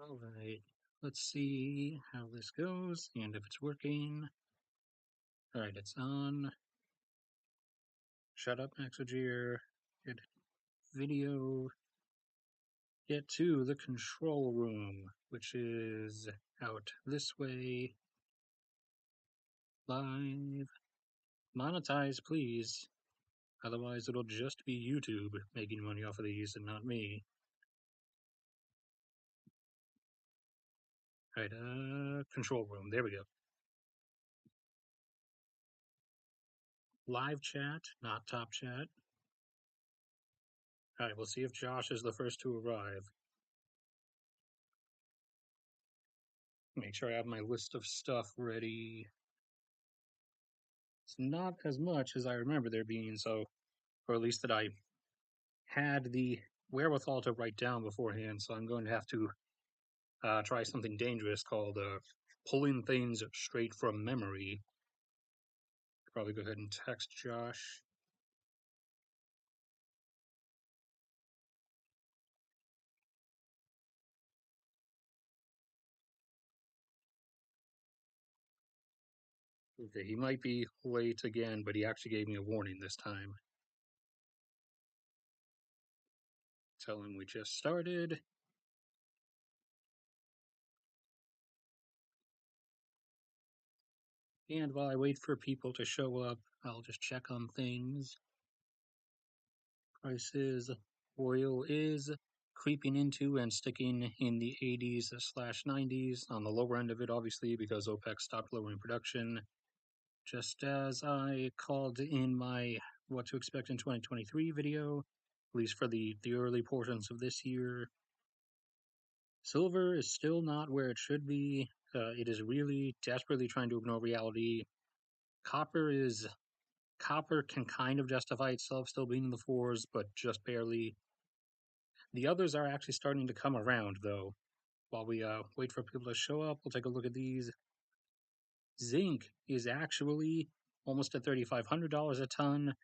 Alright, let's see how this goes and if it's working. Alright, it's on. Shut up, Maxogear. Get video. Get to the control room, which is out this way. Live. Monetize, please. Otherwise, it'll just be YouTube making money off of these and not me. Alright, control room. There we go. Live chat, not top chat. Alright, we'll see if Josh is the first to arrive. Make sure I have my list of stuff ready. It's not as much as I remember there being, so, or at least that I had the wherewithal to write down beforehand, so I'm going to have to try something dangerous called pulling things straight from memory. Probably go ahead and text Josh. Okay, he might be late again, but he actually gave me a warning this time. Tell him we just started. And while I wait for people to show up, I'll just check on things. Prices, oil is creeping into and sticking in the 80s/90s, on the lower end of it, obviously, because OPEC stopped lowering production. Just as I called in my what to expect in 2023 video, at least for the early portions of this year. Silver is still not where it should be. It is really desperately trying to ignore reality. Copper can kind of justify itself still being in the fours, but just barely. The others are actually starting to come around, though. While we wait for people to show up, we'll take a look at these. Zinc is actually almost at $3,500 a ton,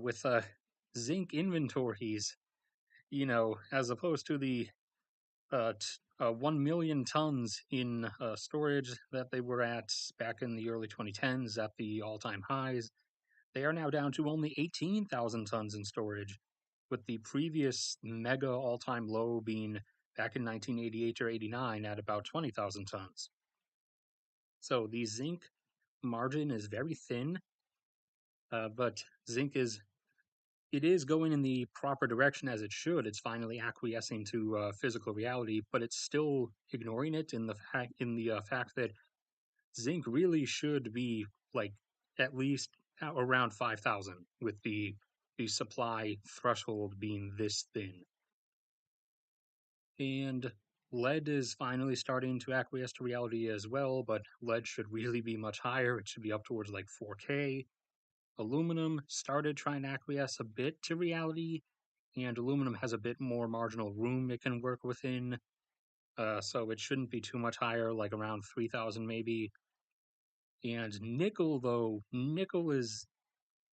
with zinc inventories, as opposed to the 1 million tons in storage that they were at back in the early 2010s at the all-time highs. They are now down to only 18,000 tons in storage, with the previous mega all-time low being back in 1988 or 89 at about 20,000 tons. So the zinc margin is very thin, but zinc is going in the proper direction as it should. It's finally acquiescing to physical reality, but it's still ignoring it in the fact that zinc really should be like at least around 5,000, with the supply threshold being this thin. And lead is finally starting to acquiesce to reality as well, but lead should really be much higher. It should be up towards like 4K. Aluminum started trying to acquiesce a bit to reality, and aluminum has a bit more marginal room it can work within, so it shouldn't be too much higher, like around 3,000 maybe. And nickel, though, nickel is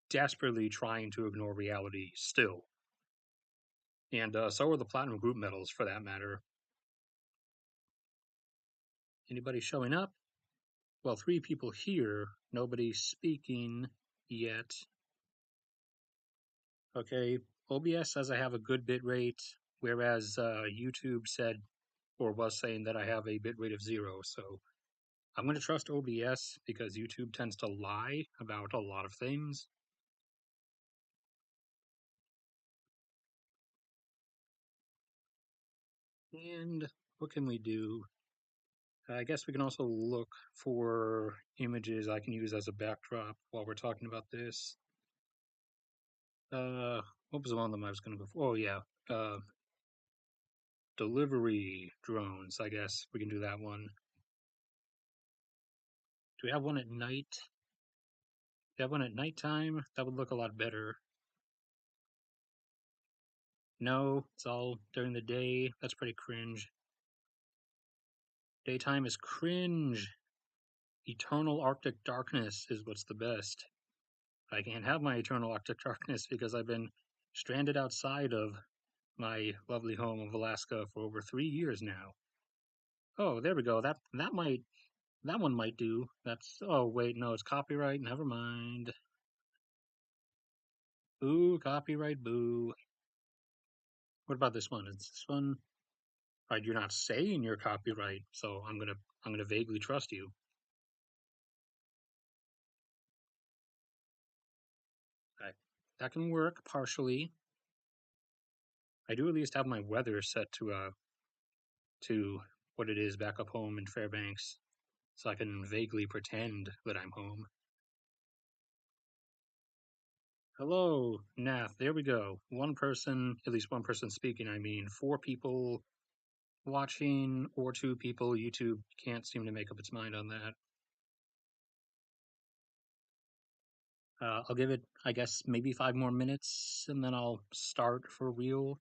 desperately trying to ignore reality still. And so are the platinum group metals, for that matter. Anybody showing up? Well, 3 people here, nobody speaking yet. Okay, OBS says I have a good bit rate, whereas YouTube said, or was saying, that I have a bit rate of 0. So I'm going to trust OBS because YouTube tends to lie about a lot of things. And what can we do? I guess we can also look for images I can use as a backdrop while we're talking about this. What was the one of them I was going to go for? Oh, yeah. Delivery drones, I guess we can do that one. Do we have one at night? Do we have one at nighttime? That would look a lot better. No, it's all during the day. That's pretty cringe. Daytime is cringe. Eternal Arctic darkness is what's the best. I can't have my eternal Arctic darkness because I've been stranded outside of my lovely home of Alaska for over 3 years now. Oh, there we go. That one might do. That's oh wait, no, it's copyright. Never mind. Boo, copyright, boo. What about this one? Is this one right? You're not saying you're copyright, so I'm gonna vaguely trust you. Okay. That can work partially. I do at least have my weather set to what it is back up home in Fairbanks, so I can vaguely pretend that I'm home. Hello, Nath. There we go. One person, at least one person speaking. I mean, four people watching or two people. YouTube can't seem to make up its mind on that. I'll give it, I guess, maybe 5 more minutes, and then I'll start for real.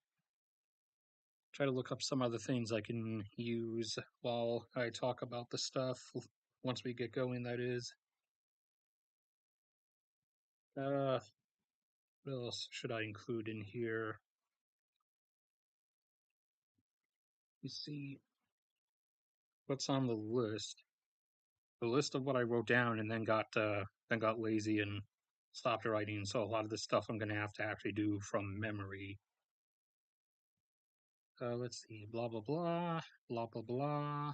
Try to look up some other things I can use while I talk about the stuff. Once we get going, that is. Uh, what else should I include in here? You see what's on the list. The list of what I wrote down and then got lazy and stopped writing. So a lot of this stuff I'm gonna have to actually do from memory. Let's see, blah blah blah, blah blah blah,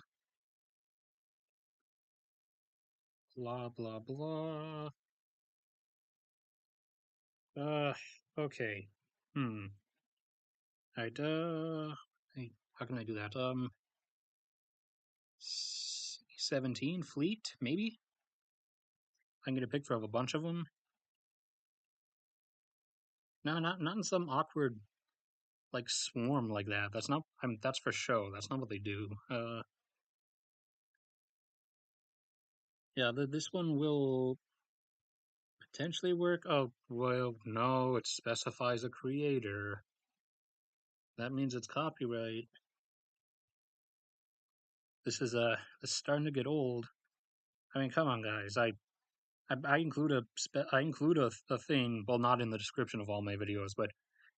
blah blah blah. Uh, okay. Hmm. I'd how can I do that? 17 fleet maybe. I'm gonna pick from a bunch of them. No, not in some awkward like swarm like that. That's not. That's for show. That's not what they do. Yeah. This one will potentially work. Oh well, no. It specifies a creator. That means it's copyright. This is starting to get old. I mean, come on, guys. I include I include a thing. Well, not in the description of all my videos, but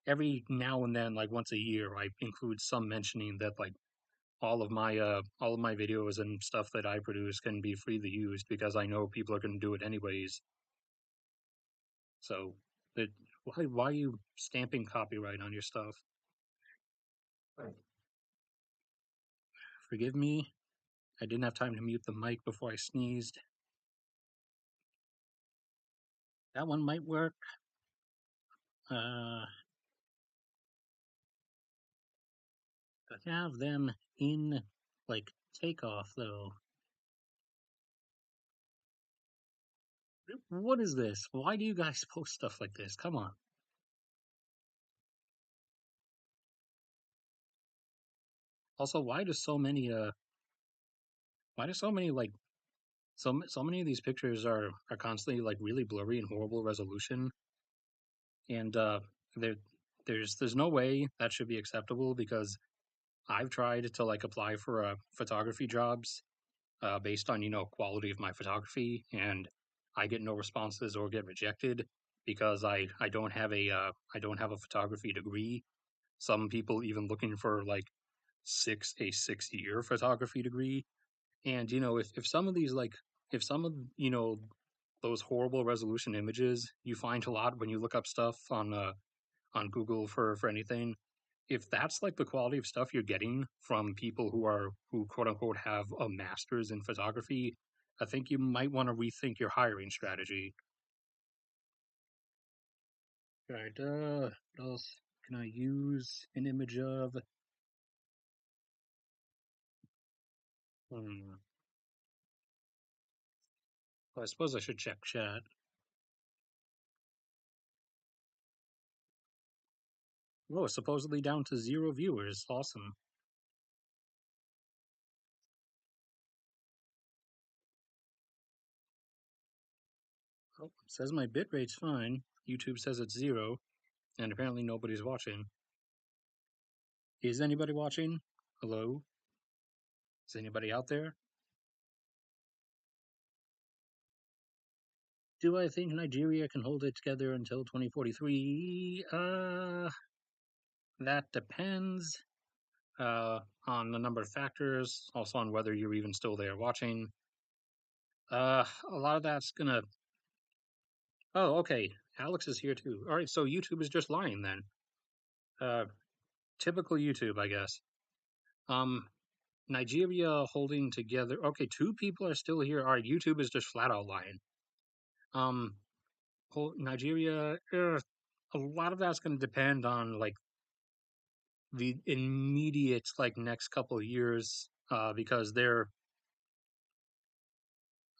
every now and then, like once a year, I include some mentioning that like all of my videos and stuff that I produce can be freely used because I know people are going to do it anyways. So, it, why are you stamping copyright on your stuff? Forgive me. I didn't have time to mute the mic before I sneezed. That one might work. Uh, but have them in like takeoff though. What is this? Why do you guys post stuff like this? Come on. Also, why do so many like so many of these pictures are constantly like really blurry and horrible resolution, and there there's no way that should be acceptable because I've tried to like apply for photography jobs based on quality of my photography, and I get no responses or get rejected because I don't have I don't have a photography degree. Some people even looking for like 6 year photography degree. And if some of these like if some of those horrible resolution images you find a lot when you look up stuff on Google for anything, if that's like the quality of stuff you're getting from people who quote unquote have a master's in photography, I think you might want to rethink your hiring strategy. Right, what else can I use an image of? Hmm. Well, I suppose I should check chat. Oh, supposedly down to 0 viewers. Awesome. Oh, it says my bitrate's fine. YouTube says it's 0, and apparently nobody's watching. Is anybody watching? Hello? Is anybody out there? Do I think Nigeria can hold it together until 2043? That depends. uh, on a number of factors, also on whether you're even still there watching. A lot of that's gonna. Oh, okay. Alex is here too. All right, so YouTube is just lying then. Uh, Typical YouTube, I guess. Um, Nigeria holding together. Okay, two people are still here. All right, YouTube is just flat out lying. Um, Nigeria. A lot of that's going to depend on like the immediate like next couple of years, because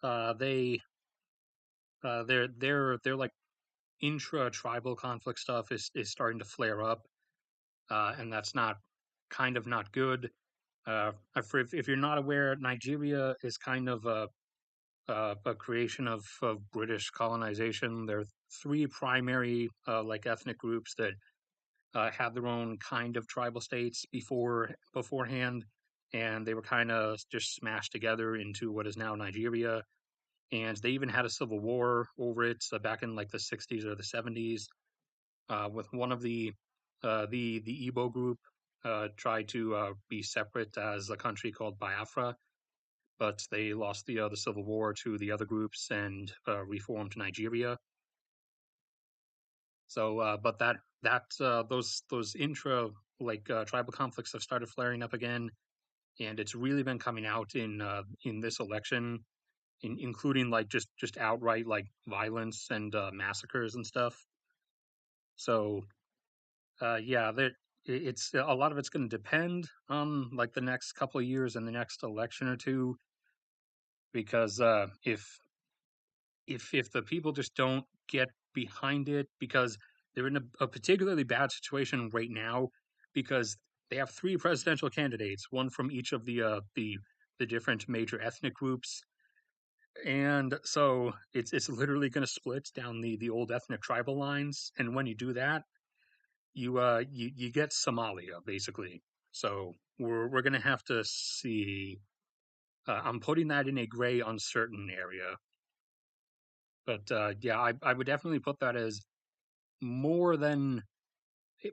uh, they they're like intra tribal conflict stuff is starting to flare up, and that's not kind of not good. If you're not aware, Nigeria is kind of a creation of British colonization. There are three primary like ethnic groups that had their own kind of tribal states beforehand, and they were kind of just smashed together into what is now Nigeria. And they even had a civil war over it back in like the 60s or the 70s, with one of the Igbo group tried to be separate as a country called Biafra, but they lost the civil war to the other groups and reformed Nigeria. So, but those intra like tribal conflicts have started flaring up again, and it's really been coming out in this election, including like just outright like violence and massacres and stuff. So, yeah, it's a lot of it's going to depend on like the next couple of years and the next election or two, because if the people just don't get behind it, because they're in a particularly bad situation right now, because they have three presidential candidates, one from each of the different major ethnic groups, and so it's literally going to split down the old ethnic tribal lines, and when you do that, you get Somalia basically. So we're going to have to see. I'm putting that in a gray, uncertain area, but yeah, I would definitely put that as more than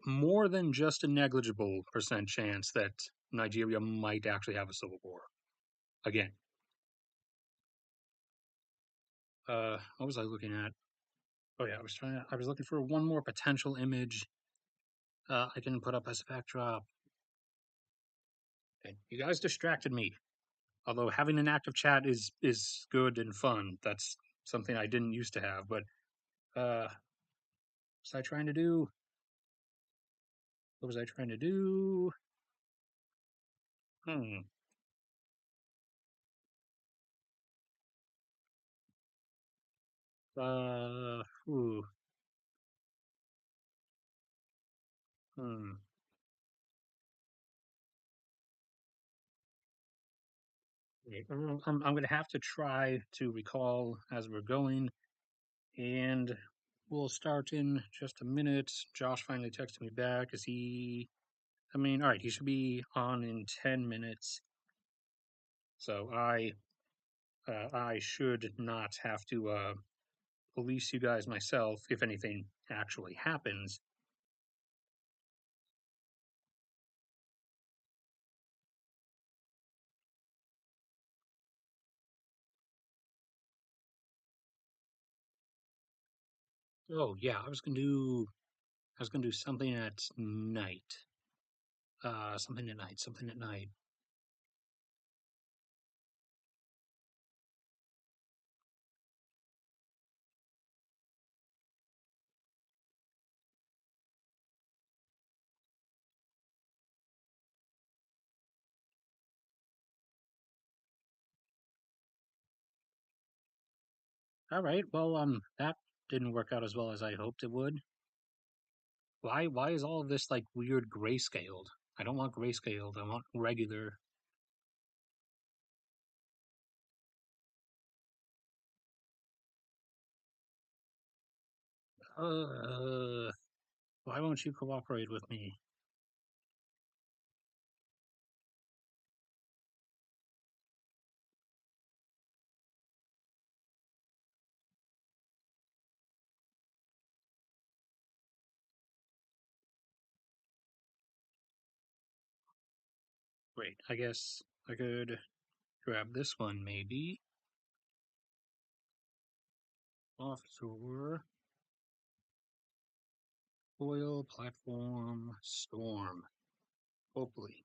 more than just a negligible percent chance that Nigeria might actually have a civil war again. What was I looking at? Oh yeah, I was looking for one more potential image I can put up as a backdrop. And you guys distracted me. Although having an active chat is good and fun. That's something I didn't used to have. But what was I trying to do? What was I trying to do? Hmm. Ooh. Hmm. Wait, I'm gonna have to try to recall as we're going, and we'll start in just a minute. Josh finally texted me back. Is he? I mean, all right, he should be on in 10 minutes. So I should not have to police you guys myself if anything actually happens. Oh yeah, I was gonna do something at night. Something at night. Something at night. All right. Well, that didn't work out as well as I hoped it would. Why is all of this like weird grayscaled? I don't want grayscaled. I want regular. Uh, why won't you cooperate with me? Great. I guess I could grab this one maybe. Offshore oil platform storm. Hopefully.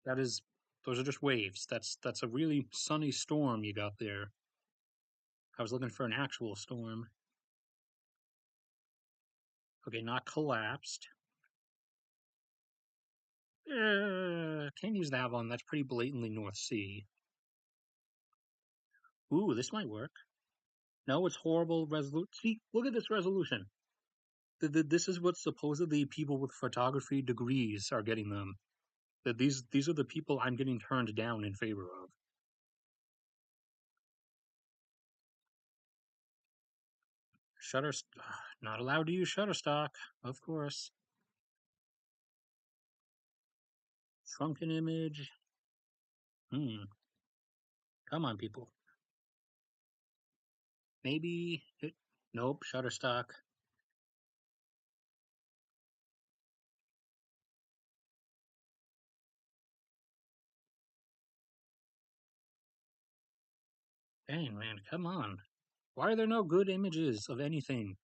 That is those are just waves. That's a really sunny storm you got there. I was looking for an actual storm. Okay, not collapsed. Can't use that one. That's pretty blatantly North Sea. Ooh, this might work. No, it's horrible resolution. See, look at this resolution. This is what supposedly people with photography degrees are getting them. That these are the people I'm getting turned down in favor of. Shutter, not allowed to use Shutterstock, of course. Shrunken image. Come on, people. Maybe it. Nope, Shutterstock. Dang, man, come on. Why are there no good images of anything?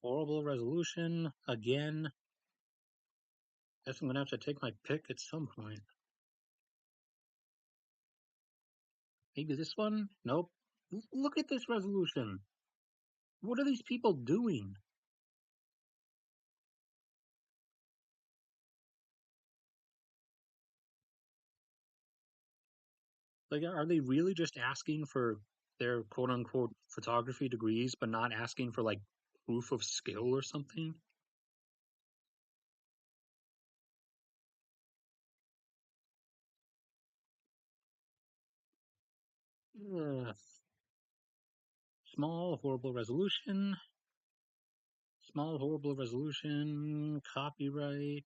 Horrible resolution again. Guess I'm gonna have to take my pick at some point. Maybe this one? Nope. Look at this resolution. What are these people doing? Like, are they really just asking for their quote unquote photography degrees, but not asking for like proof of skill or something? Ugh. Small, horrible resolution. Small, horrible resolution. Copyright.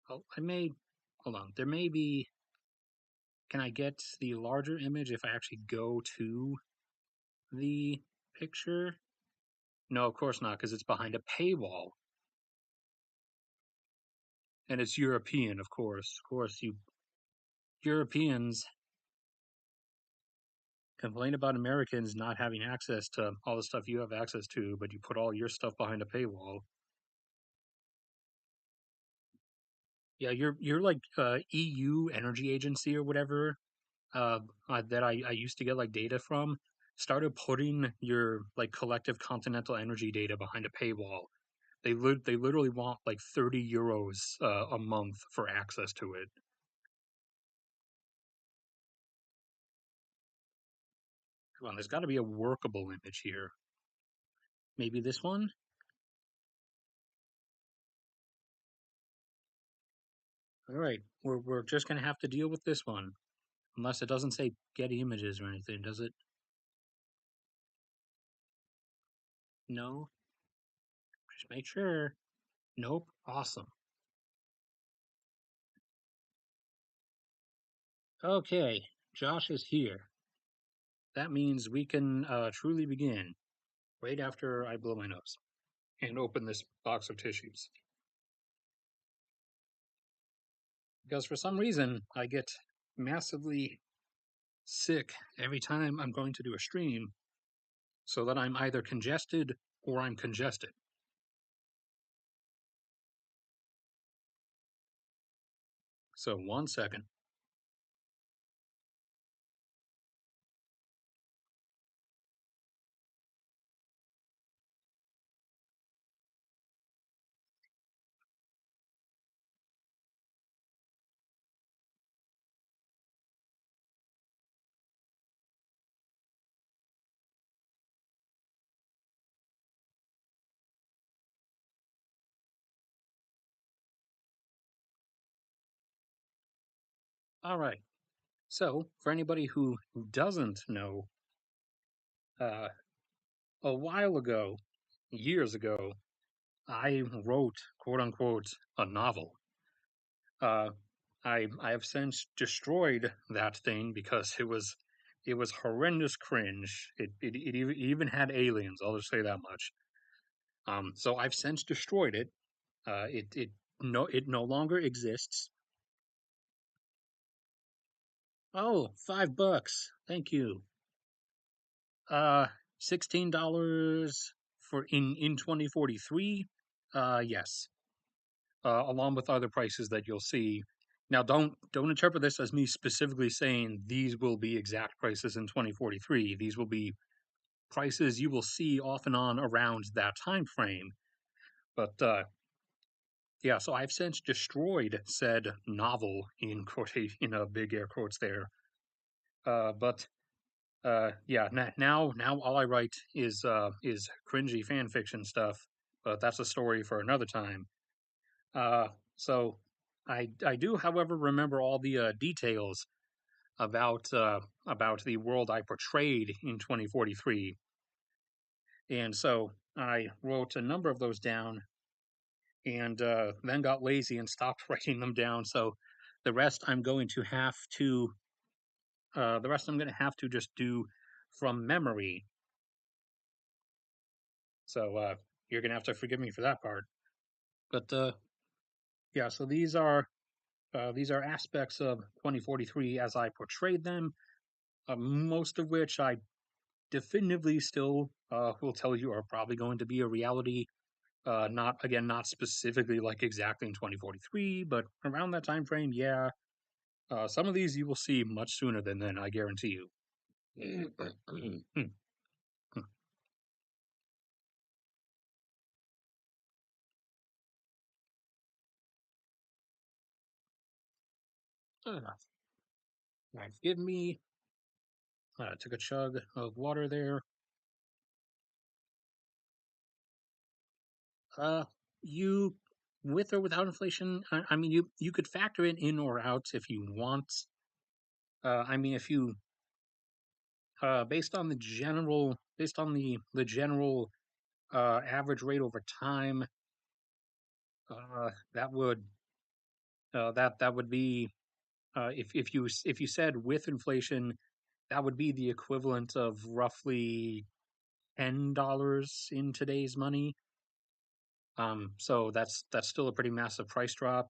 Oh, I may. Hold on. There may be. Can I get the larger image if I actually go to the picture? No, of course not, because it's behind a paywall. And it's European, of course. Of course, you Europeans complain about Americans not having access to all the stuff you have access to, but you put all your stuff behind a paywall. Yeah, you're like EU Energy Agency or whatever that I used to get like data from. Started putting your like collective continental energy data behind a paywall. They literally want like 30 euros a month for access to it. Come on, there's got to be a workable image here. Maybe this one? All right, we're just gonna have to deal with this one, unless it doesn't say Getty Images or anything, does it? No. Just make sure. Nope. Awesome. Okay, Josh is here. That means we can truly begin right after I blow my nose and open this box of tissues. Because for some reason, I get massively sick every time I'm going to do a stream, so that I'm either congested or I'm congested. So, 1 second. All right. So, for anybody who doesn't know, uh, a while ago, years ago, I wrote, quote unquote, a novel. Uh, I have since destroyed that thing because it was horrendous cringe. It even had aliens. I'll just say that much. So I've since destroyed it. It no longer exists. Oh, $5. Thank you. Uh, $16 for in 2043. Yes. Along with other prices that you'll see. Now, don't interpret this as me specifically saying these will be exact prices in 2043. These will be prices you will see off and on around that time frame. But yeah, so I've since destroyed said novel in quotation in a big air quotes there. But yeah, now all I write is cringy fan fiction stuff. But that's a story for another time. Uh, so I do, however, remember all the details about the world I portrayed in 2043, and so I wrote a number of those down, and then got lazy and stopped writing them down. So the rest I'm going to have to the rest I'm going to have to just do from memory. So you're going to have to forgive me for that part. But yeah, so these are aspects of 2043 as I portrayed them, most of which I definitively still will tell you are probably going to be a reality. Not again, not specifically like exactly in 2043, but around that time frame, yeah. Some of these you will see much sooner than then, I guarantee you. Right, give me. Took a chug of water there. Uh, you, with or without inflation, I mean, you could factor it in or out if you want. I mean, if you based on the general average rate over time, that would that would be if you said with inflation, that would be the equivalent of roughly $10 in today's money. So that's still a pretty massive price drop.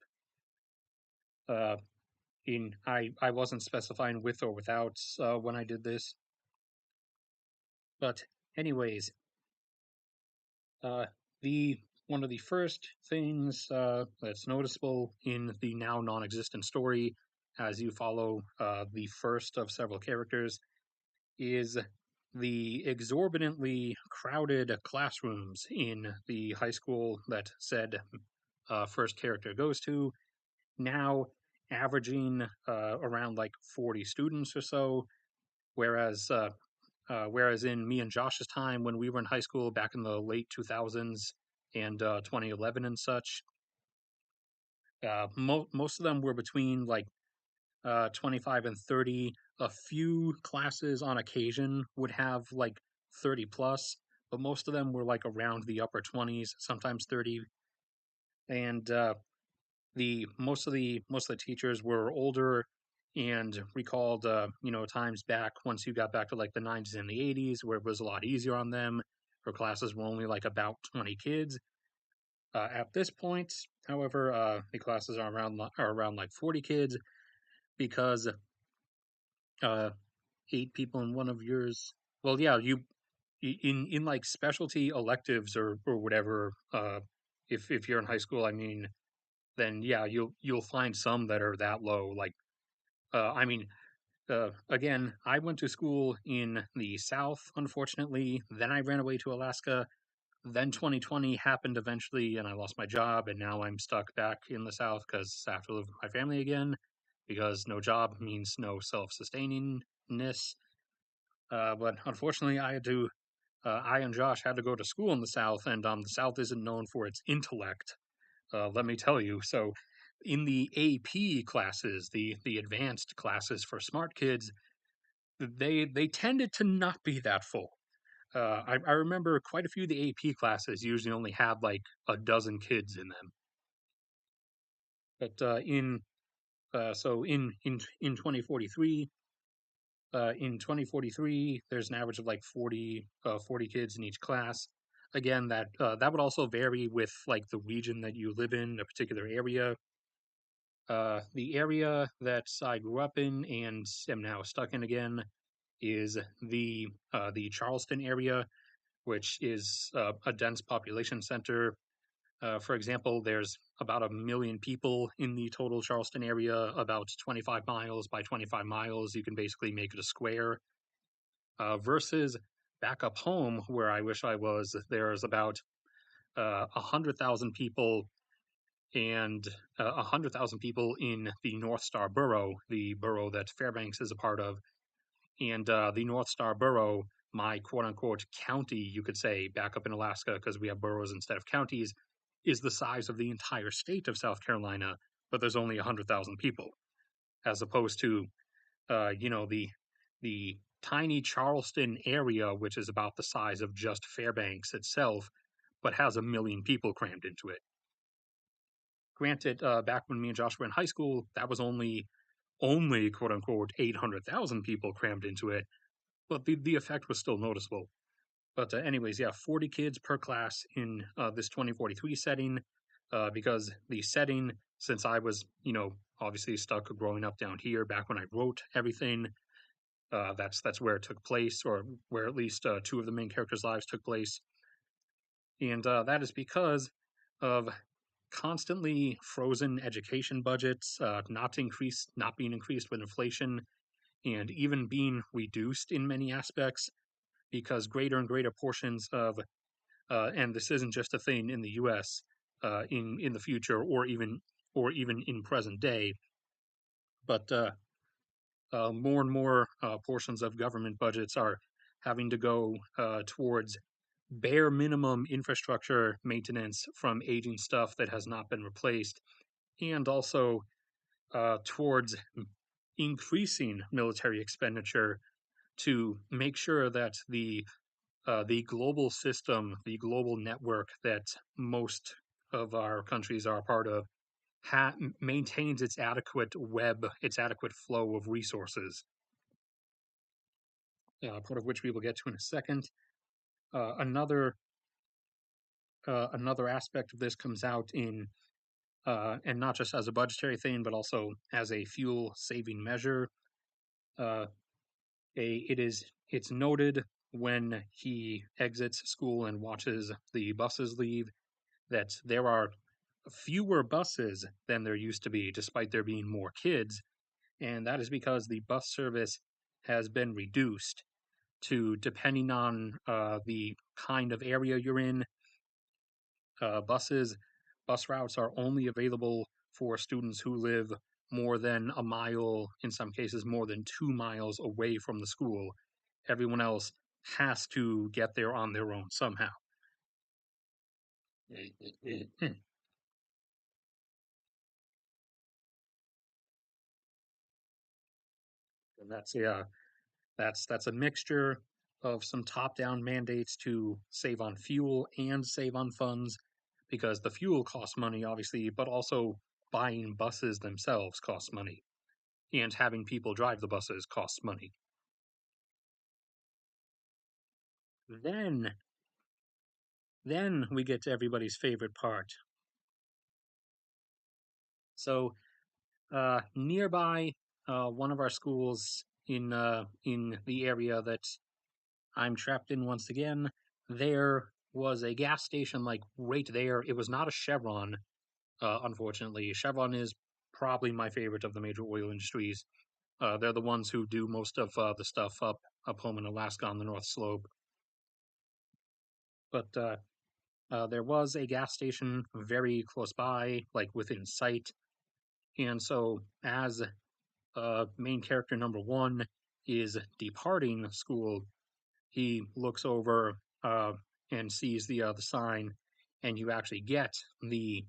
Uh, in I wasn't specifying with or without when I did this, but anyways, uh, the one of the first things that's noticeable in the now non-existent story, as you follow the first of several characters, is the exorbitantly crowded classrooms in the high school that said first character goes to, now averaging around like 40 students or so, whereas whereas in me and Josh's time when we were in high school back in the late 2000s and 2011 and such, most of them were between like 25 and 30. A few classes on occasion would have like 30 plus, but most of them were like around the upper 20s, sometimes 30. And the most of the teachers were older and recalled times back once you got back to like the 90s and the 80s where it was a lot easier on them. Her classes were only like about 20 kids. At this point, however, the classes are around like 40 kids because uh, 8 people in one of yours. Well, yeah, you in like specialty electives or whatever. If you're in high school, I mean, then yeah, you'll find some that are that low. Like, I mean, again, I went to school in the South, unfortunately. Then I ran away to Alaska. Then 2020 happened eventually, and I lost my job, and now I'm stuck back in the South because I have to live with my family again. Because no job means no self-sustainingness. But unfortunately, I had to. I and Josh had to go to school in the South, and the South isn't known for its intellect. Let me tell you. So, in the AP classes, the advanced classes for smart kids, they tended to not be that full. I remember quite a few of the AP classes usually only had like a dozen kids in them. But in 2043, there's an average of like 40 kids in each class. Again, that would also vary with like the region that you live in, a particular area. The area that I grew up in and am now stuck in again is the Charleston area, which is a dense population center. For example, there's about 1 million people in the total Charleston area, about 25 miles by 25 miles. You can basically make it a square. Versus back up home, where I wish I was, there's about 100,000 people and 100,000 people in the North Star Borough, the borough that Fairbanks is a part of. And the North Star Borough, my quote unquote county, you could say, back up in Alaska, because we have boroughs instead of counties, is the size of the entire state of South Carolina, but there's only 100,000 people, as opposed to, the tiny Charleston area, which is about the size of just Fairbanks itself, but has 1 million people crammed into it. Granted, back when me and Josh were in high school, that was only quote unquote 800,000 people crammed into it, but the effect was still noticeable. But anyways, yeah, 40 kids per class in this 2043 setting, because the setting, since I was, obviously stuck growing up down here back when I wrote everything, that's where it took place, or where at least two of the main characters' lives took place. And that is because of constantly frozen education budgets, not being increased with inflation, and even being reduced in many aspects, because greater and greater portions of and this isn't just a thing in the U.S. In the future, or even in present day, but more and more portions of government budgets are having to go towards bare minimum infrastructure maintenance from aging stuff that has not been replaced, and also towards increasing military expenditure to make sure that the global system, the global network that most of our countries are a part of, maintains its adequate flow of resources. Part of which we will get to in a second. Uh, another another aspect of this comes out in, and not just as a budgetary thing, but also as a fuel saving measure. Uh, it's noted when he exits school and watches the buses leave that there are fewer buses than there used to be, despite there being more kids, and that is because the bus service has been reduced to, depending on the kind of area you're in, uh, buses bus routes are only available for students who live more than a mile, in some cases more than 2 miles away from the school. Everyone else has to get there on their own somehow. And that's that's a mixture of some top-down mandates to save on fuel and save on funds, because the fuel costs money, obviously, but also buying buses themselves costs money, and having people drive the buses costs money. Then, then we get to everybody's favorite part. So, nearby, one of our schools in the area that I'm trapped in once again, there was a gas station like right there. It was not a Chevron, unfortunately. Chevron is probably my favorite of the major oil industries. They're the ones who do most of the stuff up home in Alaska on the North Slope. But there was a gas station very close by, like within sight. And so, as main character number one is departing school, he looks over and sees the sign, and you actually get the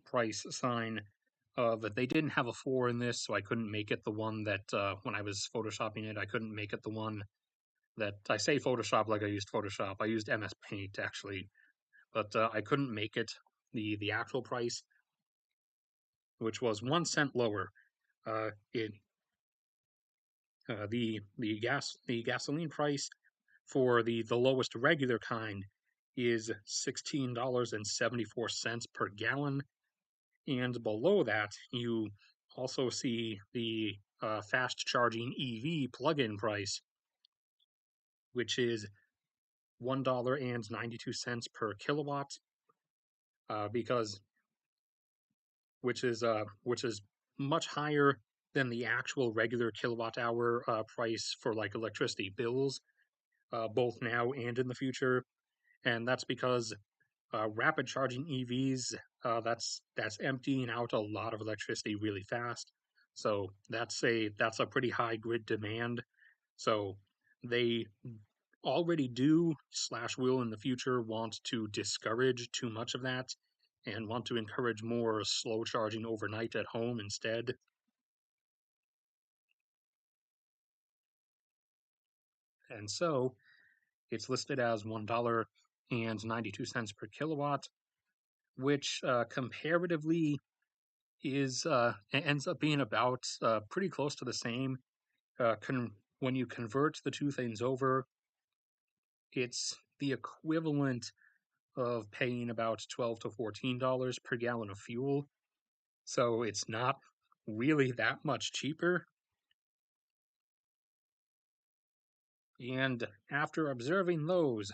price sign that they didn't have a 4 in this, so I couldn't make it the one that when I was photoshopping it, I couldn't make it the one that I say Photoshop like I used Photoshop. I used MS Paint actually, but I couldn't make it the actual price, which was 1 cent lower. It the gasoline price for the lowest regular kind is $16.74 per gallon, and below that you also see the fast charging EV plug-in price, which is $1.92 per kilowatt, because which is much higher than the actual regular kilowatt hour price for like electricity bills, both now and in the future. And that's because rapid charging EVs, that's emptying out a lot of electricity really fast. So that's a pretty high grid demand. So they already do slash will in the future want to discourage too much of that and want to encourage more slow charging overnight at home instead. And so it's listed as $1.92 per kilowatt, which comparatively is ends up being about pretty close to the same. When you convert the two things over, it's the equivalent of paying about $12 to $14 per gallon of fuel. So it's not really that much cheaper. And after observing those,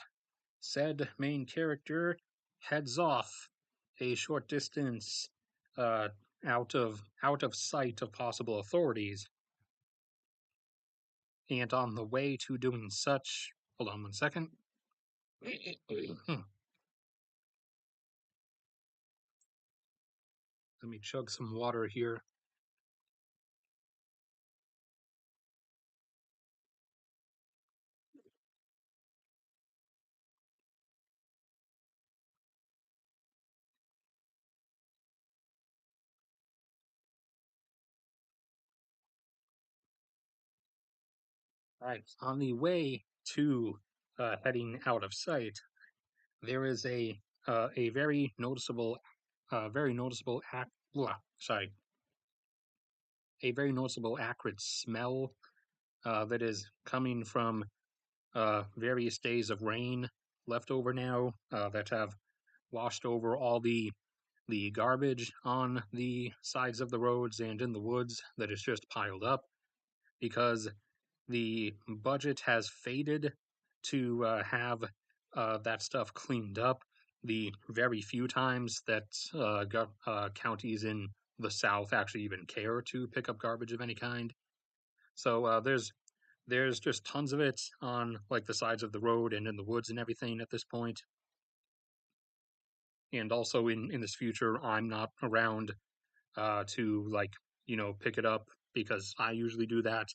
said main character heads off a short distance uh, out of sight of possible authorities. And on the way to doing such, hold on 1 second. Let me chug some water here. All right, on the way to heading out of sight, there is a very noticeable sorry, a very noticeable acrid smell that is coming from various days of rain left over now that have washed over all the garbage on the sides of the roads and in the woods that is just piled up because the budget has faded to have that stuff cleaned up the very few times that counties in the South actually even care to pick up garbage of any kind. So there's just tons of it on like the sides of the road and in the woods and everything at this point. And also in this future, I'm not around to like pick it up because I usually do that.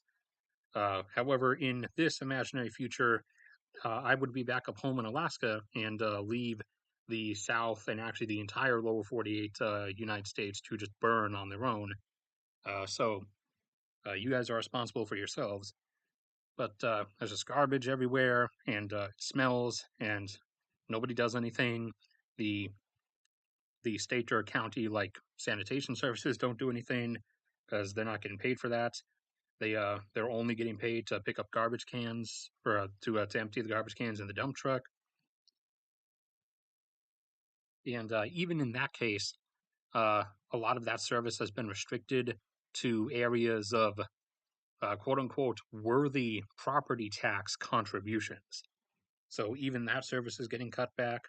However, in this imaginary future, I would be back up home in Alaska and leave the South and actually the entire lower 48 United States to just burn on their own. So you guys are responsible for yourselves. But there's just garbage everywhere and it smells and nobody does anything. The the state or county like sanitation services don't do anything because they're not getting paid for that. They're only getting paid to pick up garbage cans or to empty the garbage cans in the dump truck. And even in that case, a lot of that service has been restricted to areas of quote unquote worthy property tax contributions. So even that service is getting cut back.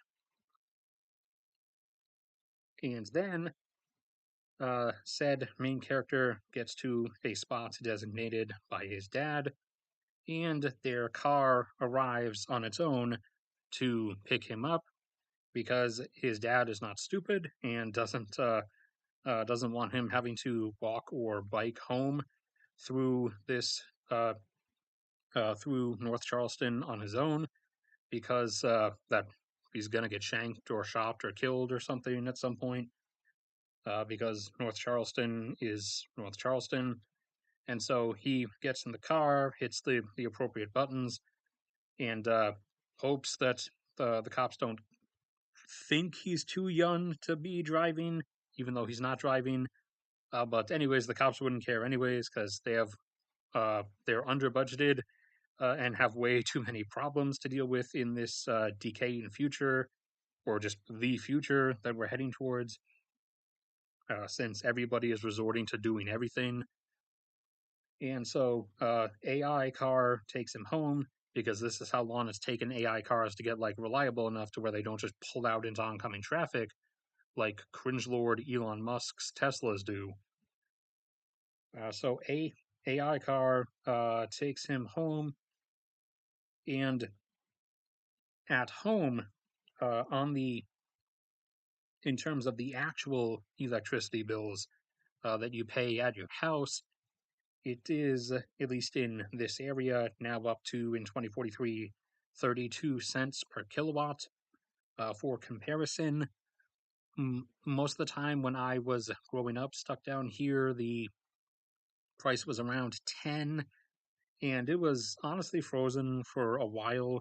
And then said main character gets to a spot designated by his dad, and their car arrives on its own to pick him up because his dad is not stupid and doesn't want him having to walk or bike home through this through North Charleston on his own because that he's gonna get shanked or shot or killed or something at some point. because North Charleston is North Charleston. And so he gets in the car, hits the appropriate buttons, and hopes that the cops don't think he's too young to be driving, even though he's not driving. But anyways, the cops wouldn't care anyways because they're under budgeted and have way too many problems to deal with in this decaying future, or just the future that we're heading towards. Since everybody is resorting to doing everything, and so AI car takes him home because this is how long it's taken AI cars to get like reliable enough to where they don't just pull out into oncoming traffic like cringe lord Elon Musk's Teslas do. So a AI car takes him home, and at home, on the in terms of the actual electricity bills that you pay at your house, it is, at least in this area, now up to, in 2043, 32 cents per kilowatt. For comparison, most of the time when I was growing up stuck down here, the price was around 10, and it was honestly frozen for a while.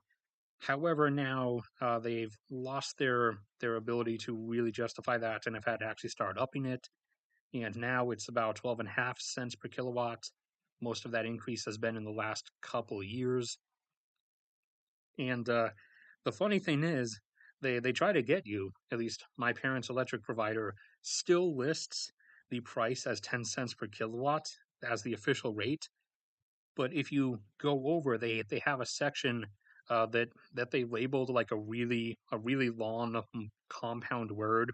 However, now they've lost their ability to really justify that and have had to actually start upping it. And now it's about 12.5 cents per kilowatt. Most of that increase has been in the last couple years. And the funny thing is, they try to get you, at least my parents' electric provider still lists the price as 10 cents per kilowatt as the official rate. But if you go over, they have a section that they labeled like a really long compound word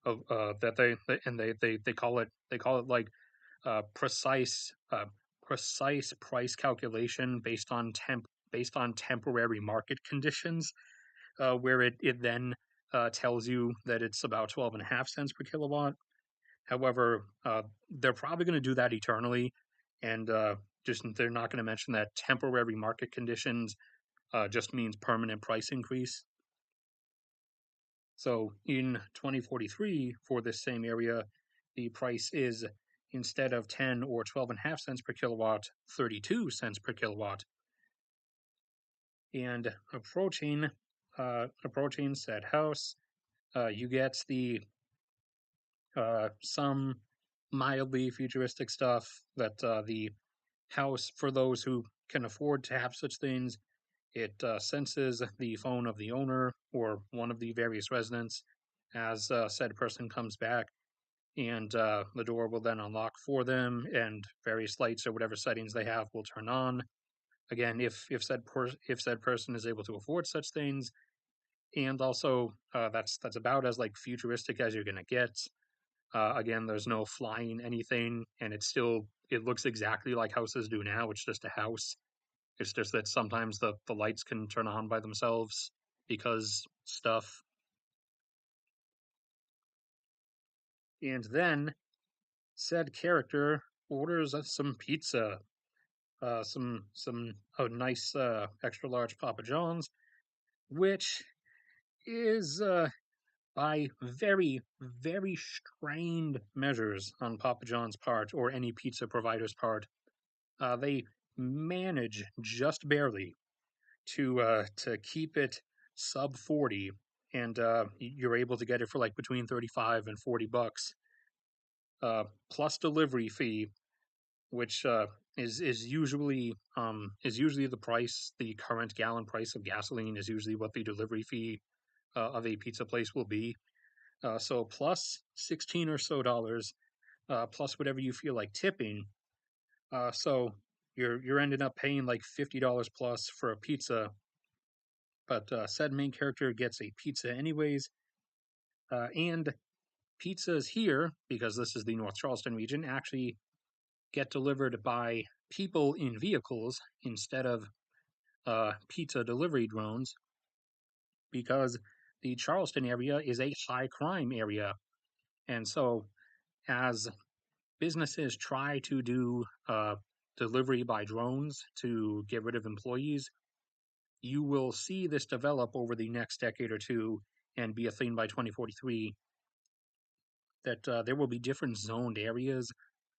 of that they call it like precise precise price calculation based on temporary market conditions, where it then tells you that it's about 12.5 cents per kilowatt. However, they're probably going to do that eternally, and just they're not going to mention that temporary market conditions just means permanent price increase. So in 2043, for this same area, the price is, instead of 10 or 12.5 cents per kilowatt, 32 cents per kilowatt. And approaching said house, you get the some mildly futuristic stuff that the house, for those who can afford to have such things, it senses the phone of the owner or one of the various residents as said person comes back, and the door will then unlock for them, and various lights or whatever settings they have will turn on. Again, if said person is able to afford such things, and also that's about as like futuristic as you're gonna get. Again, there's no flying anything, and it looks exactly like houses do now. It's just a house. It's just that sometimes the lights can turn on by themselves because stuff. And then said character orders some pizza, some a nice extra large Papa John's, which is by very very strained measures on Papa John's part or any pizza provider's part, they manage just barely to keep it sub 40, and you're able to get it for like between 35 and $40, plus delivery fee, which is usually the price. The current gallon price of gasoline is usually what the delivery fee of a pizza place will be. So plus 16 or so dollars, plus whatever you feel like tipping. So you're ending up paying like $50 plus for a pizza, but said main character gets a pizza anyways. And pizzas here, because this is the North Charleston region, actually get delivered by people in vehicles instead of pizza delivery drones, because the Charleston area is a high crime area. And so, as businesses try to do delivery by drones to get rid of employees, you will see this develop over the next decade or two and be a thing by 2043. that there will be different zoned areas.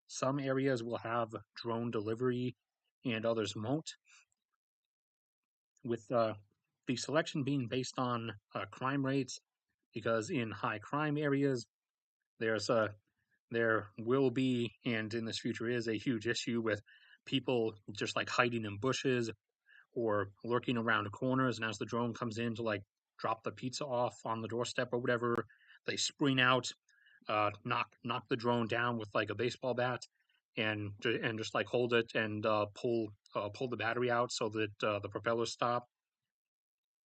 Some areas will have drone delivery, and others won't. With the selection being based on crime rates, because in high crime areas there's there will be, and in this future is, a huge issue with people just like hiding in bushes or lurking around corners. And as the drone comes in to like drop the pizza off on the doorstep or whatever, they spring out, knock the drone down with like a baseball bat, and just like hold it and pull the battery out so that the propellers stop,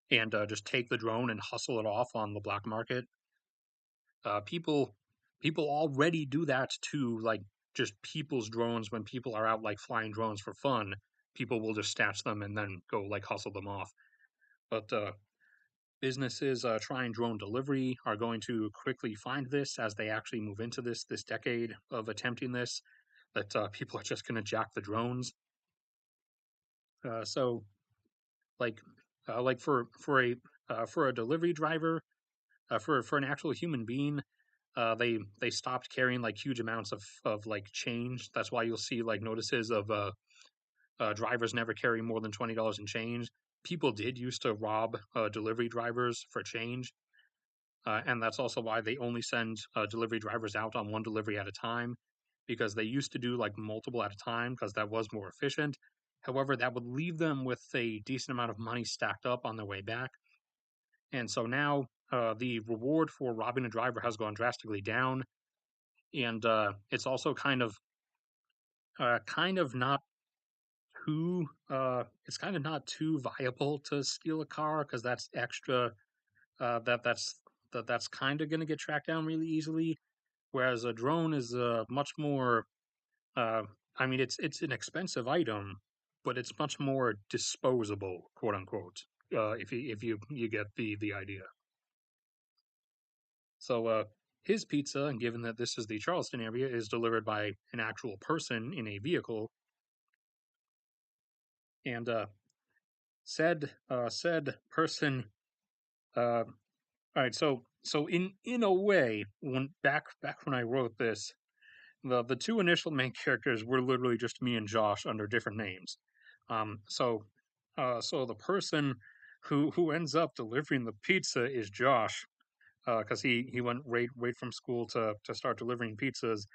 and just take the drone and hustle it off on the black market. People already do that to like just people's drones. When people are out like flying drones for fun, people will just snatch them and then go like hustle them off. But businesses trying drone delivery are going to quickly find this as they actually move into this decade of attempting this, that people are just going to jack the drones. So like like for a delivery driver, for an actual human being, they stopped carrying like huge amounts of like change. That's why you'll see like notices of drivers never carry more than $20 in change. People did used to rob delivery drivers for change, and that's also why they only send delivery drivers out on one delivery at a time, because they used to do like multiple at a time because that was more efficient. However, that would leave them with a decent amount of money stacked up on their way back. And so now the reward for robbing a driver has gone drastically down, and it's also kind of not too it's kind of not too viable to steal a car, because that's extra that's kind of going to get tracked down really easily, whereas a drone is much more uh I mean, it's an expensive item, but it's much more disposable, quote unquote, if you get the idea. So his pizza, and given that this is the Charleston area, is delivered by an actual person in a vehicle, and said person. All right, so in a way, when back when I wrote this, the two initial main characters were literally just me and Josh under different names. So the person who ends up delivering the pizza is Josh, because he went right from school to start delivering pizzas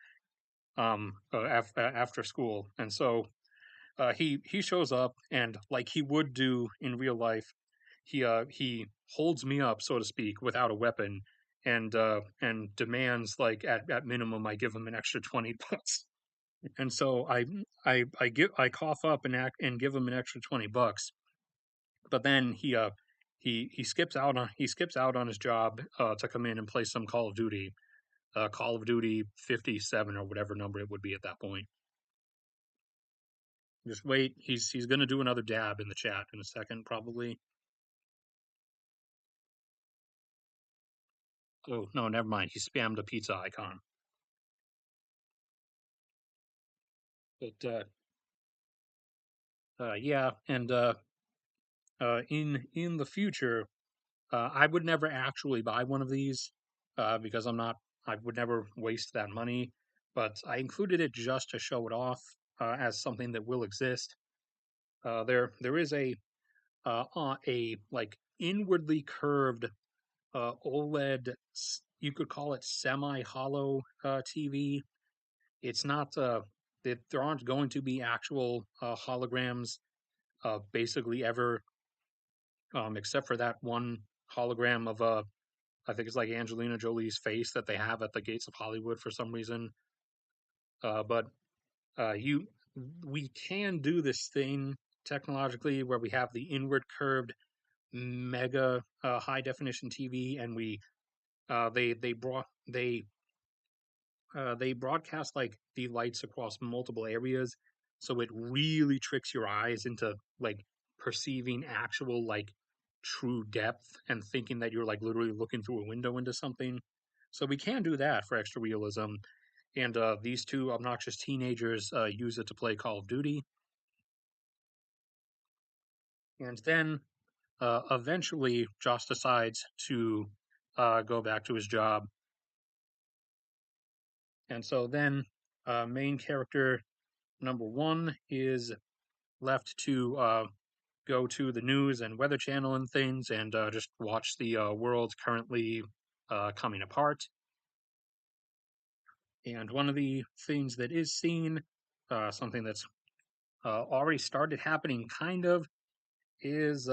after school, and so he shows up, and like he would do in real life, he holds me up, so to speak, without a weapon, and demands like at minimum I give him an extra 20 bucks. And so I cough up and give him an extra 20 bucks, but then he skips out on his job to come in and play some Call of Duty, Call of Duty 57 or whatever number it would be at that point. Just wait. He's gonna do another dab in the chat in a second, probably. Oh no, never mind. He spammed a pizza icon. But yeah, and in the future, I would never actually buy one of these because I'm not. I would never waste that money. But I included it just to show it off as something that will exist. There is a like inwardly curved OLED. You could call it semi-hollow TV. It's not that there aren't going to be actual holograms basically ever, except for that one hologram of I think it's like Angelina Jolie's face that they have at the gates of Hollywood for some reason. But you we can do this thing technologically where we have the inward curved mega high definition TV, and we they broadcast like the lights across multiple areas, so it really tricks your eyes into like perceiving actual like true depth and thinking that you're like literally looking through a window into something. So we can do that for extra realism, and these two obnoxious teenagers use it to play Call of Duty, and then eventually Josh decides to go back to his job. And so then main character number one is left to go to the news and weather channel and things and just watch the world currently coming apart. And one of the things that is seen, something that's already started happening kind of, is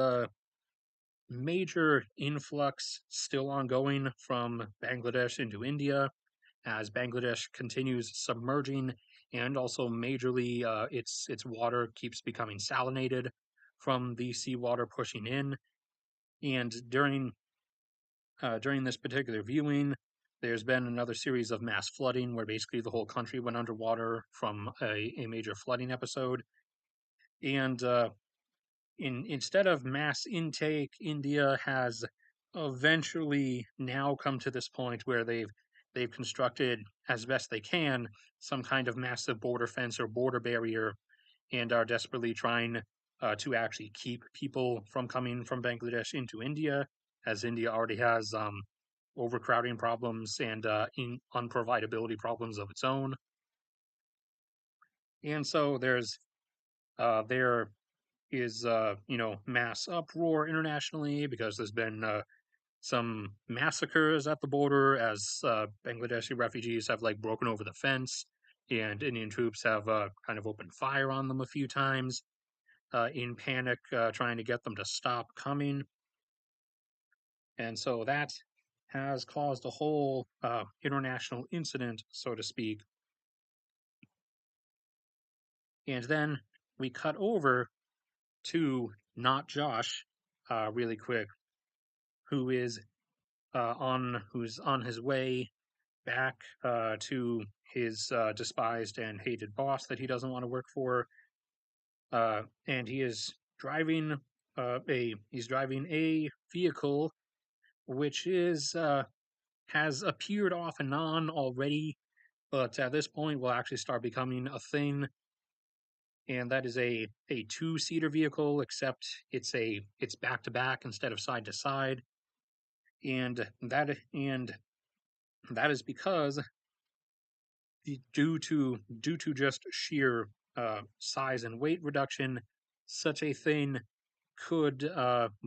major influx still ongoing from Bangladesh into India as Bangladesh continues submerging and also majorly its water keeps becoming salinated from the seawater pushing in. And during this particular viewing, there's been another series of mass flooding where basically the whole country went underwater from a major flooding episode. And instead of mass intake, India has eventually now come to this point where they've constructed as best they can some kind of massive border fence or border barrier and are desperately trying to actually keep people from coming from Bangladesh into India, as India already has overcrowding problems and unprovidability problems of its own. And so there is mass uproar internationally because there's been some massacres at the border as Bangladeshi refugees have like broken over the fence and Indian troops have kind of opened fire on them a few times in panic, trying to get them to stop coming. And so that has caused a whole international incident, so to speak. And then we cut over to not Josh, really quick, who is who's on his way back to his despised and hated boss that he doesn't want to work for, and he is driving he's driving a vehicle which is has appeared off and on already, but at this point will actually start becoming a thing. And that is a two-seater vehicle, except it's back to back instead of side to side, and that is because due to just sheer size and weight reduction, such a thing could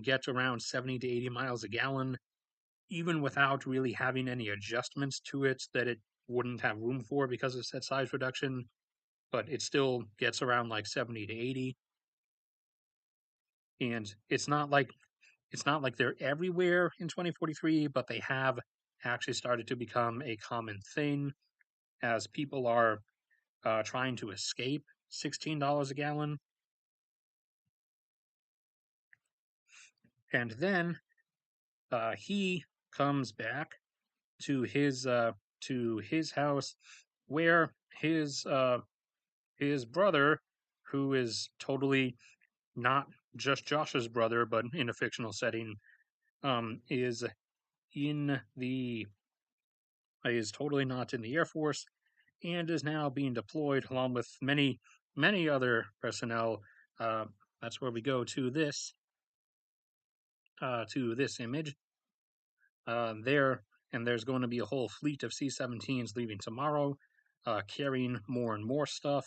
get around 70 to 80 miles a gallon, even without really having any adjustments to it that it wouldn't have room for because of that size reduction. But it still gets around like 70 to 80, and it's not like they're everywhere in 2043, but they have actually started to become a common thing as people are trying to escape $16 a gallon. And then he comes back to his house where his brother, who is totally not just Josh's brother, but in a fictional setting, is in the is totally not in the Air Force and is now being deployed along with many other personnel. Uh, that's where we go to this image. There and there's going to be a whole fleet of C-17s leaving tomorrow, carrying more and more stuff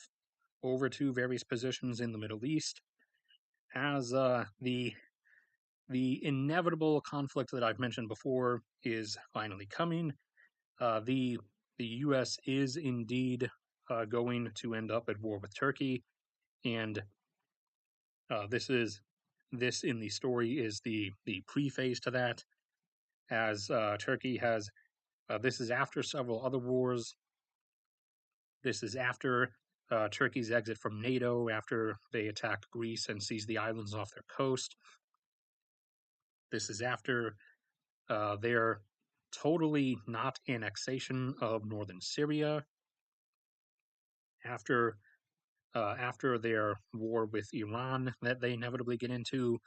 over to various positions in the Middle East. As the inevitable conflict that I've mentioned before is finally coming, the U.S. is indeed going to end up at war with Turkey, and this in the story is the preface to that, as Turkey has. This is after several other wars. This is after Turkey's exit from NATO, after they attacked Greece and seized the islands off their coast. This is after their totally not annexation of northern Syria, after their war with Iran that they inevitably get into,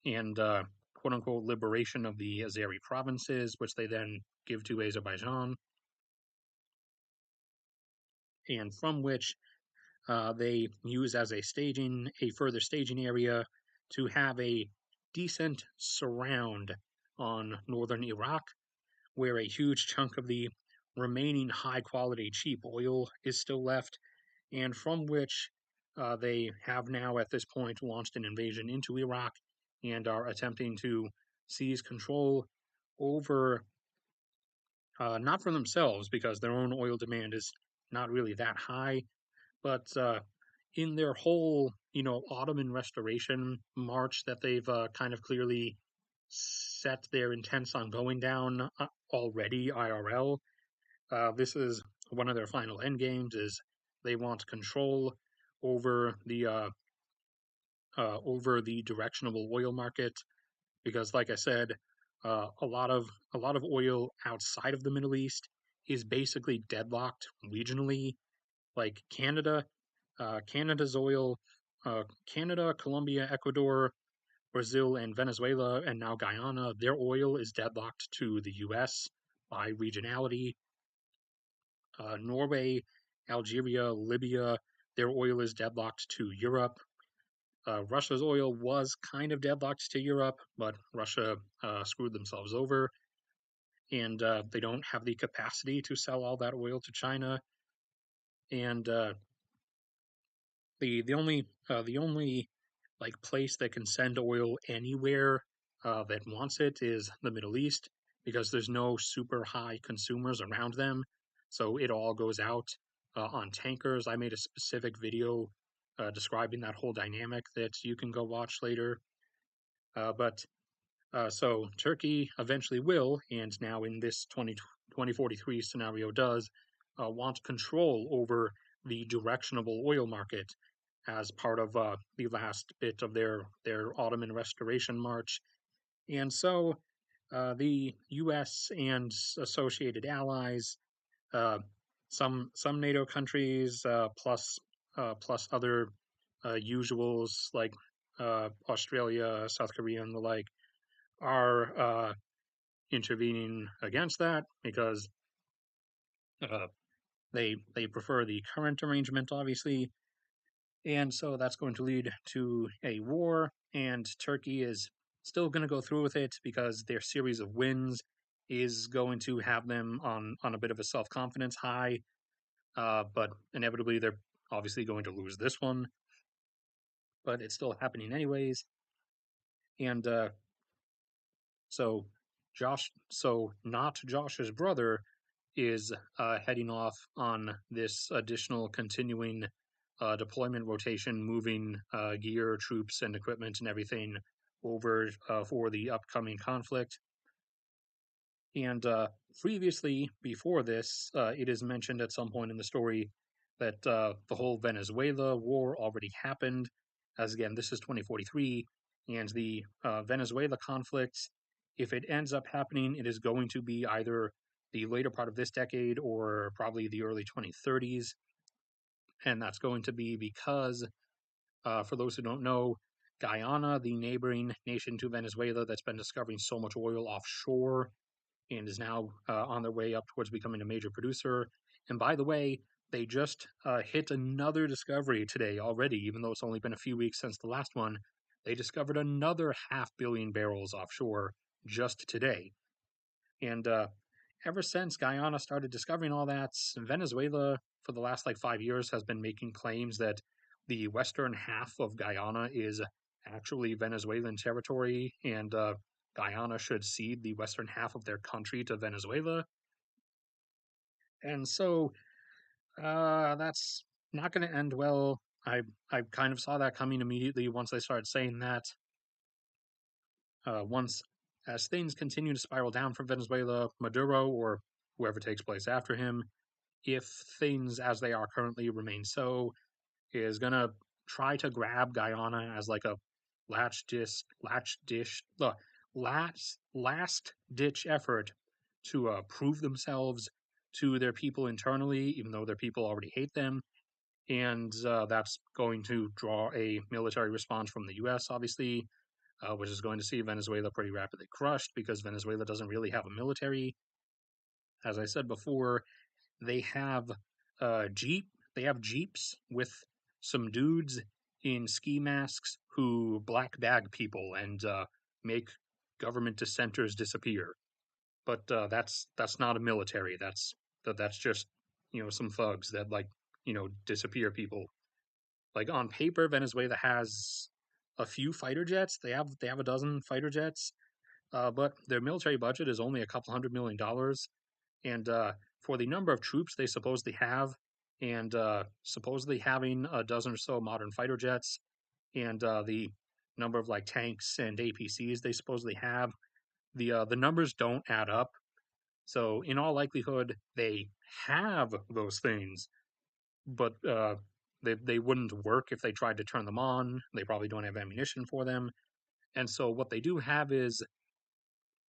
and quote unquote liberation of the Azeri provinces, which they then give to Azerbaijan, and from which they use as a further staging area to have a decent surround on northern Iraq, where a huge chunk of the remaining high quality, cheap oil is still left, and from which they have now at this point launched an invasion into Iraq and are attempting to seize control over, not for themselves because their own oil demand is not really that high, but in their whole, Ottoman restoration march that they've kind of clearly set their intents on going down already IRL. This is one of their final end games. Is they want control over the directional oil market because, like I said, a lot of oil outside of the Middle East is basically deadlocked regionally. Like Canada's oil, Canada, Colombia, Ecuador, Brazil, and Venezuela, and now Guyana, their oil is deadlocked to the U.S. by regionality. Norway, Algeria, Libya, their oil is deadlocked to Europe. Russia's oil was kind of deadlocked to Europe, but Russia screwed themselves over, and they don't have the capacity to sell all that oil to China. And the only like place that can send oil anywhere that wants it is the Middle East because there's no super high consumers around them, so it all goes out on tankers. I made a specific video describing that whole dynamic that you can go watch later. But so Turkey eventually will, and now in this 2043 scenario does, want control over the directional oil market as part of the last bit of their Ottoman restoration march. And so the U.S. and associated allies, some NATO countries, plus other usuals like Australia, South Korea, and the like, are intervening against that because uh, they prefer the current arrangement, obviously, and so that's going to lead to a war. And Turkey is still going to go through with it because their series of wins is going to have them on a bit of a self confidence high. But inevitably, they're obviously going to lose this one, but it's still happening anyways. And so not Josh's brother is heading off on this additional continuing deployment rotation, moving gear, troops, and equipment and everything over for the upcoming conflict. And previously, before this, it is mentioned at some point in the story that the whole Venezuela war already happened. As again, this is 2043, and the Venezuela conflict, if it ends up happening, it is going to be either the later part of this decade or probably the early 2030s. And that's going to be because, for those who don't know, Guyana, the neighboring nation to Venezuela that's been discovering so much oil offshore and is now on their way up towards becoming a major producer. And by the way, they just hit another discovery today already, even though it's only been a few weeks since the last one. They discovered another 500 million barrels offshore just today. And ever since Guyana started discovering all that, Venezuela, for the last like 5 years, has been making claims that the western half of Guyana is actually Venezuelan territory, and Guyana should cede the western half of their country to Venezuela. And so that's not going to end well. I kind of saw that coming immediately once they started saying that. Once as things continue to spiral down from Venezuela, Maduro or whoever takes place after him, if things as they are currently remain so, is going to try to grab Guyana as like a last ditch effort to prove themselves to their people internally, even though their people already hate them. And that's going to draw a military response from the U.S., obviously, which is going to see Venezuela pretty rapidly crushed because Venezuela doesn't really have a military. As I said before, they have they have jeeps with some dudes in ski masks who black bag people and make government dissenters disappear. But that's not a military. that's just some thugs that like disappear people. Like on paper, Venezuela has a few fighter jets. They have a dozen fighter jets, but their military budget is only a couple $100 million, and for the number of troops they supposedly have, and supposedly having a dozen or so modern fighter jets, and the number of like tanks and APCs they supposedly have, the numbers don't add up. So in all likelihood, they have those things, but they wouldn't work if they tried to turn them on. They probably don't have ammunition for them, and so what they do have is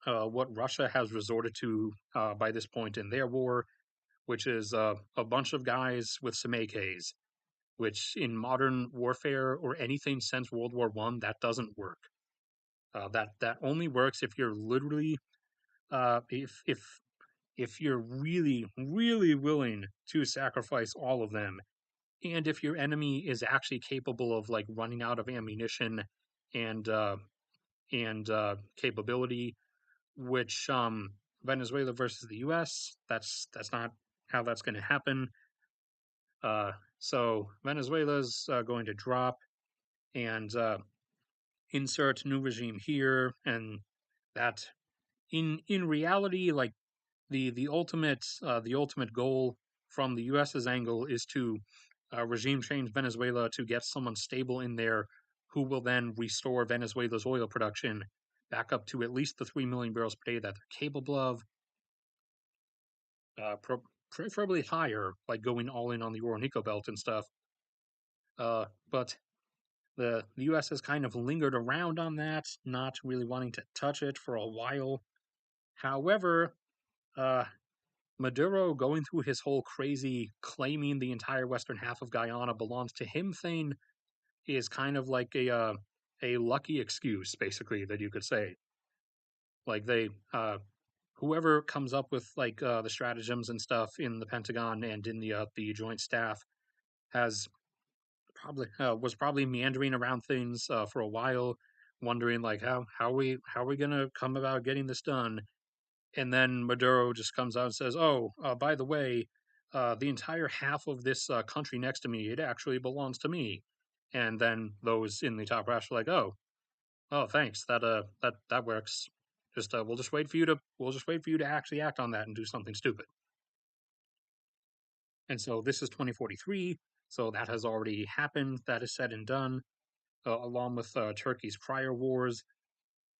what Russia has resorted to by this point in their war, which is a bunch of guys with some AKs. Which in modern warfare or anything since World War One, that doesn't work. That only works if you're literally if you're really really willing to sacrifice all of them, and if your enemy is actually capable of like running out of ammunition and capability, which Venezuela versus the U.S. That's not how that's going to happen. So Venezuela's going to drop and insert new regime here, and that in reality, like the ultimate goal from the U.S.'s angle is to regime change Venezuela to get someone stable in there who will then restore Venezuela's oil production back up to at least the 3 million barrels per day that they're capable of, uh, pro- preferably higher, like going all in on the Orinoco Belt and stuff. But the U.S. has kind of lingered around on that, not really wanting to touch it for a while. However, uh, Maduro going through his whole crazy claiming the entire western half of Guyana belongs to him thing is kind of like a lucky excuse, basically, that you could say. Like whoever comes up with like the stratagems and stuff in the Pentagon and in the Joint Staff has probably was probably meandering around things for a while, wondering like how are we gonna come about getting this done. And then Maduro just comes out and says, "Oh, by the way, the entire half of this country next to me, it actually belongs to me." And then those in the top brass are like, "Oh, thanks. That works. Just we'll just wait for you to actually act on that and do something stupid." And so this is 2043. So that has already happened. That is said and done, along with Turkey's prior wars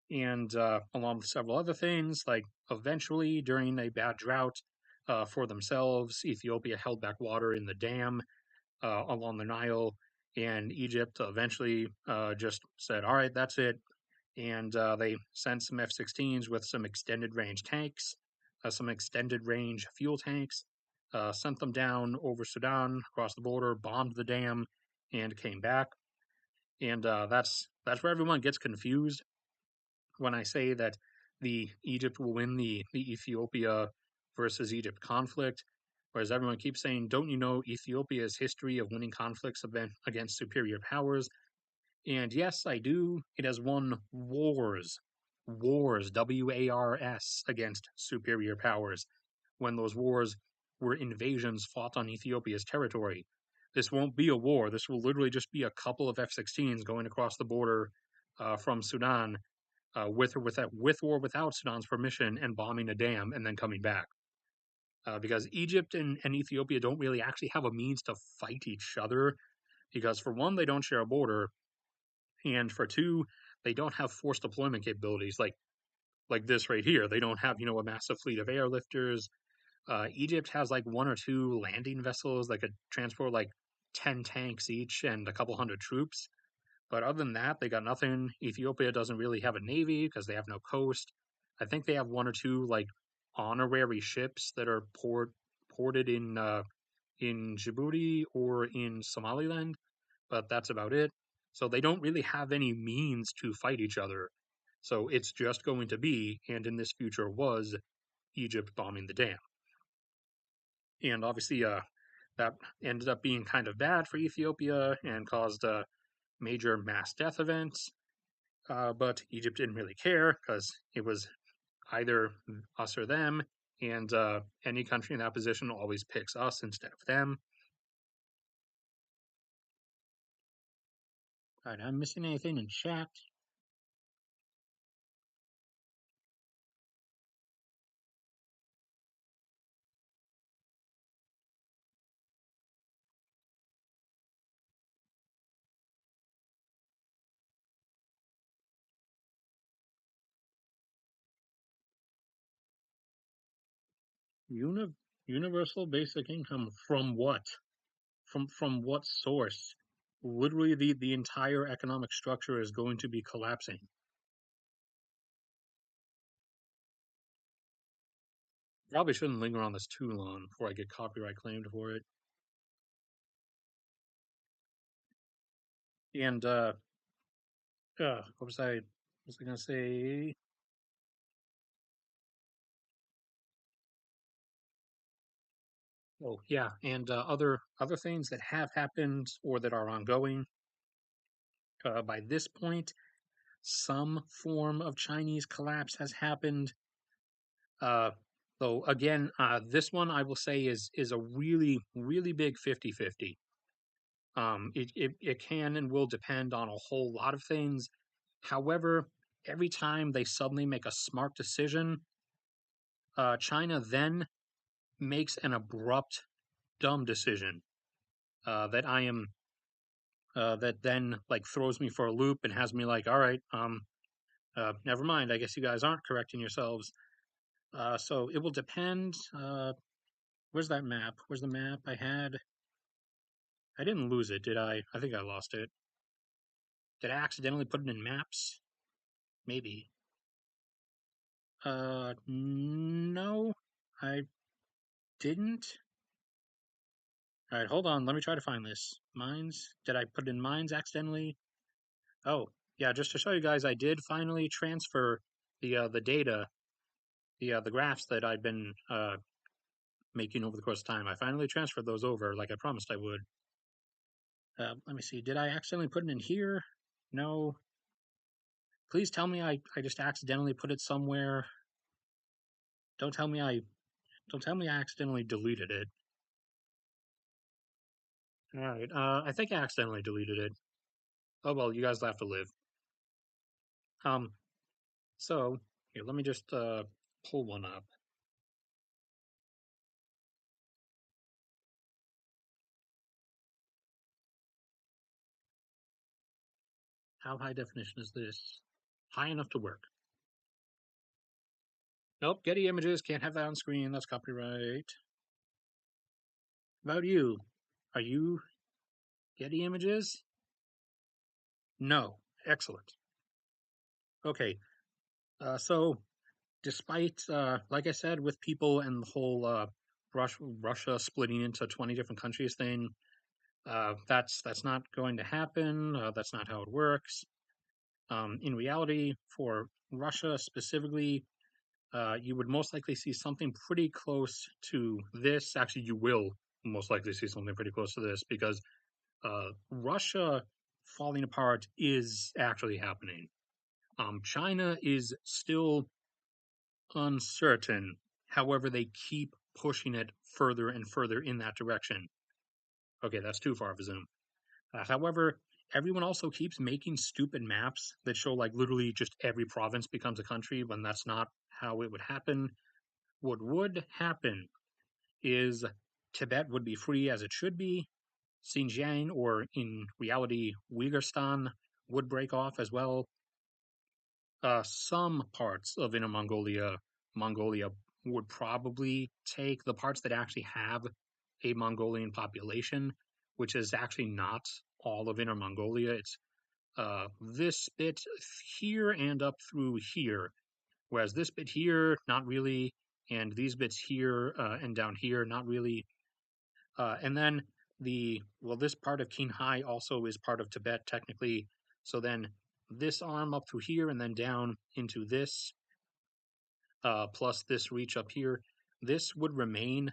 and along with several other things. Like eventually, during a bad drought for themselves, Ethiopia held back water in the dam along the Nile, and Egypt eventually just said, "All right, that's it." And they sent some F-16s with some extended range tanks, some extended range fuel tanks, sent them down over Sudan, across the border, bombed the dam, and came back. And that's where everyone gets confused when I say that the Egypt will win the Ethiopia versus Egypt conflict, whereas everyone keeps saying, "Don't you know Ethiopia's history of winning conflicts against superior powers?" And yes, I do. It has won wars, WARS, against superior powers when those wars were invasions fought on Ethiopia's territory. This won't be a war. This will literally just be a couple of F-16s going across the border from Sudan with or without Sudan's permission and bombing a dam and then coming back. Because Egypt and Ethiopia don't really actually have a means to fight each other. Because for one, they don't share a border, and for two, they don't have force deployment capabilities like this right here. They don't have a massive fleet of airlifters. Egypt has like one or two landing vessels that could transport like 10 tanks each and a couple hundred troops. But other than that, they got nothing. Ethiopia doesn't really have a navy because they have no coast. I think they have one or two like honorary ships that are ported in Djibouti or in Somaliland, but that's about it. So they don't really have any means to fight each other. So it's just going to be, and in this future was, Egypt bombing the dam. And obviously, that ended up being kind of bad for Ethiopia and caused major mass death events. But Egypt didn't really care because it was either us or them. and any country in that position always picks us instead of them. All right, I'm missing anything in chat. Uni- Universal basic income from what? From what source? Literally, the entire economic structure is going to be collapsing. Probably shouldn't linger on this too long before I get copyright claimed for it. And what was I gonna say? Oh yeah, and other things that have happened or that are ongoing. By this point, some form of Chinese collapse has happened. Uh, though again, this one I will say is a really big 50-50. It can and will depend on a whole lot of things. However, every time they suddenly make a smart decision, China then makes an abrupt, dumb decision that I am that then like throws me for a loop and has me like, all right, never mind. I guess you guys aren't correcting yourselves. So it will depend. Where's that map? Where's the map I had? I didn't lose it, did I? I think I lost it. Did I accidentally put it in maps? Maybe. No, I didn't. All right, hold on. Let me try to find this. Mines. Did I put it in mines accidentally? Oh, yeah. Just to show you guys, I did finally transfer the data, the graphs that I'd been making over the course of time. I finally transferred those over, like I promised I would. Let me see. Did I accidentally put it in here? No. Please tell me I just accidentally put it somewhere. Don't tell me I don't tell me I accidentally deleted it. All right. I think I accidentally deleted it. Oh well, you guys will have to live. Um. So here, let me just pull one up. How high definition is this? High enough to work. Nope. Getty Images can't have that on screen. That's copyright. About you. Are you Getty Images? No. Excellent. Okay. So despite, like I said, with people and the whole Russia splitting into 20 different countries thing, that's not going to happen. That's not how it works. In reality, for Russia specifically, you would most likely see something pretty close to this. Actually, you will most likely see something pretty close to this because Russia falling apart is actually happening. China is still uncertain. However, they keep pushing it further and further in that direction. Okay, that's too far of a zoom. However, everyone also keeps making stupid maps that show like literally just every province becomes a country when that's not how it would happen. What would happen is Tibet would be free as it should be. Xinjiang, or in reality, Uyghurstan, would break off as well. Some parts of Inner Mongolia would probably take the parts that actually have a Mongolian population, which is actually not all of Inner Mongolia. It's this bit here and up through here, whereas this bit here, not really, and these bits here and down here, not really. And then this part of Qinghai also is part of Tibet technically. So then this arm up through here and then down into this, plus this reach up here, this would remain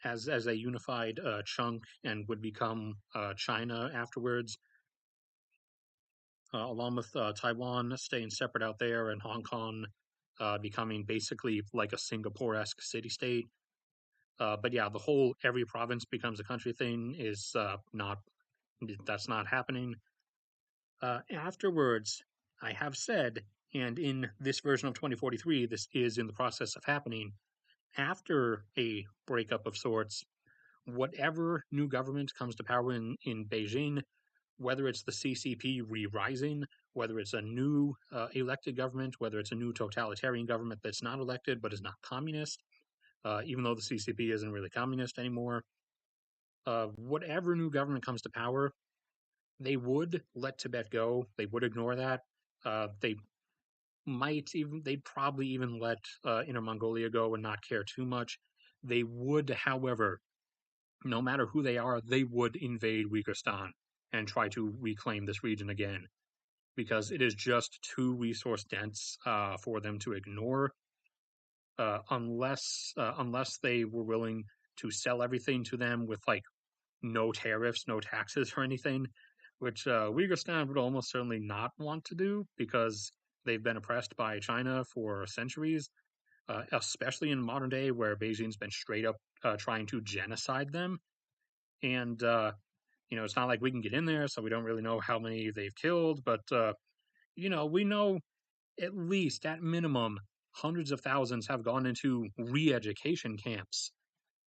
as a unified chunk and would become China afterwards, along with Taiwan staying separate out there and Hong Kong becoming basically like a Singapore-esque city-state. But yeah, the whole every province becomes a country thing is not, that's not happening. Afterwards, I have said, and in this version of 2043, this is in the process of happening. After a breakup of sorts, whatever new government comes to power in Beijing, whether it's the CCP re-rising, whether it's a new elected government, whether it's a new totalitarian government that's not elected but is not communist, even though the CCP isn't really communist anymore, whatever new government comes to power, they would let Tibet go. They would ignore that. They'd probably even let Inner Mongolia go and not care too much. They would, however, no matter who they are, they would invade Uyghur and try to reclaim this region again because it is just too resource dense for them to ignore unless they were willing to sell everything to them with like no tariffs, no taxes or anything, which Uyghur would almost certainly not want to do because they've been oppressed by China for centuries, especially in modern day where Beijing's been straight up trying to genocide them. And, it's not like we can get in there, so we don't really know how many they've killed, but, we know at least, at minimum, hundreds of thousands have gone into re education camps,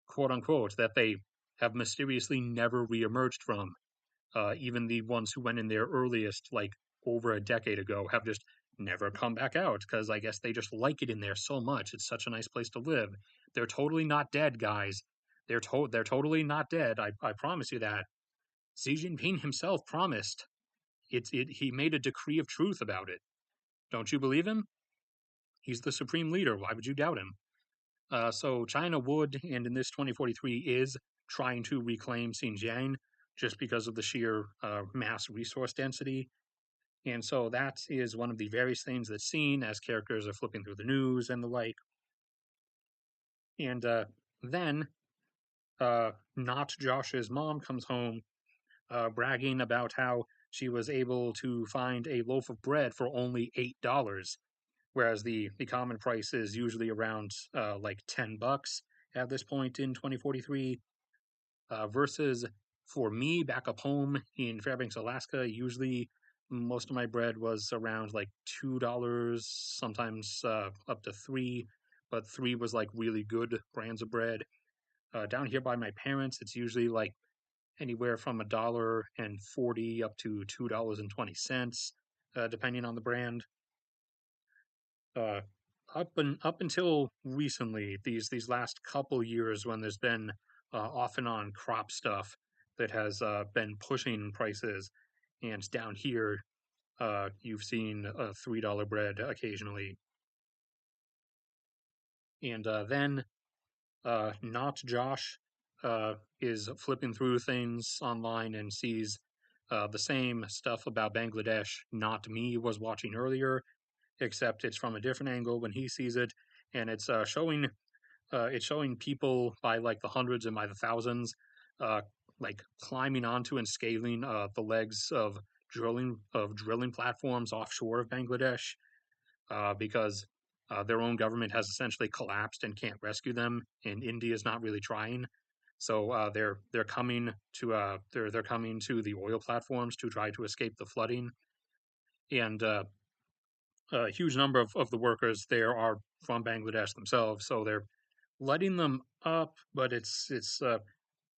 quote unquote, that they have mysteriously never reemerged from. Even the ones who went in there earliest, like over a decade ago, have just never come back out because I guess they just like it in there so much. It's such a nice place to live. They're totally not dead, guys. They're totally not dead. I promise you that. Xi Jinping himself promised. He made a decree of truth about it. Don't you believe him? He's the supreme leader. Why would you doubt him? So China would, and in this 2043 is trying to reclaim Xinjiang just because of the sheer mass resource density. And so that is one of the various things that's seen as characters are flipping through the news and the like. And then not Josh's mom comes home bragging about how she was able to find a loaf of bread for only $8, whereas the common price is usually around like $10 at this point in 2043. Versus for me back up home in Fairbanks, Alaska, usually most of my bread was around like $2, sometimes up to $3, but $3 was like really good brands of bread. Down here by my parents, it's usually like anywhere from $1.40 up to $2.20, depending on the brand. Uh, up until recently, these last couple years, when there's been off and on crop stuff that has been pushing prices, and down here, you've seen $3 bread occasionally, and then not Josh is flipping through things online and sees the same stuff about Bangladesh not me was watching earlier, except it's from a different angle when he sees it, and it's showing people by like the hundreds and by the thousands, uh, like climbing onto and scaling the legs of drilling platforms offshore of Bangladesh, because their own government has essentially collapsed and can't rescue them, and India is not really trying. So they're coming to they're coming to the oil platforms to try to escape the flooding, and a huge number of the workers there are from Bangladesh themselves, so they're letting them up, but it's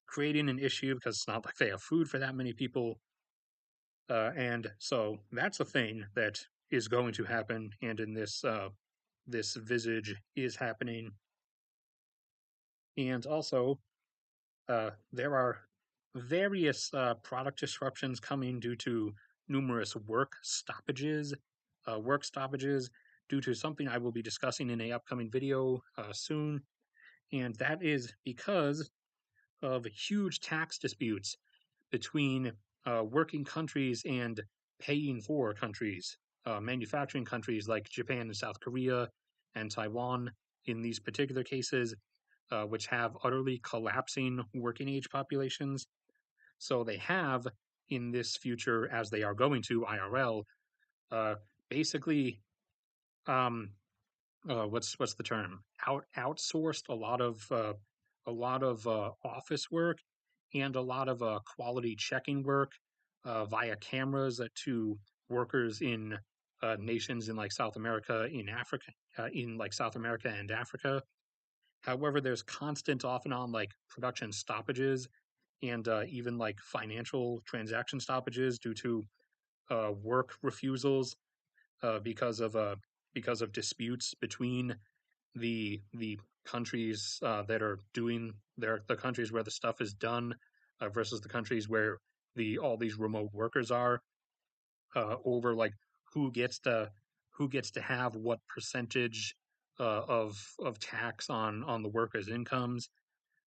creating an issue because it's not like they have food for that many people, and so that's a thing that is going to happen, and in this visage is happening, and also there are various product disruptions coming due to numerous work stoppages due to something I will be discussing in a upcoming video soon, and that is because of huge tax disputes between working countries and paying for countries, manufacturing countries like Japan and South Korea and Taiwan in these particular cases, which have utterly collapsing working age populations. So they have in this future, as they are going to IRL, basically um, what's the term? Outsourced a lot of office work and a lot of quality checking work via cameras to workers in nations in like South America, in Africa, in like South America and Africa. However, there's constant off and on like production stoppages and even like financial transaction stoppages due to work refusals because of disputes between the countries that are doing the countries where the stuff is done versus the countries where all these remote workers are over like who gets to who gets to have what percentage of tax on the workers' incomes.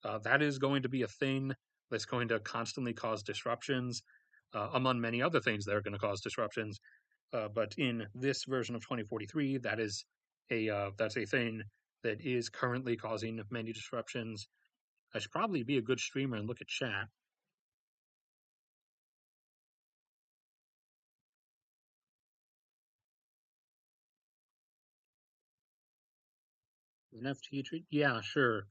That is going to be a thing that's going to constantly cause disruptions, among many other things that are going to cause disruptions. But in this version of 2043, that's a thing that is currently causing many disruptions. I should probably be a good streamer and look at chat. NFT trade? Yeah, sure.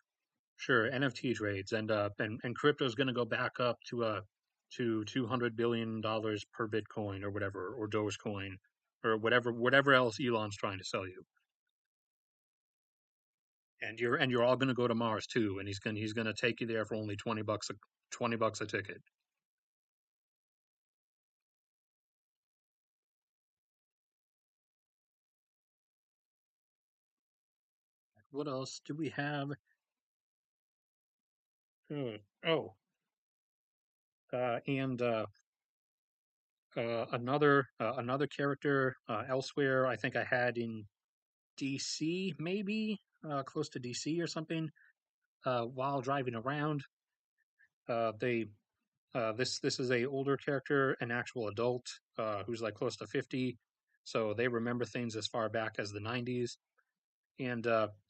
NFT trades and crypto is going to go back up to $200 billion per Bitcoin or whatever, or Dogecoin or whatever else Elon's trying to sell you. And you're all going to go to Mars too, and he's going to take you there for only 20 bucks a ticket. What else do we have? Oh, and another character elsewhere. I think I had in DC, maybe close to DC or something. While driving around, they this is a older character, an actual adult who's like close to 50. So they remember things as far back as the 90s, and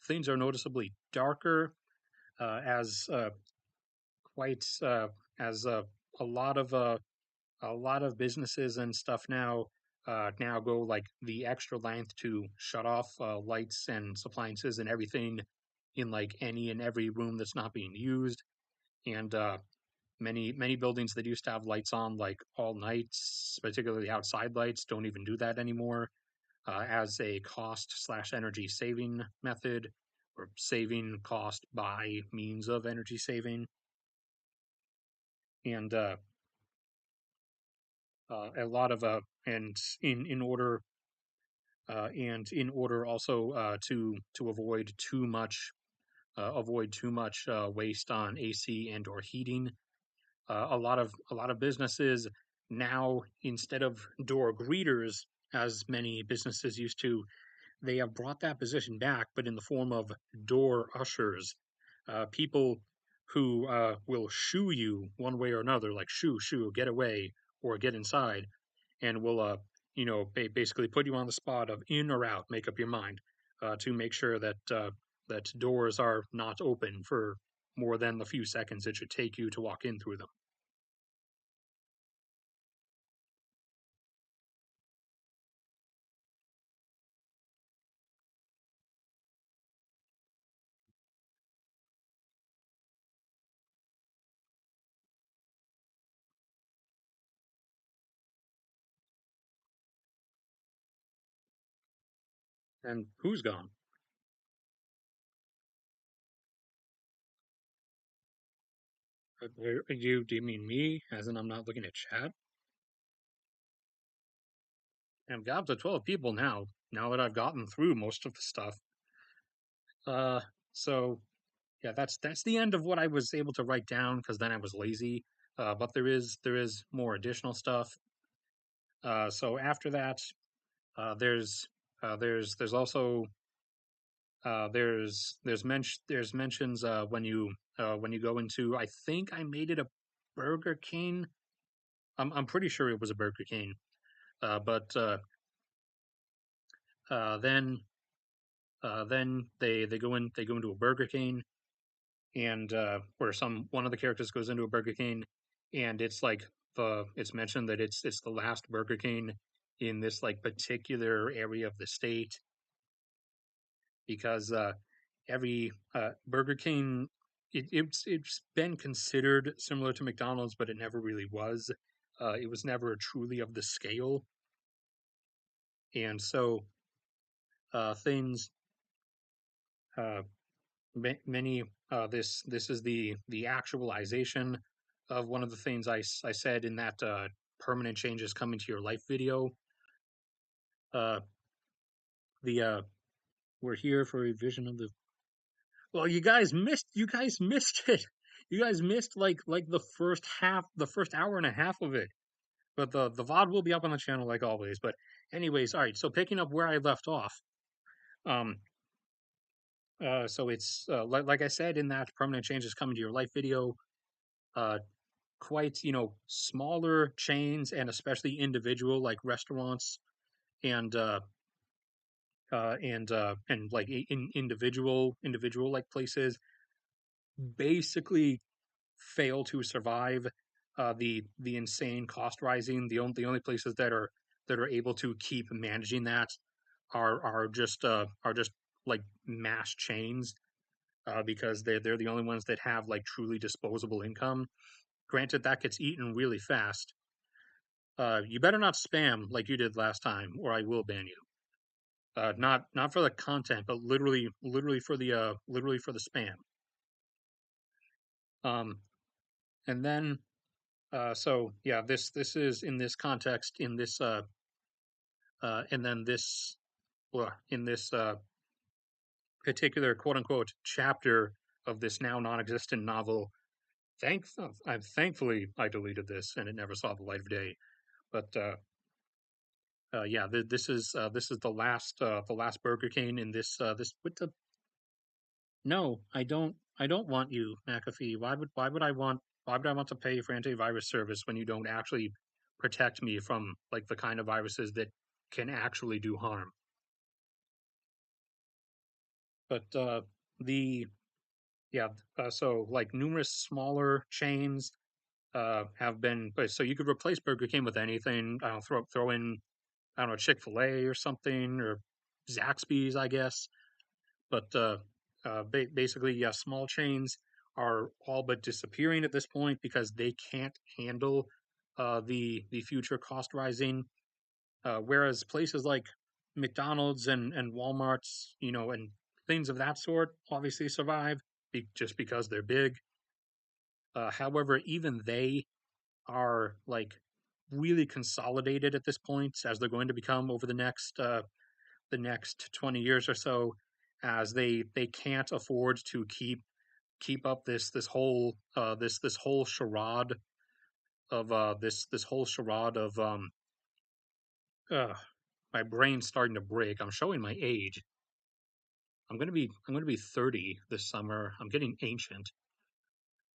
things are noticeably darker as quite as a lot of a lot of businesses and stuff now go like the extra length to shut off lights and appliances and everything in like any and every room that's not being used. And many buildings that used to have lights on like all nights, particularly outside lights, don't even do that anymore as a cost slash energy saving method, or saving cost by means of energy saving. And a lot of and in order also to avoid too much waste on AC and or heating. A lot of businesses now, instead of door greeters, as many businesses used to, they have brought that position back, but in the form of door ushers, people who will shoo you one way or another, like shoo, get away or get inside, and will basically put you on the spot of in or out, make up your mind, to make sure that that doors are not open for more than the few seconds it should take you to walk in through them. And who's gone? Do you mean me? As in, I'm not looking at chat. I've got up to 12 people now. Now that I've gotten through most of the stuff. Uh, so yeah, that's the end of what I was able to write down because then I was lazy. But there is more additional stuff. So after that, there's also there's mentions when you go into, I think I made it a Burger King. I'm pretty sure it was a Burger King. But uh, then then they go into a Burger King, and where some one of the characters goes into a Burger King, and it's like it's mentioned that it's the last Burger King in this like particular area of the state. because every Burger King, it's been considered similar to McDonald's, but it never really was. It was never truly of the scale, and so things uh, many this is the actualization of one of the things I said in that permanent changes coming to your life video. Uh, the We're here for a vision of the. Well, you guys missed it. You guys missed like the first half, the first hour and a half of it. But the VOD will be up on the channel like always. But anyways, all right. So picking up where I left off. Um. So it's like I said in that permanent changes coming to your life video. Uh, Quite smaller chains and especially individual like restaurants and and like in individual like places basically fail to survive the insane cost rising. The only places that are able to keep managing that are just like mass chains because they're the only ones that have like truly disposable income. Granted, that gets eaten really fast. You better not spam like you did last time, or I will ban you. Not for the content, but literally for the spam. Um, and then so yeah, this is in this context, in this and then this in this particular quote unquote chapter of this now non-existent novel. Thankfully I deleted this and it never saw the light of day. But yeah, this is the last Burger King in this with the. No, I don't want you, McAfee. Why would I want to pay for antivirus service when you don't actually protect me from like the kind of viruses that can actually do harm? But the yeah, so like numerous smaller chains have been but so you could replace Burger King with anything. I don't throw in I don't know Chick-fil-A or something or Zaxby's, I guess. But basically, yeah, small chains are all but disappearing at this point because they can't handle the future cost rising. Whereas places like McDonald's and Walmart's, and things of that sort, obviously survive just because they're big. However, even they are like really consolidated at this point, as they're going to become over the next 20 years or so, as they can't afford to keep up this whole charade of this whole charade of uh my brain's starting to break. I'm showing my age. I'm gonna be 30 this summer. I'm getting ancient.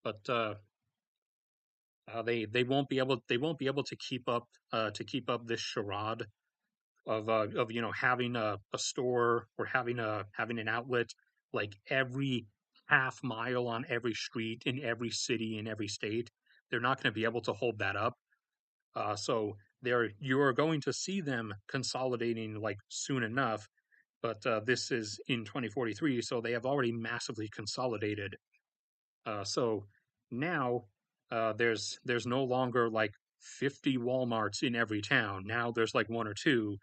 But they won't be able to keep up this charade of having a store or having an outlet like every half mile on every street in every city in every state. They're not going to be able to hold that up. So you're going to see them consolidating like soon enough. But this is in 2043, so they have already massively consolidated. So now there's no longer like 50 Walmarts in every town. Now there's like one or two,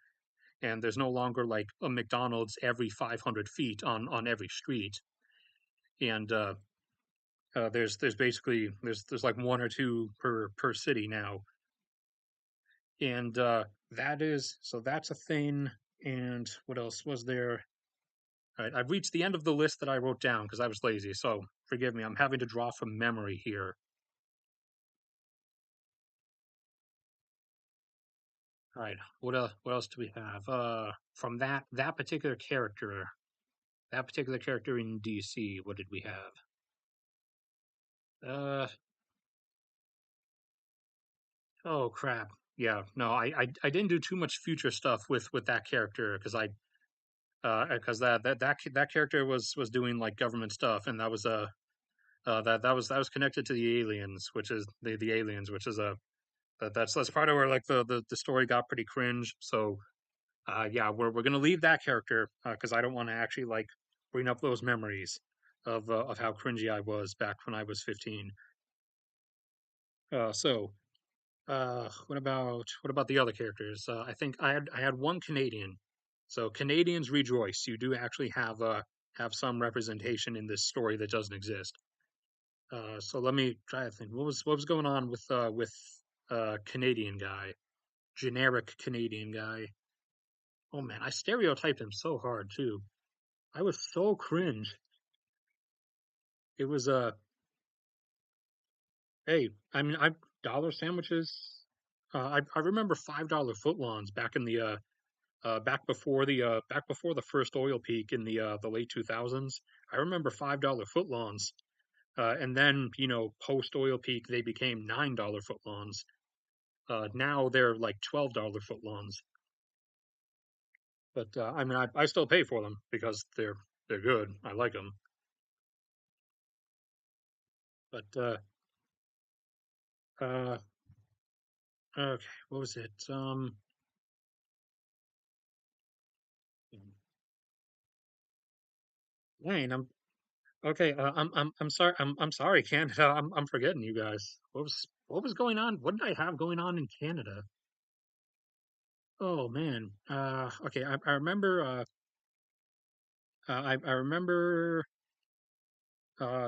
and there's no longer like a McDonald's every 500 feet on every street. And there's basically there's like one or two per city now. And that's a thing. And what else was there? All right, I've reached the end of the list that I wrote down because I was lazy. So forgive me. I'm having to draw from memory here. All right, what else do we have? From that particular character in DC, what did we have? Uh, oh crap. Yeah, no, I didn't do too much future stuff with that character because that character was doing like government stuff, and that was that was connected to the aliens, which is the aliens, which is a that's part of where like the story got pretty cringe. So Yeah, we're gonna leave that character because I don't want to actually like bring up those memories of how cringy I was back when I was 15. So what about the other characters? I think I had one Canadian. So Canadians rejoice. You do actually have some representation in this story that doesn't exist. So let me try to think. What was going on with Canadian guy, generic Canadian guy? Oh man, I stereotyped him so hard too. I was so cringe. It was hey, I mean, I dollar sandwiches. I remember $5 footlongs back in the back before the first oil peak in the late 2000s. I remember $5 footlongs, and then post oil peak they became $9 footlongs. Now they're like $12 footlongs. But I mean, I still pay for them because they're good. I like them. But uh, okay, what was it? Wayne, okay. I'm sorry. I'm sorry, Canada. I'm forgetting you guys. What was going on? What did I have going on in Canada? Oh man. Okay. I remember. I remember.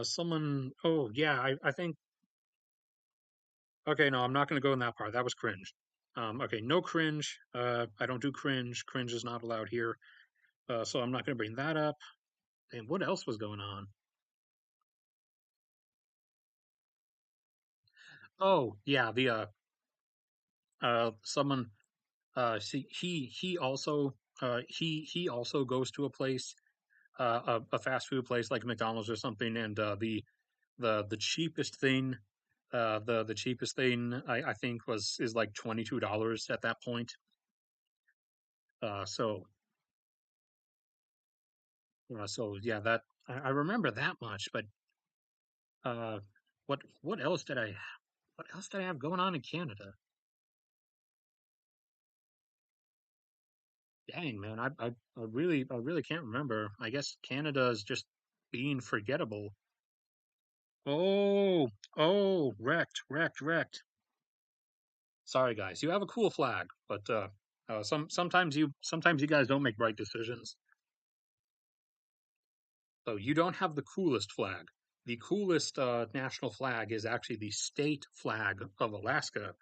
Someone. Oh yeah. I think. Okay. No, I'm not going to go in that part. That was cringe. Okay. No cringe. I don't do cringe. Cringe is not allowed here. So I'm not going to bring that up. And what else was going on? Oh yeah. Someone. See, he also. He also goes to a place. A fast food place like McDonald's or something, and the cheapest thing, the cheapest thing I think is like $22 at that point. So so yeah, that I remember that much. But uh, what else did I have going on in Canada? Dang man, I really can't remember. I guess Canada is just being forgettable. Oh, oh, wrecked. Sorry, guys. You have a cool flag, but sometimes you guys don't make right decisions. So you don't have the coolest flag. The coolest national flag is actually the state flag of Alaska,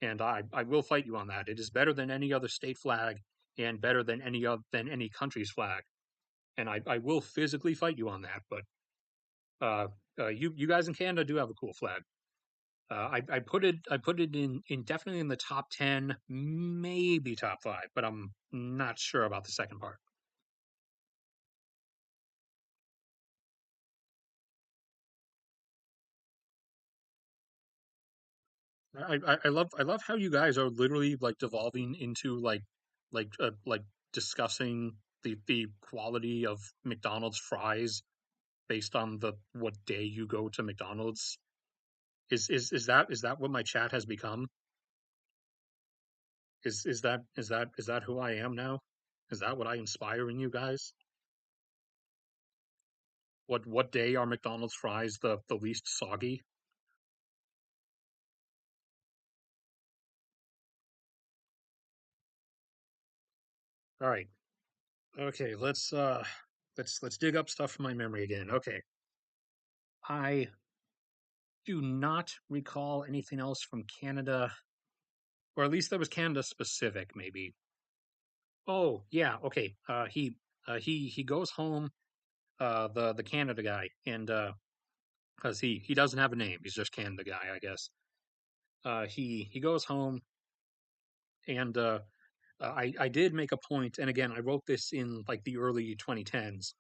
and I will fight you on that. It is better than any other state flag and better than any country's flag, and I will physically fight you on that. But uh, you guys in Canada do have a cool flag. I put it in definitely in the top 10, maybe top 5, but I'm not sure about the second part. I love how you guys are literally like devolving into like discussing the quality of McDonald's fries based on the what day you go to McDonald's. Is that what my chat has become? Is that who I am now? Is that what I inspire in you guys? What day are McDonald's fries the least soggy? All right. Okay, let's dig up stuff from my memory again. Okay. I do not recall anything else from Canada, or at least that was Canada specific, maybe. Oh, yeah, okay. He goes home, the Canada guy, and because he doesn't have a name, he's just Canada guy, I guess. He goes home, and I did make a point, and again, I wrote this in like the early 2010s.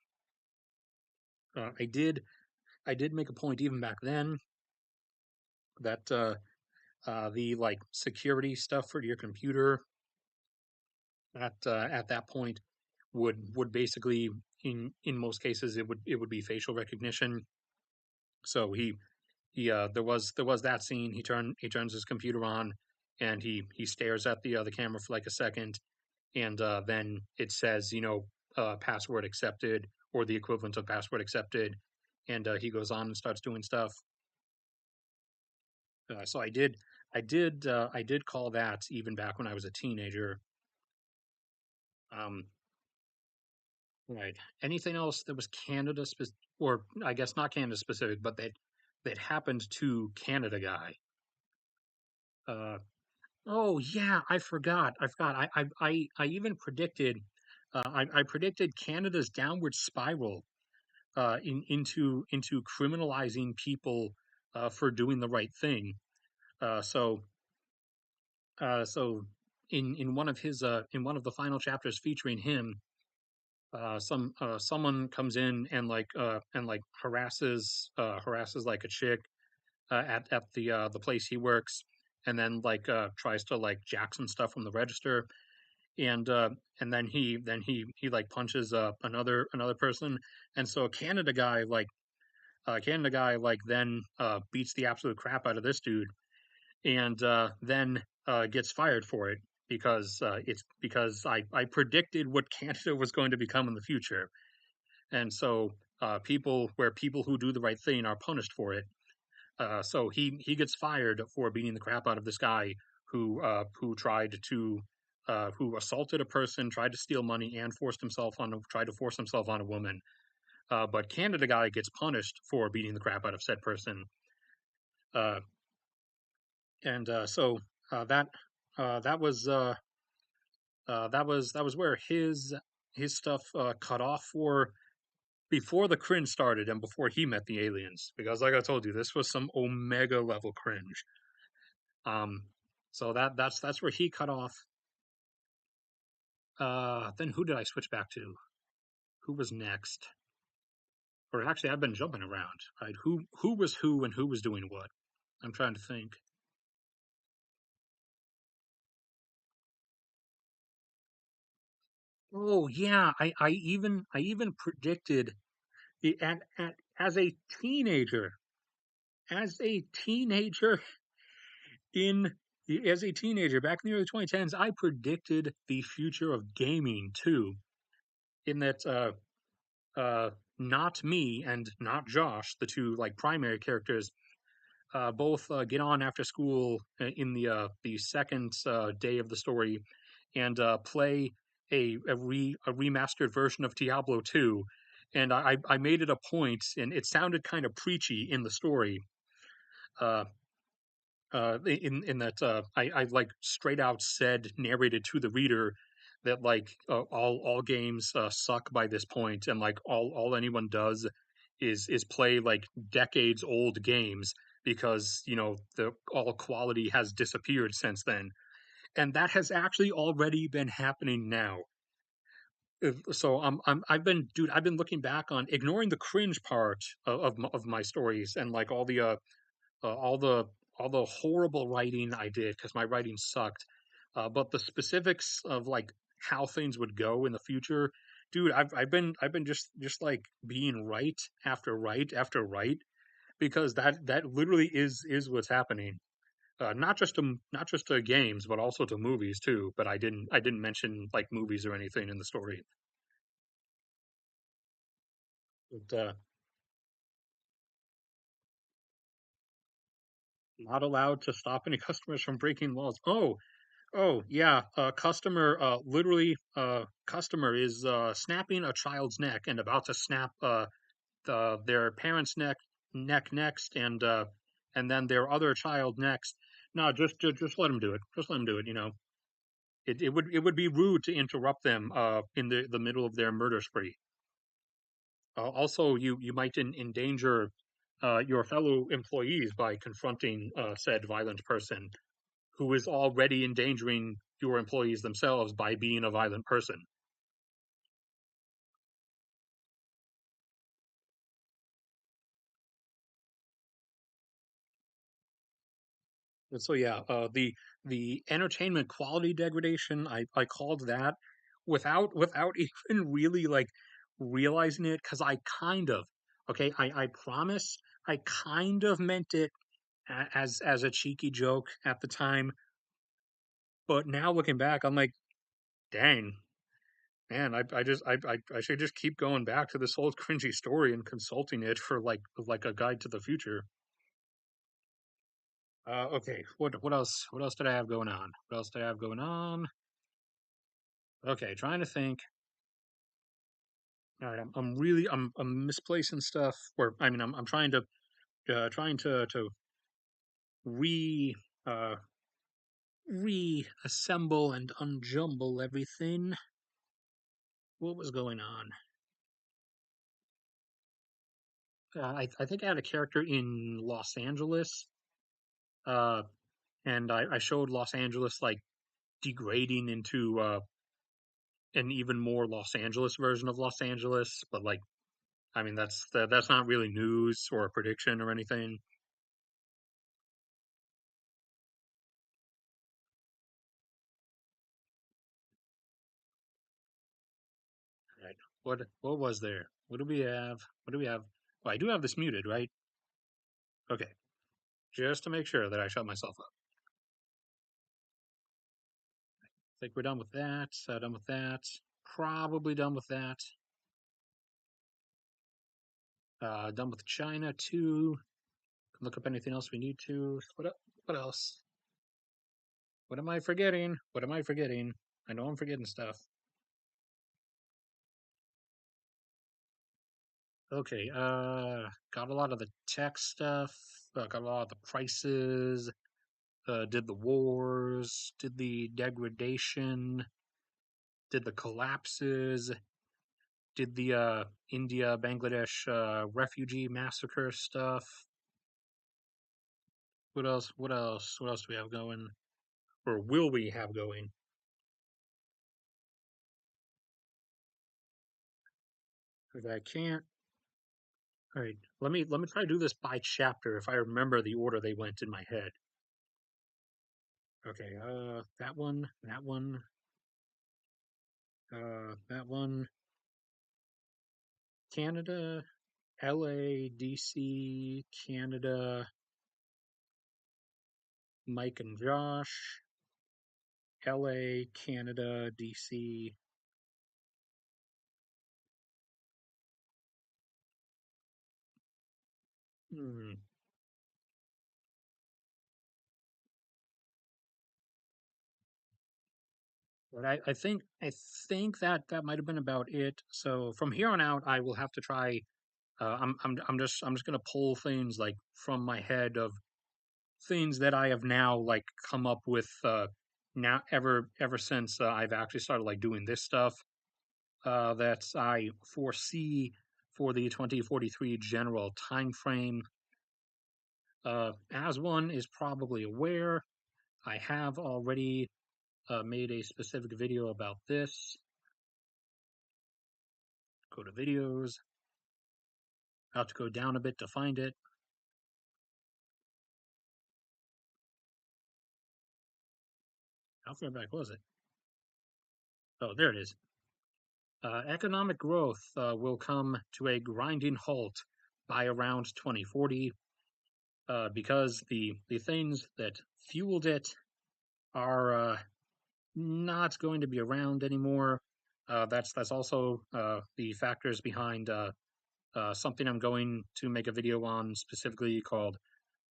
I did make a point even back then that the like security stuff for your computer at that point would basically in most cases it would be facial recognition. So there was that scene. He turns his computer on and he stares at the camera for like a second, and then it says, password accepted or the equivalent of password accepted, and he goes on and starts doing stuff. So I did call that even back when I was a teenager. Um, right. Anything else that was Canada specific, or I guess not Canada specific, but that happened to Canada guy? Uh, oh yeah, I forgot. I forgot. I even predicted. I predicted Canada's downward spiral into criminalizing people for doing the right thing. So in one of his in one of the final chapters featuring him, someone comes in and like harasses like a chick at the place he works, and then tries to like jack some stuff from the register, and uh and then he like punches another person, and so Canada guy like then beats the absolute crap out of this dude, and then gets fired for it because it's because I predicted what Canada was going to become in the future, and so people who do the right thing are punished for it. So he gets fired for beating the crap out of this guy who tried to who assaulted a person, tried to steal money, and tried to force himself on a woman. But Canada guy gets punished for beating the crap out of said person. Uh, and so that that was that was where his stuff cut off for before the cringe started and before he met the aliens. Because like I told you, this was some omega level cringe. Um, so that's where he cut off. Then who did I switch back to? Who was next? Or actually, I've been jumping around. Right? Who was who and who was doing what? I'm trying to think. Oh yeah, I even predicted at as a teenager in as a teenager back in the early 2010s, I predicted the future of gaming too. In that uh not me and not Josh, the two like primary characters, both get on after school in the second day of the story and play a remastered version of Diablo 2. And I made it a point, and it sounded kind of preachy in the story. Uh, in that I like straight out said narrated to the reader that all games suck by this point, and like all anyone does is play like decades old games because the all quality has disappeared since then, and that has actually already been happening now. So I've been looking back on ignoring the cringe part of my stories and like uh, all the all the horrible writing I did because my writing sucked. But the specifics of like how things would go in the future, dude, I've been just like being right after right after right because that literally is what's happening. Not just to games, but also to movies too. But I didn't mention like movies or anything in the story. But, not allowed to stop any customers from breaking laws. Oh yeah, customer literally customer is snapping a child's neck and about to snap their parent's neck next and then their other child next. No, just let them do it. Just let them do it, you know. It would be rude to interrupt them in the middle of their murder spree. Also, you might endanger your fellow employees by confronting said violent person who is already endangering your employees themselves by being a violent person. And so yeah, the entertainment quality degradation, I called that without even really like realizing it because I kind of okay, I promise I kind of meant it as a cheeky joke at the time, but now looking back, I'm like, Dang, man, I should just keep going back to this old cringy story and consulting it for like a guide to the future. Okay, what else did I have going on? What else did I have going on? Okay, trying to think. All right, I'm misplacing stuff. Or I mean, I'm trying to re uh reassemble and unjumble everything. What was going on? I think I had a character in Los Angeles, uh, and I showed Los Angeles like degrading into an even more Los Angeles version of Los Angeles. But like, I mean, that's not really news or a prediction or anything. Right? What was there? What do we have? What do we have? Well, I do have this muted, right? Okay, just to make sure that I shut myself up. I think we're done with that. Done with that. Probably done with that. Done with China too. Look up anything else we need to. What else? What am I forgetting? What am I forgetting? I know I'm forgetting stuff. Okay, got a lot of the tech stuff. Got a lot of the prices. Did the wars. Did the degradation. Did the collapses. Did the India Bangladesh refugee massacre stuff. What else? What else? What else do we have going? Or will we have going? Okay, I can't. All right, let me try to do this by chapter if I remember the order they went in my head. Okay, that one, Canada, LA, DC, Canada, Mike and Josh, LA, Canada, DC. Hmm. But I think that might have been about it. So from here on out, I will have to try. I'm just gonna pull things like from my head of things that I have now like come up with now ever since I've actually started like doing this stuff that I foresee for the 2043 general time frame. As one is probably aware, I have already made a specific video about this. Go to videos. I have to go down a bit to find it. How far back was it? Oh, there it is. Economic growth will come to a grinding halt by around 2040 because the things that fueled it are not going to be around anymore. That's also the factors behind something I'm going to make a video on specifically called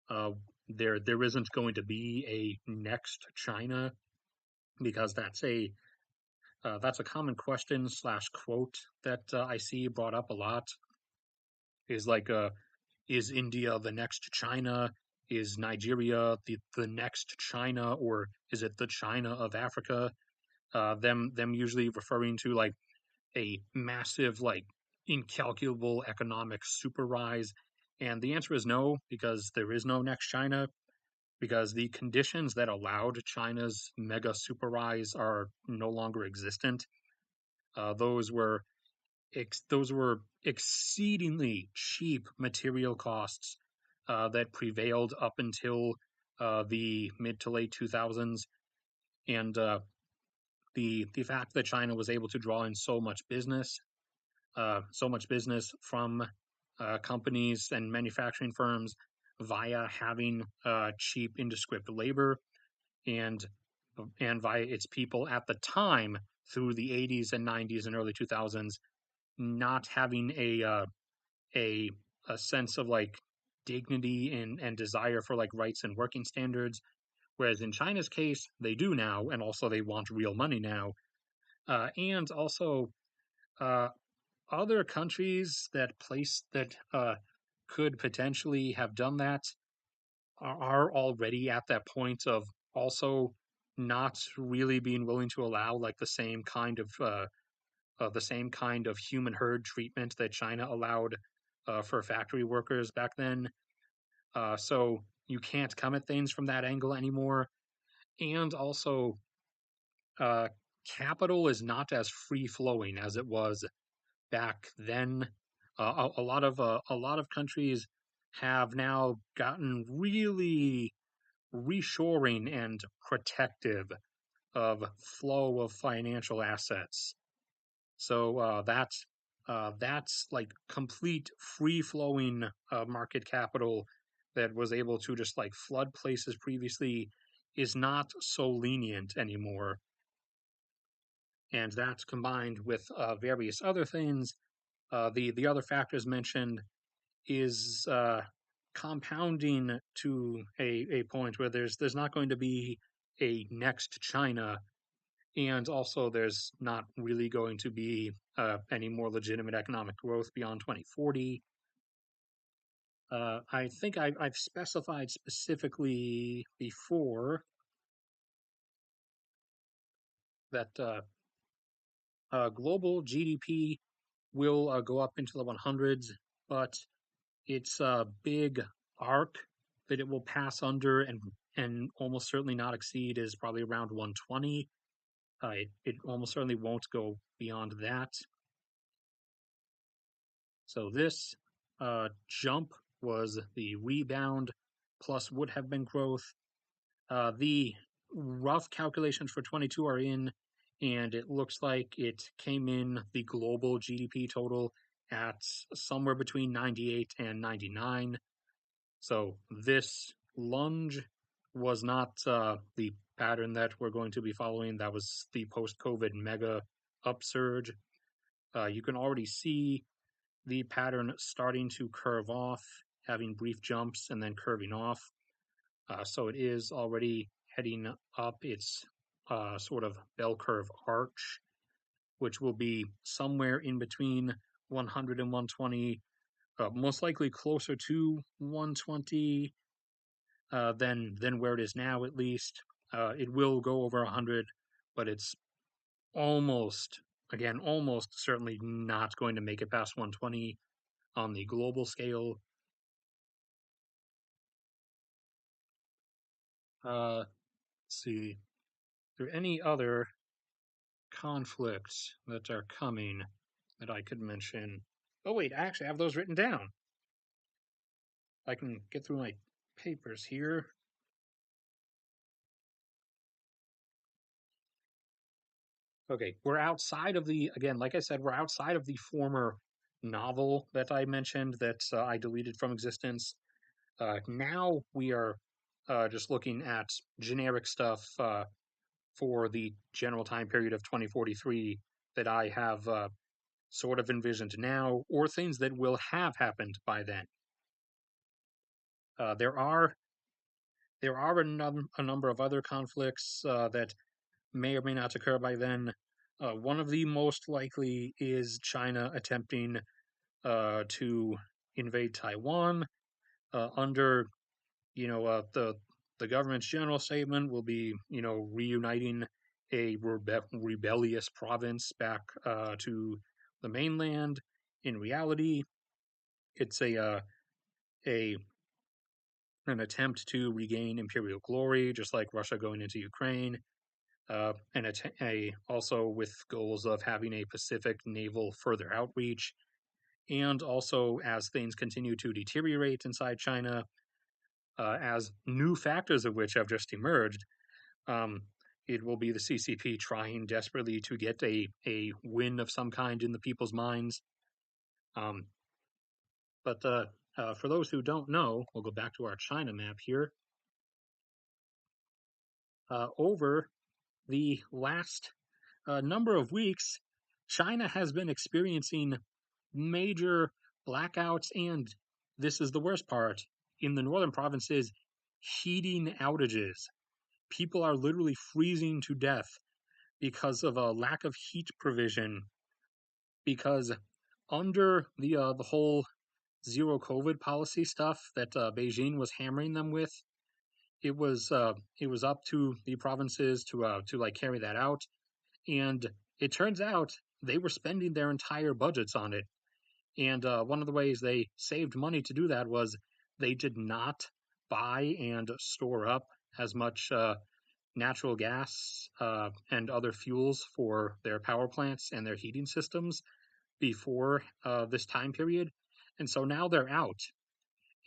uh, there isn't going to be a next China because that's a common question slash quote that I see brought up a lot is like is India the next China? Is Nigeria the next China, or is it the China of Africa? Them usually referring to like a massive, like incalculable economic super rise. And the answer is no, because there is no next China, because the conditions that allowed China's mega super rise are no longer existent. Those were those were exceedingly cheap material costs that prevailed up until the mid to late 2000s, and the fact that China was able to draw in so much business from companies and manufacturing firms via having cheap indescript labor and via its people at the time through the 80s and 90s and early 2000s, not having a a sense of like dignity and desire for like rights and working standards. Whereas in China's case, they do now, and also they want real money now. And also, uh, other countries that could potentially have done that are already at that point of also not really being willing to allow like the same kind of human herd treatment that China allowed for factory workers back then. So you can't come at things from that angle anymore. And also, uh, capital is not as free flowing as it was back then. A lot of countries have now gotten really reshoring and protective of flow of financial assets. So that's like complete free flowing market capital that was able to just like flood places previously is not so lenient anymore. And that's combined with various other things. The other factors mentioned is compounding to a point where there's not going to be a next China, and also there's not really going to be any more legitimate economic growth beyond 2040. I think I've specified specifically before that global GDP will go up into the 100s, but its a big arc that it will pass under and almost certainly not exceed is probably around 120. It almost certainly won't go beyond that. So this jump was the rebound plus would have been growth. The rough calculations for 22 are in, and it looks like it came in the global GDP total at somewhere between 98 and 99. So this lunge was not the pattern that we're going to be following. That was the post-COVID mega upsurge. You can already see the pattern starting to curve off, having brief jumps and then curving off. So it is already heading up its sort of bell curve arch, which will be somewhere in between 100 and 120, most likely closer to 120 than where it is now, at least. It will go over 100, but it's almost, again, almost certainly not going to make it past 120 on the global scale. Let's see. Are there any other conflicts that are coming that I could mention? Oh, wait, I actually have those written down. I can get through my papers here. Okay, we're outside of the, again, like I said, we're outside of the former novel that I mentioned that I deleted from existence. Now we are just looking at generic stuff for the general time period of 2043 that I have sort of envisioned now, or things that will have happened by then. Uh, there are there are a number of other conflicts that may or may not occur by then. One of the most likely is China attempting to invade Taiwan under, the government's general statement will be, reuniting a rebellious province back to the mainland. In reality, it's a an attempt to regain imperial glory, just like Russia going into Ukraine, and also with goals of having a Pacific naval further outreach. And also, as things continue to deteriorate inside China, as new factors of which have just emerged, um, it will be the CCP trying desperately to get a win of some kind in the people's minds. Um, but for those who don't know, we'll go back to our China map here. Over the last number of weeks, China has been experiencing major blackouts, and this is the worst part, in the northern provinces, heating outages. People are literally freezing to death because of a lack of heat provision. Because under the whole zero COVID policy stuff that Beijing was hammering them with, it was up to the provinces to like carry that out, and it turns out they were spending their entire budgets on it. And one of the ways they saved money to do that was they did not buy and store up as much natural gas and other fuels for their power plants and their heating systems before this time period. And so now they're out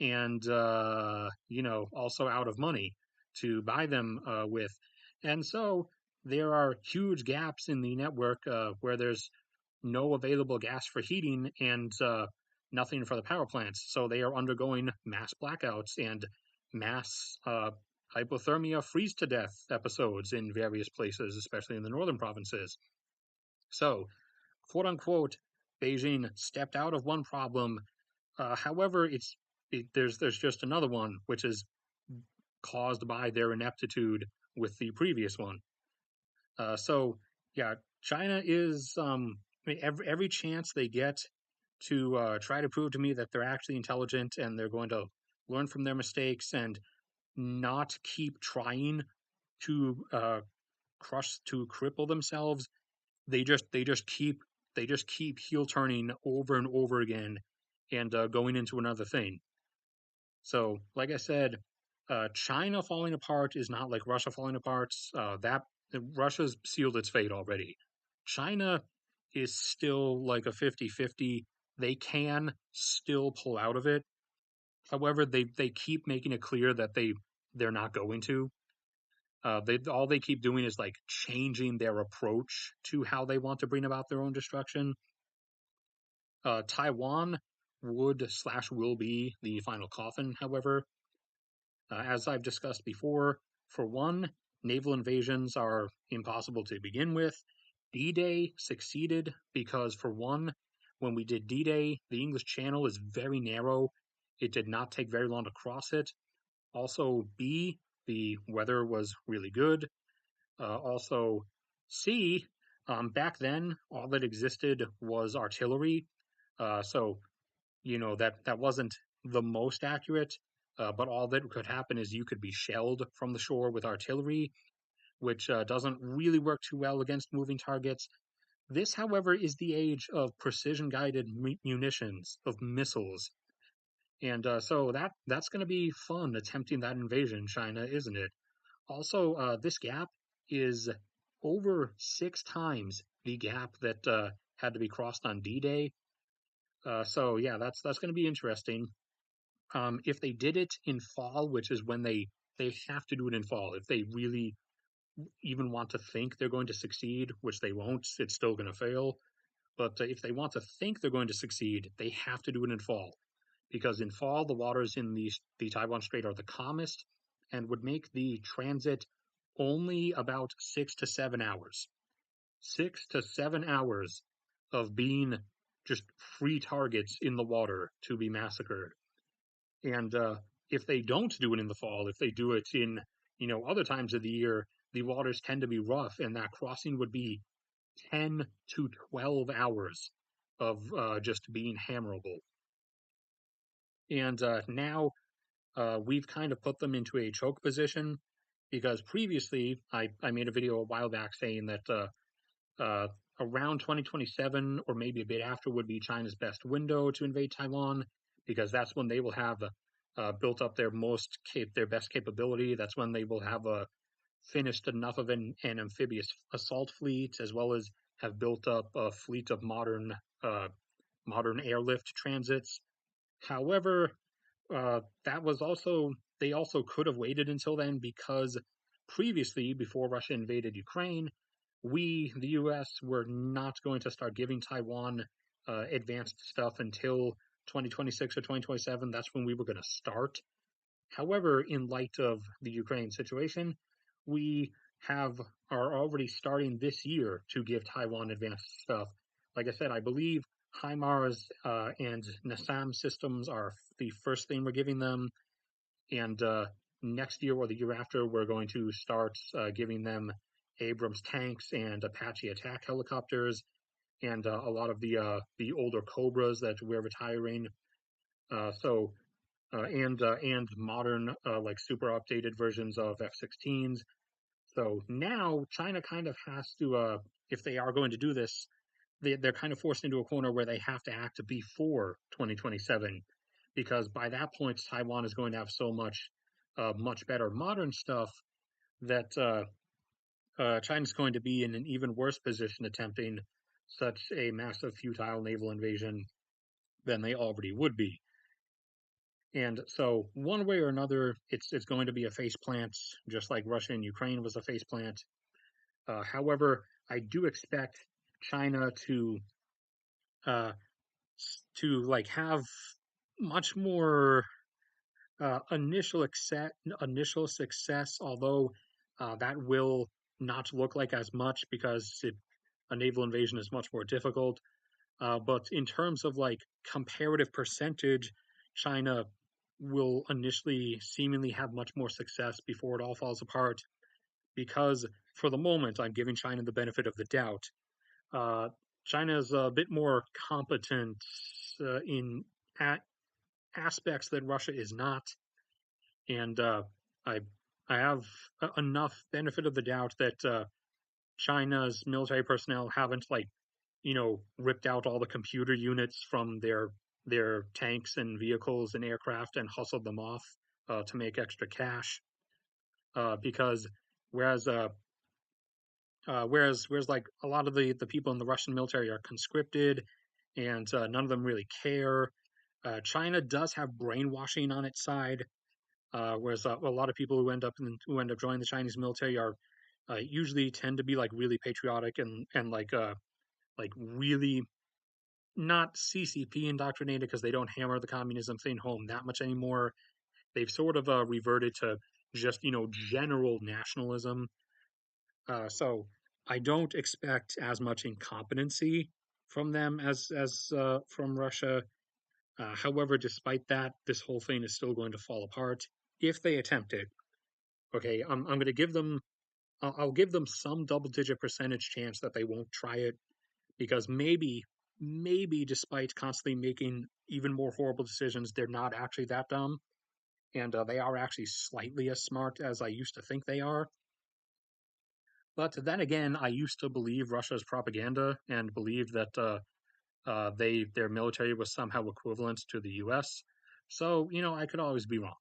and, also out of money to buy them with. And so there are huge gaps in the network where there's no available gas for heating and nothing for the power plants. So they are undergoing mass blackouts and mass hypothermia, freeze to death episodes in various places, especially in the northern provinces. So, quote unquote, Beijing stepped out of one problem. However, there's just another one, which is caused by their ineptitude with the previous one. So, yeah, China is I mean, every chance they get to try to prove to me that they're actually intelligent and they're going to learn from their mistakes and not keep trying to cripple themselves. They just keep heel turning over and over again and going into another thing. So, like I said, China falling apart is not like Russia falling apart. That Russia's sealed its fate already. China is still like a 50-50. They can still pull out of it. However, they keep making it clear that they're not going to. They keep doing is like changing their approach to how they want to bring about their own destruction. Taiwan will be the final coffin, however. As I've discussed before, for one, naval invasions are impossible to begin with. D-Day succeeded because, for one, when we did D-Day, the English Channel is very narrow. It did not take very long to cross it. Also, B, the weather was really good. Also, C, back then, all that existed was artillery. So that wasn't the most accurate, but all that could happen is you could be shelled from the shore with artillery, which doesn't really work too well against moving targets. This, however, is the age of precision guided munitions, of missiles. And so that's going to be fun attempting that invasion, China, isn't it? Also, this gap is over 6 times the gap that had to be crossed on D-Day. So yeah, that's going to be interesting. If they did it in fall, which is when they have to do it in fall, if they really even want to think they're going to succeed, which they won't, it's still going to fail. But if they want to think they're going to succeed, they have to do it in fall, because in fall the waters in the Taiwan Strait are the calmest and would make the transit only about 6 to 7 hours. 6 to 7 hours of being just free targets in the water to be massacred. And if they don't do it in the fall, if they do it in other times of the year, the waters tend to be rough, and that crossing would be 10 to 12 hours of just being hammerable. And now we've kind of put them into a choke position because previously I made a video a while back saying that around 2027 or maybe a bit after would be China's best window to invade Taiwan, because that's when they will have built up their best capability. That's when they will have finished enough of an amphibious assault fleet, as well as have built up a fleet of modern airlift transits. However, that was also they also could have waited until then, because previously, before Russia invaded Ukraine, the U.S., were not going to start giving Taiwan advanced stuff until 2026 or 2027. That's when we were going to start. However, in light of the Ukraine situation, we have are already starting this year to give Taiwan advanced stuff. Like I said, I believe HIMARS and NASAM systems are the first thing we're giving them, and next year or the year after, we're going to start giving them Abrams tanks and Apache attack helicopters, and a lot of the older Cobras that we're retiring. And modern like super updated versions of F-16s. So now China kind of has to, if they are going to do this, they're kind of forced into a corner where they have to act before 2027, because by that point Taiwan is going to have so much better modern stuff that China's going to be in an even worse position attempting such a massive futile naval invasion than they already would be. And so, one way or another, it's going to be a faceplant, just like Russia and Ukraine was a faceplant. However, I do expect China uh, to like have much more initial success, although that will not look like as much because a naval invasion is much more difficult. But in terms of like comparative percentage, China will initially seemingly have much more success before it all falls apart. Because for the moment, I'm giving China the benefit of the doubt. Uh, China is a bit more competent in at aspects that Russia is not, and I I have enough benefit of the doubt that China's military personnel haven't like ripped out all the computer units from their tanks and vehicles and aircraft and hustled them off to make extra cash. Because whereas whereas like a lot of the people in the Russian military are conscripted and none of them really care. China does have brainwashing on its side, whereas a lot of people who end up joining the Chinese military are usually tend to be like really patriotic and like really not CCP indoctrinated because they don't hammer the communism thing home that much anymore. They've sort of reverted to just general nationalism. So I don't expect as much incompetency from them as from Russia. However, despite that, this whole thing is still going to fall apart if they attempt it. Okay, I'm going to give them. I'll give them some double-digit percentage chance that they won't try it because maybe despite constantly making even more horrible decisions, they're not actually that dumb, and they are actually slightly as smart as I used to think they are. But then again, I used to believe Russia's propaganda and believed that their military was somehow equivalent to the U.S. So I could always be wrong.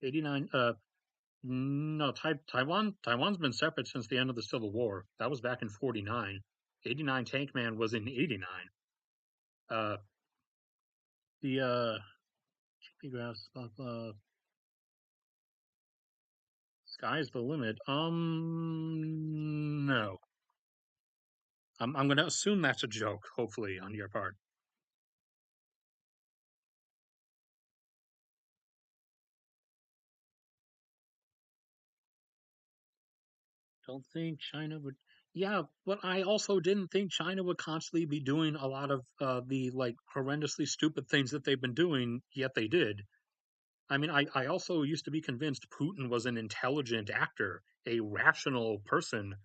89. No, Taiwan's been separate since the end of the Civil War. That was back in 49. 89 Tank Man was in 89. Uh, the graphs sky's the limit. No. I'm going to assume that's a joke. Hopefully, on your part. Don't think China would. Yeah, but I also didn't think China would constantly be doing a lot of the like horrendously stupid things that they've been doing. Yet they did. I mean, I also used to be convinced Putin was an intelligent actor, a rational person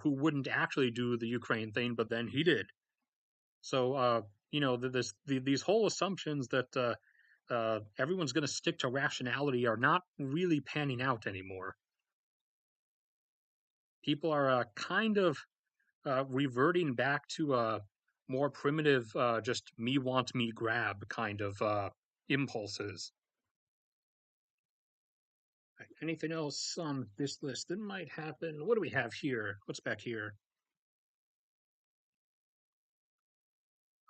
who wouldn't actually do the Ukraine thing, but then he did. So, these whole assumptions that everyone's going to stick to rationality are not really panning out anymore. People are kind of reverting back to more primitive, just me want me grab kind of impulses. Anything else on this list that might happen? What do we have here? What's back here?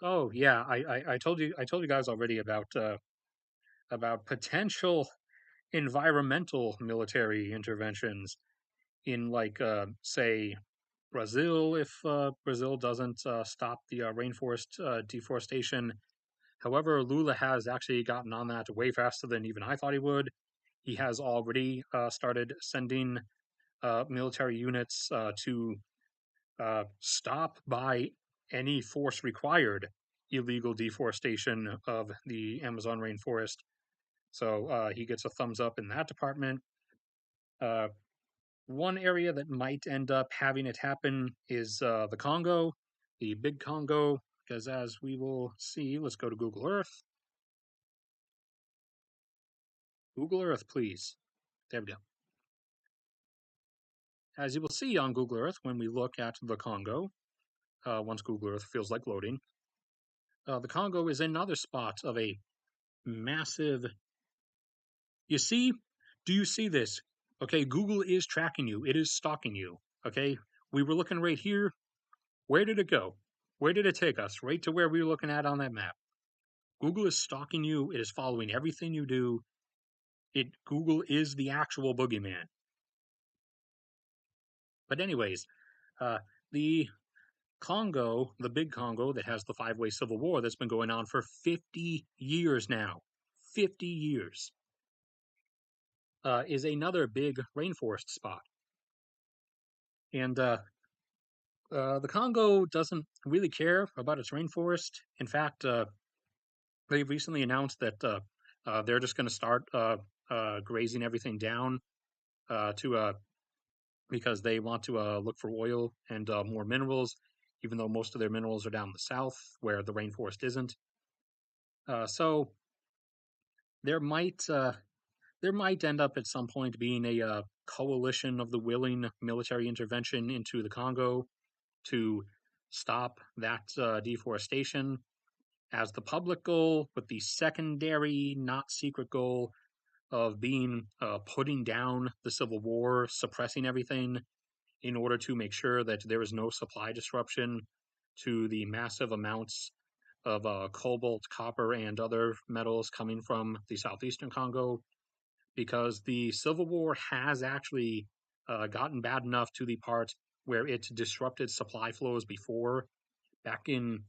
Oh yeah, I told you guys already about potential environmental military interventions in like say Brazil if Brazil doesn't stop the rainforest deforestation. However, Lula has actually gotten on that way faster than even I thought he would. He has already started sending military units to stop by any force required illegal deforestation of the Amazon rainforest. So he gets a thumbs up in that department. Uh, One area that might end up having it happen is the Congo, the big Congo, because as we will see, let's go to Google Earth. Google Earth, please. There we go. As you will see on Google Earth, when we look at the Congo, once Google Earth feels like loading, the Congo is another spot of a massive. You see? Do you see this? Okay, Google is tracking you, it is stalking you. Okay, we were looking right here. Where did it go? Where did it take us? Right to where we were looking at on that map. Google is stalking you, it is following everything you do. Google is the actual boogeyman. But anyways, the Congo, the big Congo that has the five-way civil war that's been going on for 50 years now, 50 years, is another big rainforest spot. And the Congo doesn't really care about its rainforest. In fact, they recently announced that they're just going to start grazing everything down to because they want to look for oil and more minerals, even though most of their minerals are down the south where the rainforest isn't. So there might there might end up at some point being a coalition of the willing military intervention into the Congo to stop that deforestation as the public goal, with the secondary, not secret goal of being putting down the civil war, suppressing everything in order to make sure that there is no supply disruption to the massive amounts of cobalt, copper, and other metals coming from the southeastern Congo, because the civil war has actually gotten bad enough to the part where it disrupted supply flows before. Back in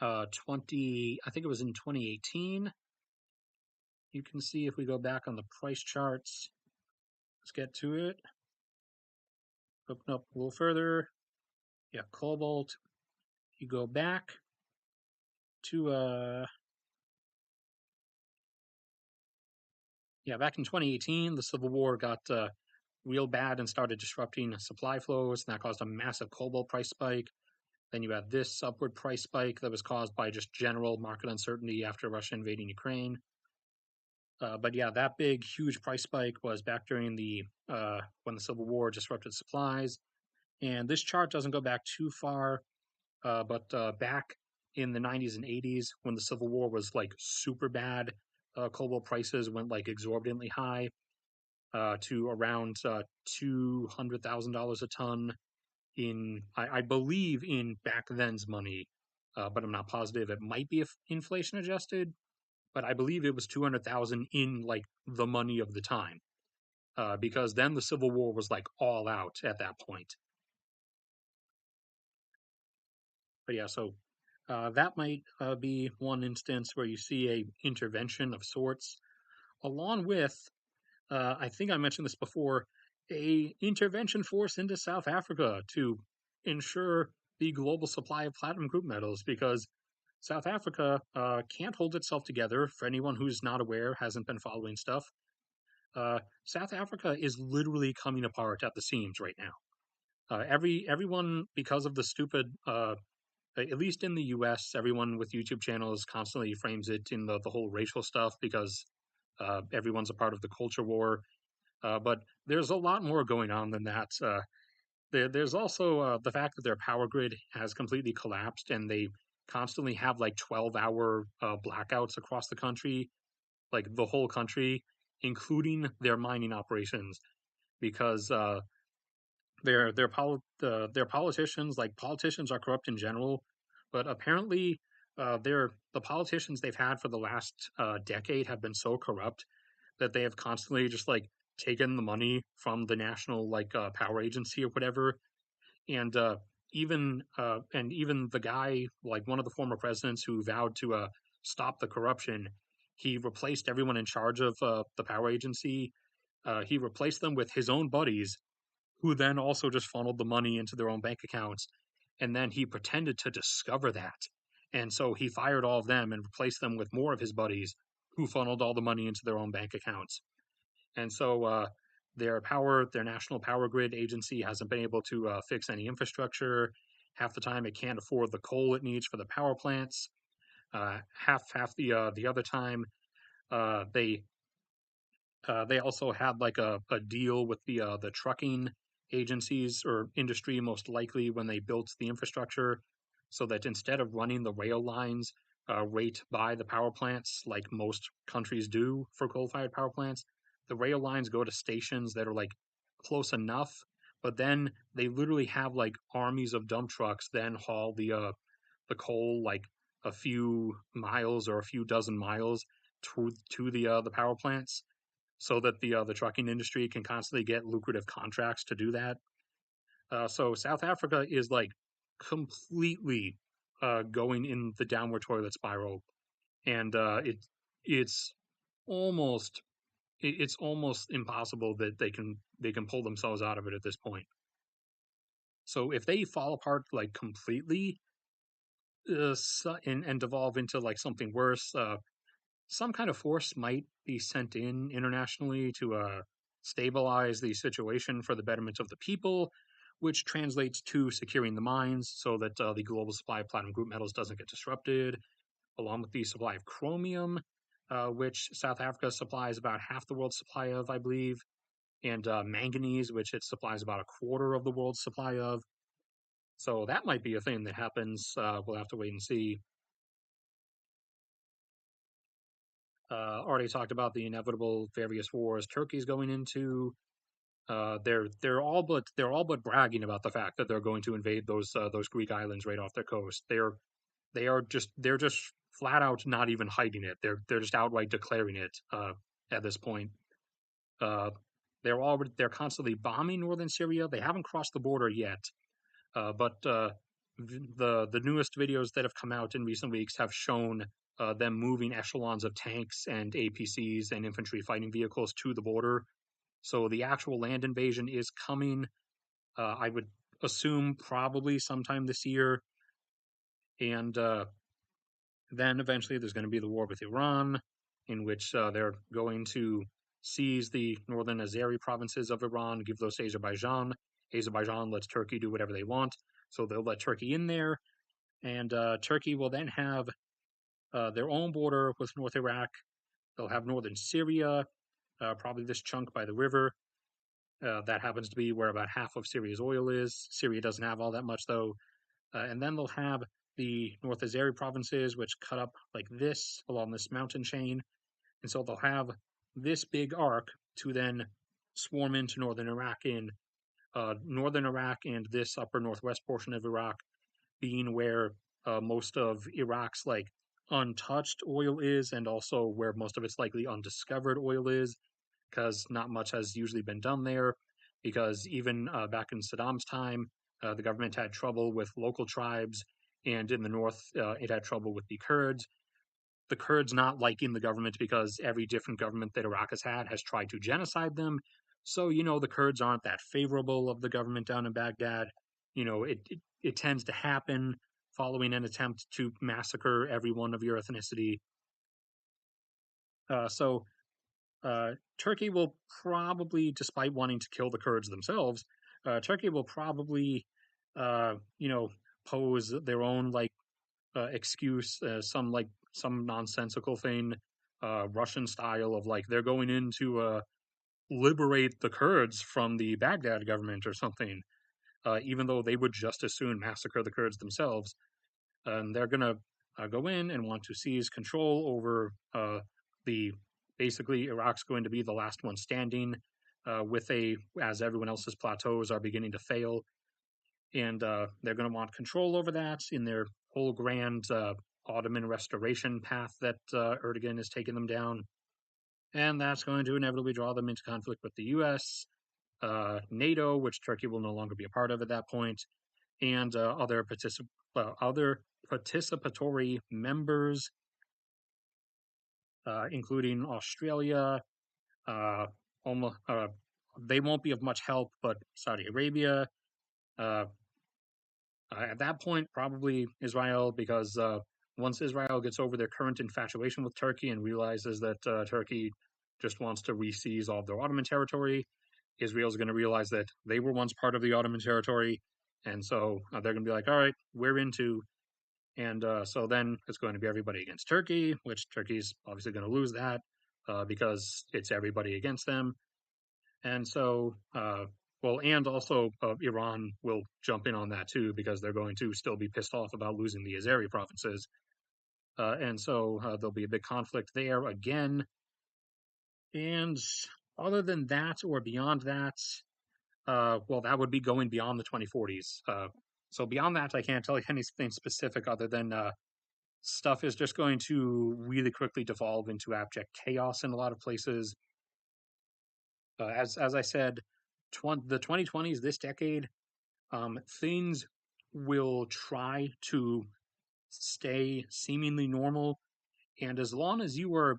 I think it was in 2018. You can see if we go back on the price charts. Let's get to it. Open up a little further. Yeah, cobalt. You go back to back in 2018, the Civil War got real bad and started disrupting supply flows, and that caused a massive cobalt price spike. Then you had this upward price spike that was caused by just general market uncertainty after Russia invading Ukraine. But yeah, that big, huge price spike was back during the when the Civil War disrupted supplies. And this chart doesn't go back too far, but back in the 90s and 80s, when the Civil War was like super bad, cobalt prices went like exorbitantly high to around $200,000 a ton in, I believe, in back then's money, but I'm not positive. It might be inflation adjusted, but I believe it was 200,000 in like the money of the time, because then the Civil War was like all out at that point. But yeah, so that might be one instance where you see a intervention of sorts, along with I think I mentioned this before, a intervention force into South Africa to ensure the global supply of platinum group metals, because South Africa can't hold itself together. For anyone who's not aware, hasn't been following stuff, South Africa is literally coming apart at the seams right now. Everyone, because of the stupid, at least in the U.S., everyone with YouTube channels constantly frames it in the whole racial stuff because everyone's a part of the culture war. But there's a lot more going on than that. There's also the fact that their power grid has completely collapsed, and they constantly have like 12-hour blackouts across the country, like the whole country, including their mining operations, because their politicians, like politicians are corrupt in general, but apparently the politicians they've had for the last decade have been so corrupt that they have constantly just like taken the money from the national like power agency or whatever and even the guy, like one of the former presidents who vowed to stop the corruption, he replaced everyone in charge of the power agency. He replaced them with his own buddies, who then also just funneled the money into their own bank accounts. And then he pretended to discover that. And so he fired all of them and replaced them with more of his buddies who funneled all the money into their own bank accounts. And so their national power grid agency hasn't been able to fix any infrastructure. Half the time, it can't afford the coal it needs for the power plants. Half the other time, uh, they they also had like a deal with the trucking agencies or industry, most likely when they built the infrastructure, so that instead of running the rail lines right by the power plants like most countries do for coal-fired power plants, the rail lines go to stations that are like close enough, but then they literally have like armies of dump trucks then haul the coal like a few miles or a few dozen miles to the power plants, so that the trucking industry can constantly get lucrative contracts to do that. So South Africa is like completely going in the downward toilet spiral, and it's almost it's almost impossible that they can pull themselves out of it at this point. So if they fall apart like completely, and devolve into like something worse, some kind of force might be sent in internationally to stabilize the situation for the betterment of the people, which translates to securing the mines so that the global supply of platinum group metals doesn't get disrupted, along with the supply of chromium, which South Africa supplies about half the world's supply of, I believe, and manganese, which it supplies about a quarter of the world's supply of. So that might be a thing that happens. We'll have to wait and see. Already talked about the inevitable various wars Turkey's going into. They're all but bragging about the fact that they're going to invade those Greek islands right off their coast. They're just flat out not even hiding it. They're just outright declaring it at this point. Uh, they're constantly bombing northern Syria. They haven't crossed the border yet, but the newest videos that have come out in recent weeks have shown them moving echelons of tanks and APCs and infantry fighting vehicles to the border. So the actual land invasion is coming. I would assume probably sometime this year, and then eventually there's going to be the war with Iran, in which they're going to seize the northern Azeri provinces of Iran, give those to Azerbaijan. Azerbaijan lets Turkey do whatever they want, so they'll let Turkey in there, and Turkey will then have their own border with North Iraq. They'll have northern Syria, probably this chunk by the river. That happens to be where about half of Syria's oil is. Syria doesn't have all that much, though. And then they'll have the North Azeri provinces, which cut up like this along this mountain chain. And so they'll have this big arc to then swarm into northern Iraq in. Northern Iraq and this upper northwest portion of Iraq being where most of Iraq's like untouched oil is, and also where most of its likely undiscovered oil is, because not much has usually been done there. Because even back in Saddam's time, the government had trouble with local tribes, and in the north, it had trouble with the Kurds. The Kurds not liking the government because every different government that Iraq has tried to genocide them. So, the Kurds aren't that favorable of the government down in Baghdad. It tends to happen following an attempt to massacre everyone of your ethnicity. So Turkey will probably, despite wanting to kill the Kurds themselves, Turkey will probably, uh, you know, pose their own like excuse, some nonsensical thing, Russian style of like they're going in to liberate the Kurds from the Baghdad government or something, even though they would just as soon massacre the Kurds themselves. And they're going to go in and want to seize control over the basically Iraq's going to be the last one standing, as everyone else's plateaus are beginning to fail, and they're going to want control over that in their whole grand Ottoman restoration path that Erdogan has taken them down, and that's going to inevitably draw them into conflict with the U.S. NATO, which Turkey will no longer be a part of at that point, and other participatory members, including Australia. Uh, almost, they won't be of much help, but Saudi Arabia. Uh, at that point, probably Israel, because once Israel gets over their current infatuation with Turkey and realizes that Turkey just wants to re-seize all of their Ottoman territory, Israel's going to realize that they were once part of the Ottoman territory, and so they're going to be like, all right, we're into. And so then it's going to be everybody against Turkey, which Turkey's obviously going to lose that because it's everybody against them. And so, well, and also Iran will jump in on that too because they're going to still be pissed off about losing the Azeri provinces. And so there'll be a big conflict there again. And other than that or beyond that, well, that would be going beyond the 2040s. So beyond that, I can't tell you anything specific other than stuff is just going to really quickly devolve into abject chaos in a lot of places. As I said, the 2020s, this decade, things will try to stay seemingly normal, and as long as you are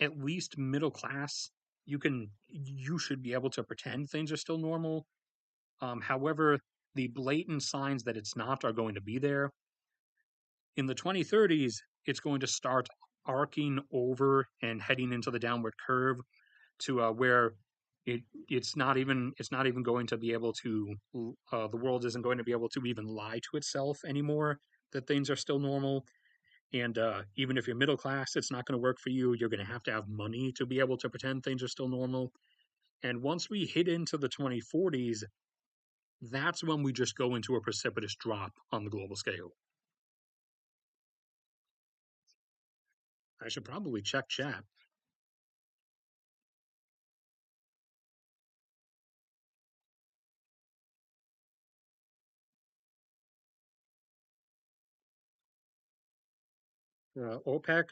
at least middle class, you should be able to pretend things are still normal. However, the blatant signs that it's not are going to be there. In the 2030s, it's going to start arcing over and heading into the downward curve to where it's not even going to be able to the world isn't going to be able to even lie to itself anymore that things are still normal. And even if you're middle class, it's not going to work for you. You're going to have money to be able to pretend things are still normal. And once we hit into the 2040s, that's when we just go into a precipitous drop on the global scale. I should probably check chat. OPEC.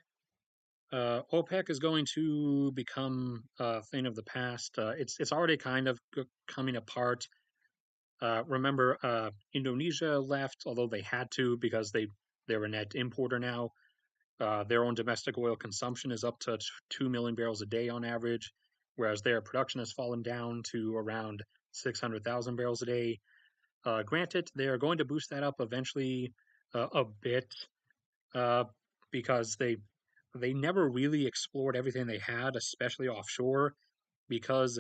OPEC is going to become a thing of the past. It's already kind of coming apart. Remember, Indonesia left, although they had to because they're a net importer now. Their own domestic oil consumption is up to 2 million barrels a day on average, whereas their production has fallen down to around 600,000 barrels a day. Granted, they are going to boost that up eventually a bit uh, because they never really explored everything they had, especially offshore, because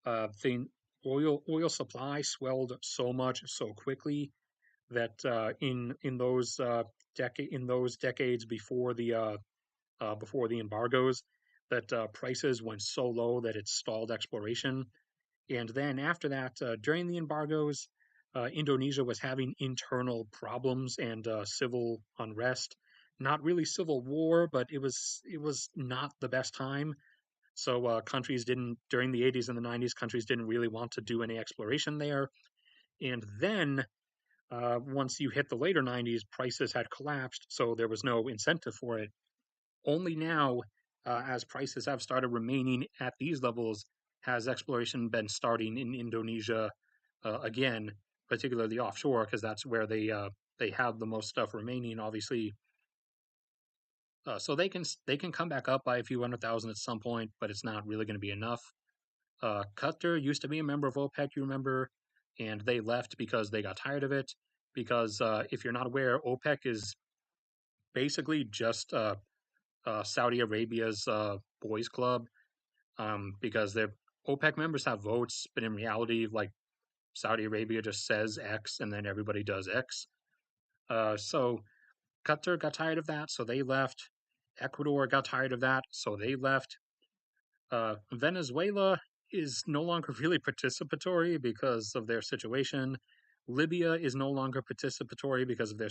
the oil supply swelled so much so quickly that in those decades before the embargoes, that prices went so low that it stalled exploration. And then after that, during the embargoes, Indonesia was having internal problems and civil unrest. Not really civil war, but it was not the best time. So countries didn't during the 80s and the 90s. Countries didn't really want to do any exploration there. And then once you hit the later 90s, prices had collapsed, so there was no incentive for it. Only now, as prices have started remaining at these levels, has exploration been starting in Indonesia again, particularly offshore, because that's where they have the most stuff remaining. Obviously, so they can come back up by a few 100,000 at some point, but it's not really going to be enough. Qatar used to be a member of OPEC, you remember, and they left because they got tired of it. Because if you're not aware, OPEC is basically just Saudi Arabia's boys' club. Because their OPEC members have votes, but in reality, like Saudi Arabia just says X and then everybody does X. So Qatar got tired of that, so they left. Ecuador got tired of that, so they left. Venezuela is no longer really participatory because of their situation. Libya is no longer participatory because of their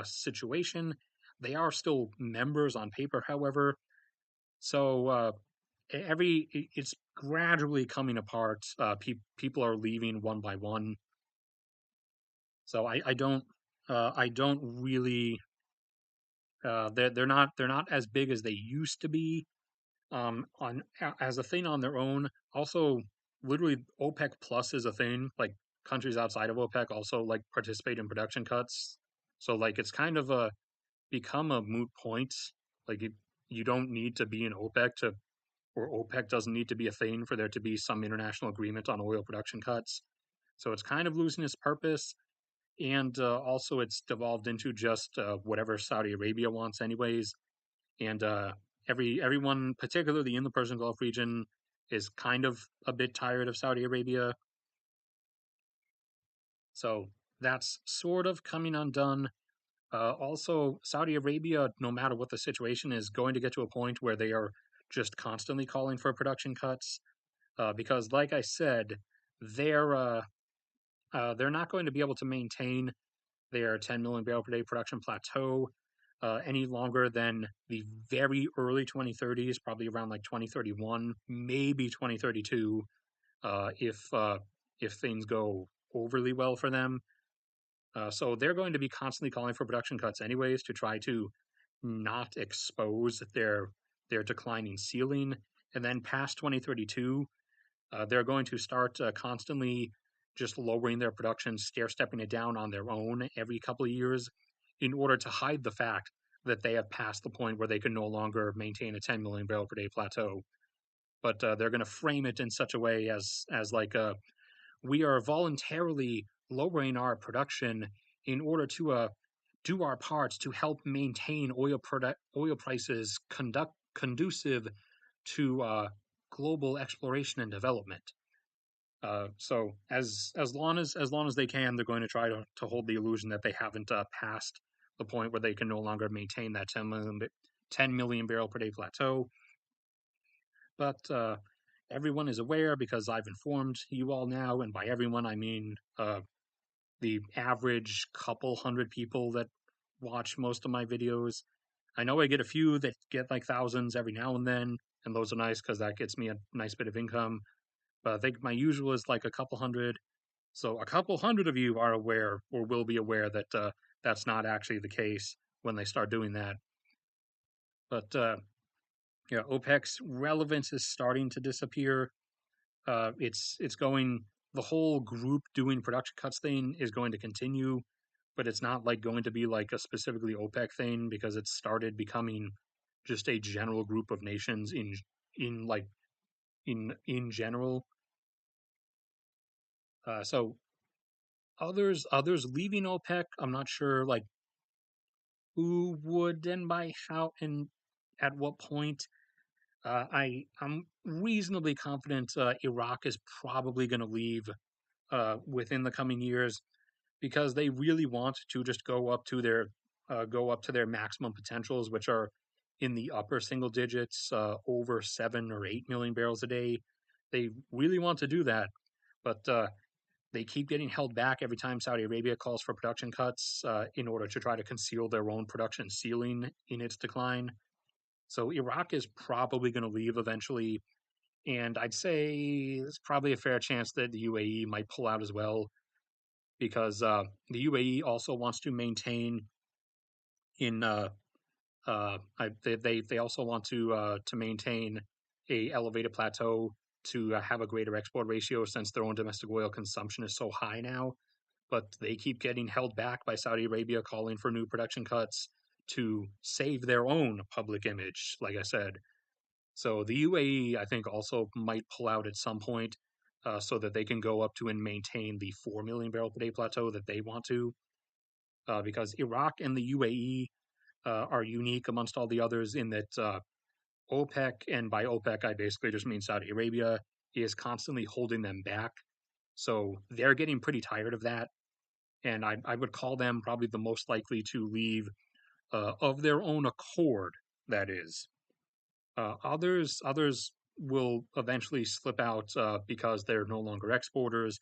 situation. They are still members on paper, however. So it's gradually coming apart. People are leaving one by one. So I don't really they're not as big as they used to be on as a thing on their own. Also, literally OPEC plus is a thing. Like countries outside of OPEC also like participate in production cuts. So like it's kind of a become a moot point. Like you don't need to be in OPEC to, or OPEC doesn't need to be a thing for there to be some international agreement on oil production cuts. So it's kind of losing its purpose, and also it's devolved into just whatever Saudi Arabia wants, anyways. And everyone, particularly in the Persian Gulf region, is kind of a bit tired of Saudi Arabia. So that's sort of coming undone. Also, Saudi Arabia, no matter what the situation, is going to get to a point where they are just constantly calling for production cuts. Because, like I said, they're uh, they're not going to be able to maintain their 10 million barrel per day production plateau any longer than the very early 2030s, probably around like 2031, maybe 2032, if things go overly well for them. So they're going to be constantly calling for production cuts anyways to try to not expose their declining ceiling. And then past 2032, they're going to start constantly just lowering their production, stair stepping it down on their own every couple of years in order to hide the fact that they have passed the point where they can no longer maintain a 10 million barrel per day plateau. But they're going to frame it in such a way as like we are voluntarily lowering our production in order to do our parts to help maintain oil prices conducive to global exploration and development. So as long as they can, they're going to try to hold the illusion that they haven't passed the point where they can no longer maintain that 10 million barrel per day plateau. But everyone is aware because I've informed you all now, and by everyone I mean the average couple hundred people that watch most of my videos. I know I get a few that get like thousands every now and then, and those are nice because that gets me a nice bit of income. But I think my usual is like a couple hundred. So a couple hundred of you are aware or will be aware that that's not actually the case when they start doing that. But yeah, OPEC's relevance is starting to disappear. It's going, the whole group doing production cuts thing is going to continue, but it's not like going to be like a specifically OPEC thing because it started becoming just a general group of nations in like in general. So others leaving OPEC, I'm not sure like who would and by how and at what point. I'm reasonably confident Iraq is probably going to leave within the coming years because they really want to just go up to their maximum potentials, which are in the upper single digits, over 7 or 8 million barrels a day. They really want to do that, but they keep getting held back every time Saudi Arabia calls for production cuts in order to try to conceal their own production ceiling in its decline. So Iraq is probably going to leave eventually, and I'd say there's probably a fair chance that the UAE might pull out as well because the UAE also wants to maintain in they also want to maintain a elevated plateau to have a greater export ratio since their own domestic oil consumption is so high now. But they keep getting held back by Saudi Arabia calling for new production cuts to save their own public image, like I said. So the UAE, I think, also might pull out at some point so that they can go up to and maintain the 4 million barrel per day plateau that they want to. Because Iraq and the UAE are unique amongst all the others in that OPEC, and by OPEC, I basically just mean Saudi Arabia, is constantly holding them back. So they're getting pretty tired of that. And I would call them probably the most likely to leave of their own accord, that is. Others will eventually slip out because they're no longer exporters,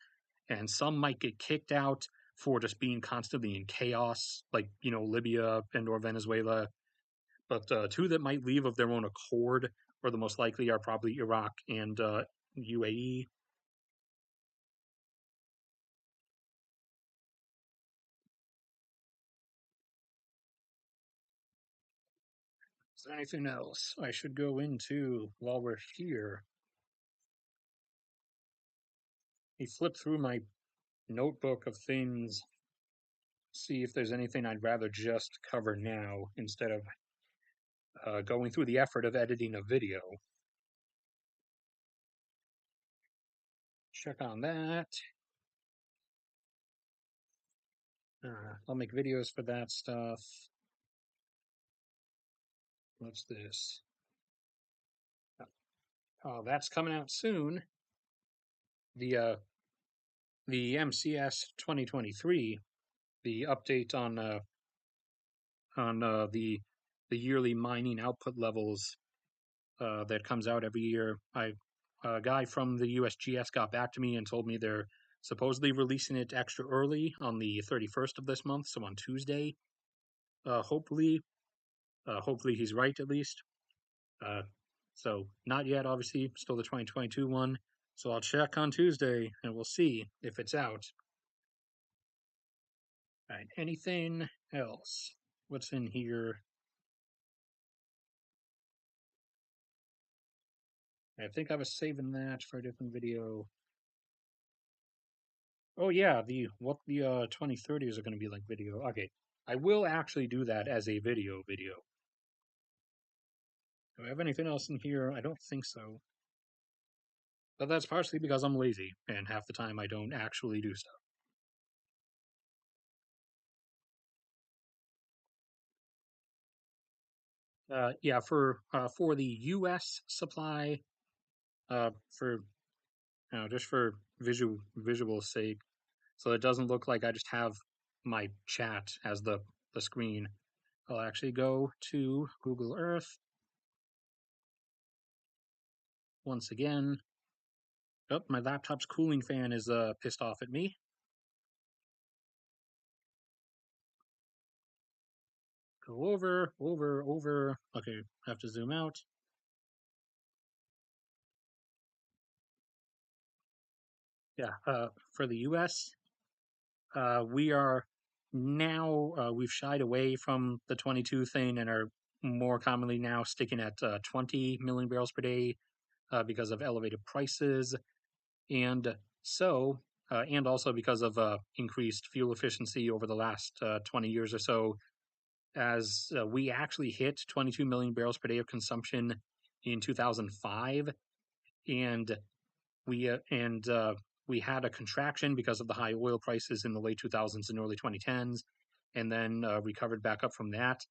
and some might get kicked out for just being constantly in chaos, like Libya and or Venezuela. But two that might leave of their own accord, or the most likely, are probably Iraq and UAE. Is there anything else I should go into while we're here? me flip through my notebook of things, see if there's anything I'd rather just cover now instead of going through the effort of editing a video. Check on that. I'll make videos for that stuff. What's this? Oh, that's coming out soon. The the MCS 2023, the update on the yearly mining output levels that comes out every year. A guy from the USGS got back to me and told me they're supposedly releasing it extra early on the 31st of this month, so on Tuesday. Hopefully, hopefully he's right at least. Uh, so not yet, obviously, still the 2022 one. So I'll check on Tuesday and we'll see if it's out. All right, anything else? What's in here? I think I was saving that for a different video. Oh yeah, the what the 2030s are going to be like video. Okay, I will actually do that as a video. Do I have anything else in here? I don't think so. But that's partially because I'm lazy, and half the time I don't actually do stuff. Yeah, for the U.S. supply, for just for visual sake, so it doesn't look like I just have my chat as the screen. I'll actually go to Google Earth once again. Oh, my laptop's cooling fan is pissed off at me. Go over. Okay, I have to zoom out. Yeah, for the US, we are now, we've shied away from the 22 thing and are more commonly now sticking at 20 million barrels per day because of elevated prices. And so, and also because of increased fuel efficiency over the last 20 years or so, as we actually hit 22 million barrels per day of consumption in 2005, and we had a contraction because of the high oil prices in the late 2000s and early 2010s, and then recovered back up from that.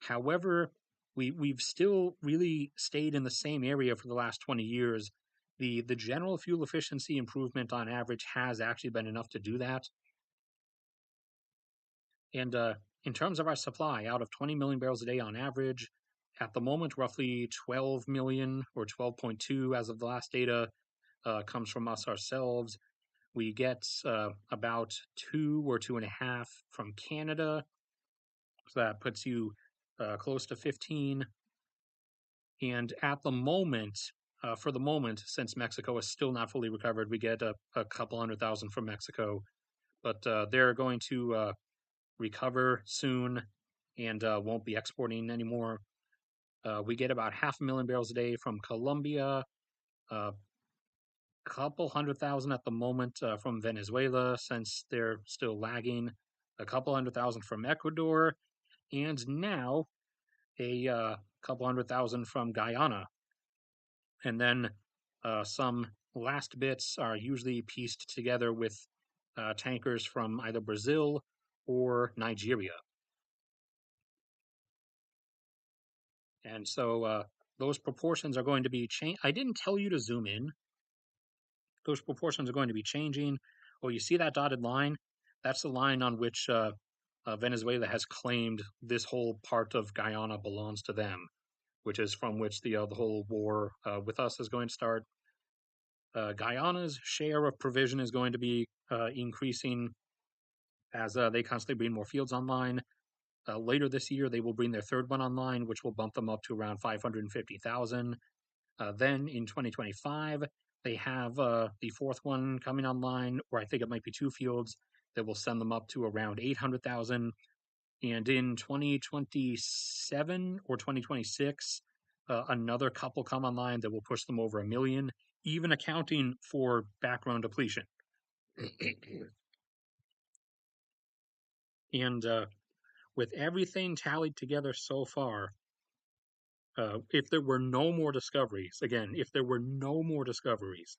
However, we've still really stayed in the same area for the last 20 years. The general fuel efficiency improvement on average has actually been enough to do that. And in terms of our supply, out of 20 million barrels a day on average, at the moment, roughly 12 million or 12.2 as of the last data comes from us ourselves. We get about 2 or 2.5 from Canada. So that puts you close to 15. And at the moment, for the moment, since Mexico is still not fully recovered, we get a couple 100,000 from Mexico. But they're going to recover soon and won't be exporting anymore. We get about 500,000 barrels a day from Colombia, a couple 100,000 at the moment from Venezuela, since they're still lagging, a couple 100,000 from Ecuador, and now a couple 100,000 from Guyana. And then some last bits are usually pieced together with tankers from either Brazil or Nigeria. And so those proportions are going to be changed. I didn't tell you to zoom in. Those proportions are going to be changing. Oh, you see that dotted line? That's the line on which Venezuela has claimed this whole part of Guyana belongs to them, which is from which the whole war with us is going to start. Guyana's share of provision is going to be increasing as they constantly bring more fields online. Later this year, they will bring their third one online, which will bump them up to around 550,000. Then in 2025, they have the fourth one coming online, or I think it might be two fields that will send them up to around 800,000. And in 2027 or 2026, another couple come online that will push them over 1 million, even accounting for background depletion. And with everything tallied together so far, if there were no more discoveries, again, if there were no more discoveries,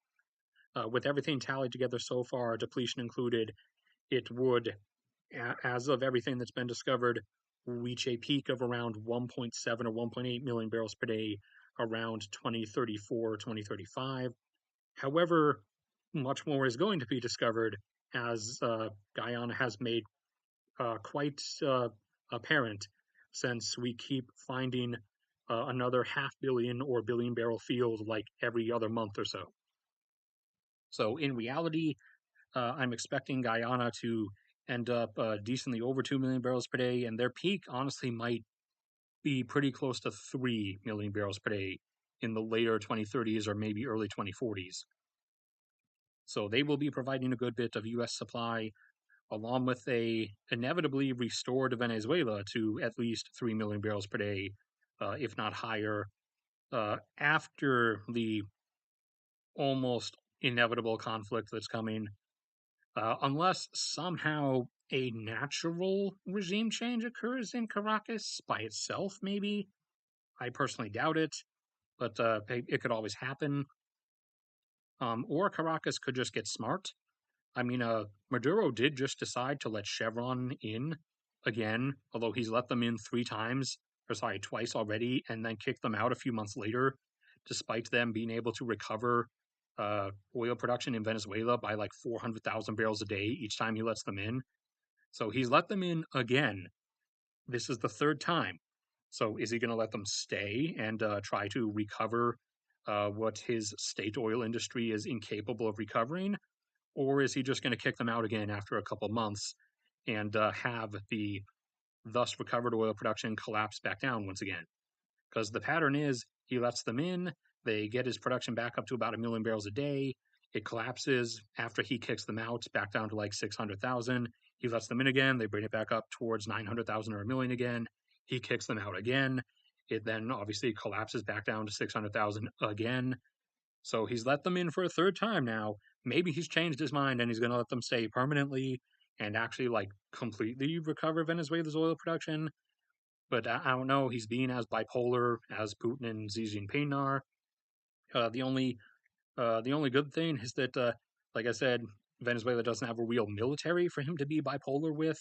with everything tallied together so far, depletion included, it would, as of everything that's been discovered, reach a peak of around 1.7 or 1.8 million barrels per day around 2034 or 2035. However, much more is going to be discovered as Guyana has made quite apparent since we keep finding another half billion or billion barrel field like every other month or so. So in reality, I'm expecting Guyana to end up decently over 2 million barrels per day, and their peak honestly might be pretty close to 3 million barrels per day in the later 2030s or maybe early 2040s. So they will be providing a good bit of U.S. supply, along with a inevitably restored Venezuela to at least 3 million barrels per day, if not higher, after the almost inevitable conflict that's coming, unless somehow a natural regime change occurs in Caracas by itself, maybe. I personally doubt it, but it could always happen. Or Caracas could just get smart. I mean, Maduro did just decide to let Chevron in again, although he's let them in twice already, and then kicked them out a few months later, despite them being able to recover oil production in Venezuela by like 400,000 barrels a day each time he lets them in. So he's let them in again. This is the third time. So is he going to let them stay and try to recover what his state oil industry is incapable of recovering? Or is he just going to kick them out again after a couple months and have the thus recovered oil production collapse back down once again? Because the pattern is he lets them in, they get his production back up to about 1 million barrels a day. It collapses after he kicks them out back down to like 600,000. He lets them in again, they bring it back up towards 900,000 or a million again. He kicks them out again. It then obviously collapses back down to 600,000 again. So he's let them in for a third time now. Maybe he's changed his mind and he's going to let them stay permanently and actually like completely recover Venezuela's oil production. But I don't know. He's being as bipolar as Putin and Xi Jinping are. Uh, the only the only good thing is that, like I said, Venezuela doesn't have a real military for him to be bipolar with.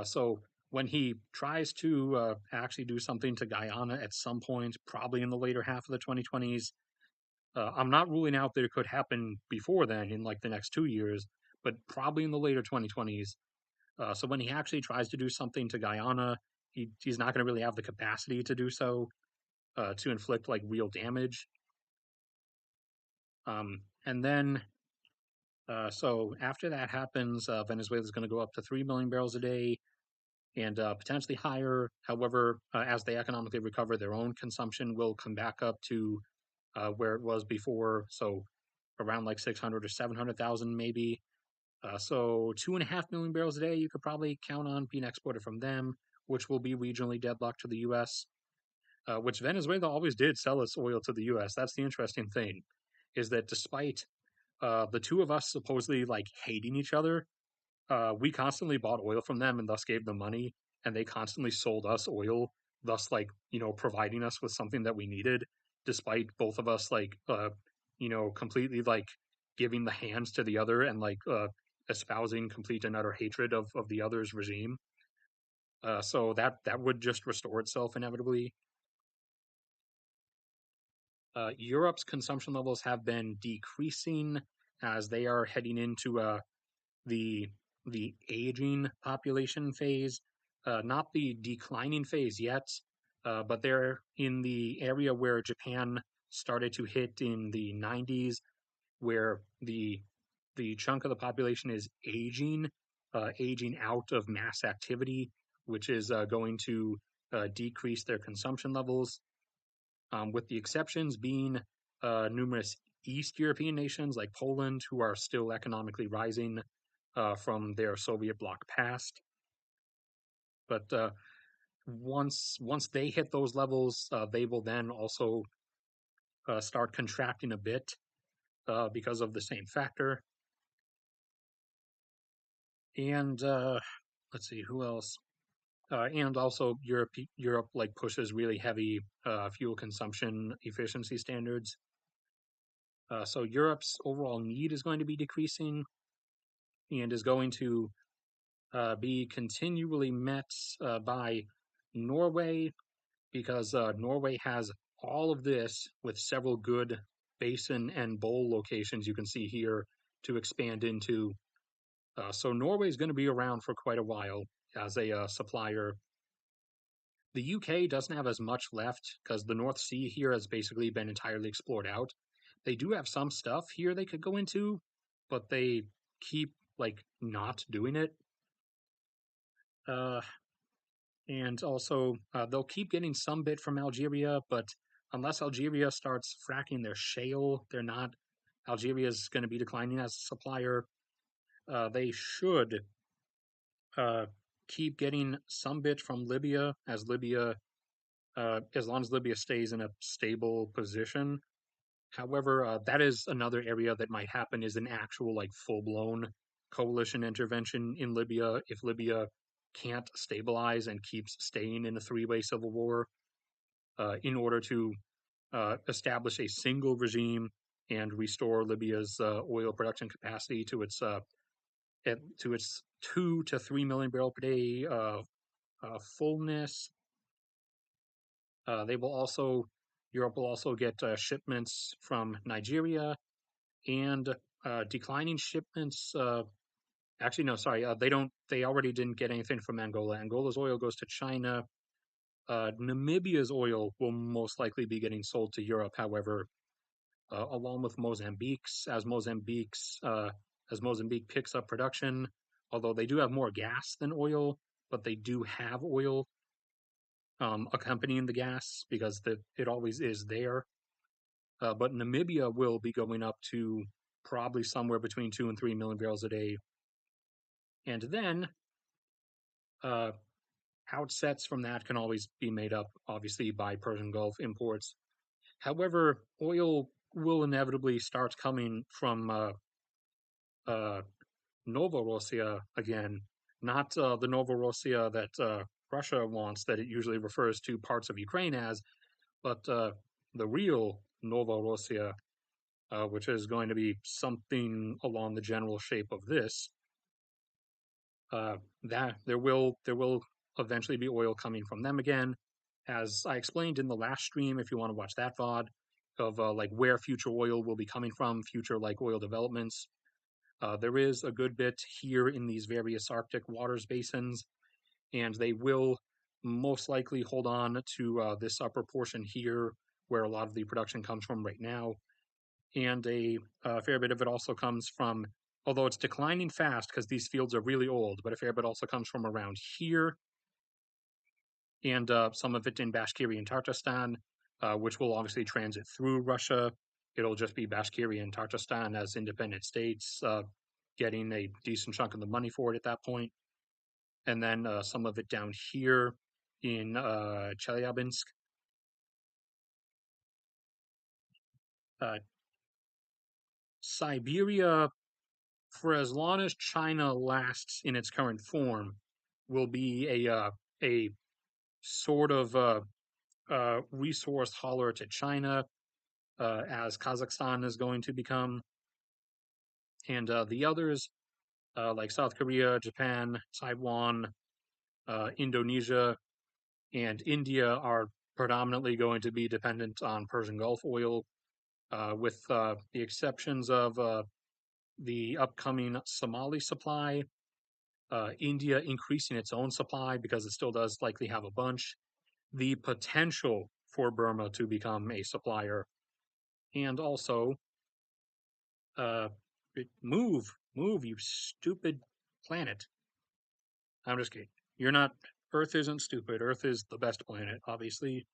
So when he tries to actually do something to Guyana at some point, probably in the later half of the 2020s, I'm not ruling out that it could happen before then, in like the next 2 years, but probably in the later 2020s. So when he actually tries to do something to Guyana, he's not going to really have the capacity to do so, to inflict like real damage. And then, so after that happens, Venezuela is going to go up to 3 million barrels a day and potentially higher. However, as they economically recover, their own consumption will come back up to where it was before. So around like 600 or 700,000 maybe. So 2.5 million barrels a day you could probably count on being exported from them, which will be regionally deadlocked to the U.S. Which Venezuela always did sell its oil to the U.S. That's the interesting thing, is that despite the two of us supposedly like hating each other, we constantly bought oil from them and thus gave them money, and they constantly sold us oil, thus like providing us with something that we needed, despite both of us like completely like giving the hands to the other and like espousing complete and utter hatred of the other's regime. So that would just restore itself inevitably. Europe's consumption levels have been decreasing as they are heading into the the aging population phase, not the declining phase yet, but they're in the area where Japan started to hit in the 90s, where the chunk of the population is aging, aging out of mass activity, which is going to decrease their consumption levels, with the exceptions being numerous East European nations like Poland, who are still economically rising from their Soviet bloc past. But once they hit those levels, they will then also start contracting a bit because of the same factor. And let's see who else. And also Europe like pushes really heavy fuel consumption efficiency standards. So Europe's overall need is going to be decreasing and is going to be continually met by Norway because Norway has all of this with several good basin and bowl locations you can see here to expand into. So Norway is going to be around for quite a while as a supplier. The UK doesn't have as much left because the North Sea here has basically been entirely explored out. They do have some stuff here they could go into, but they keep like not doing it. Uh, and also, they'll keep getting some bit from Algeria, but unless Algeria starts fracking their shale, they're not. Algeria is going to be declining as a supplier. They should uh, keep getting some bit from Libya as long as Libya stays in a stable position. However, that is another area that might happen is an actual like full blown coalition intervention in Libya if Libya can't stabilize and keeps staying in a three-way civil war in order to establish a single regime and restore Libya's oil production capacity to its 2 to 3 million barrel per day fullness. They will also Europe will also get shipments from Nigeria and declining shipments. Actually, no, sorry, they don't. They already didn't get anything from Angola. Angola's oil goes to China. Namibia's oil will most likely be getting sold to Europe, however, along with Mozambique's, as Mozambique picks up production. Although they do have more gas than oil, but they do have oil accompanying the gas because it always is there. But Namibia will be going up to probably somewhere between 2 and 3 million barrels a day. And then uh, outsets from that can always be made up, obviously, by Persian Gulf imports. However, oil will inevitably start coming from uh, Novorossiya again, not the Novorossiya that Russia wants, that it usually refers to parts of Ukraine as, but the real Novorossiya, which is going to be something along the general shape of this. That there will eventually be oil coming from them again, as I explained in the last stream. If you want to watch that VOD of like where future oil will be coming from, future like oil developments, there is a good bit here in these various Arctic waters basins, and they will most likely hold on to this upper portion here where a lot of the production comes from right now. And a fair bit of it also comes from, although it's declining fast because these fields are really old, but a fair bit also comes from around here, and some of it in Bashkiria and Tartarstan, which will obviously transit through Russia. It'll just be Bashkiria and Tartarstan as independent states, getting a decent chunk of the money for it at that point. And then some of it down here in Chelyabinsk. Uh, Siberia, for as long as China lasts in its current form, will be a sort of resource hauler to China, as Kazakhstan is going to become, and the others like South Korea, Japan, Taiwan, Indonesia, and India are predominantly going to be dependent on Persian Gulf oil, with the exceptions of the upcoming Somali supply, India increasing its own supply because it still does likely have a bunch, the potential for Burma to become a supplier, and also uh, move, you stupid planet. I'm just kidding. You're not. Earth isn't stupid. Earth is the best planet, obviously.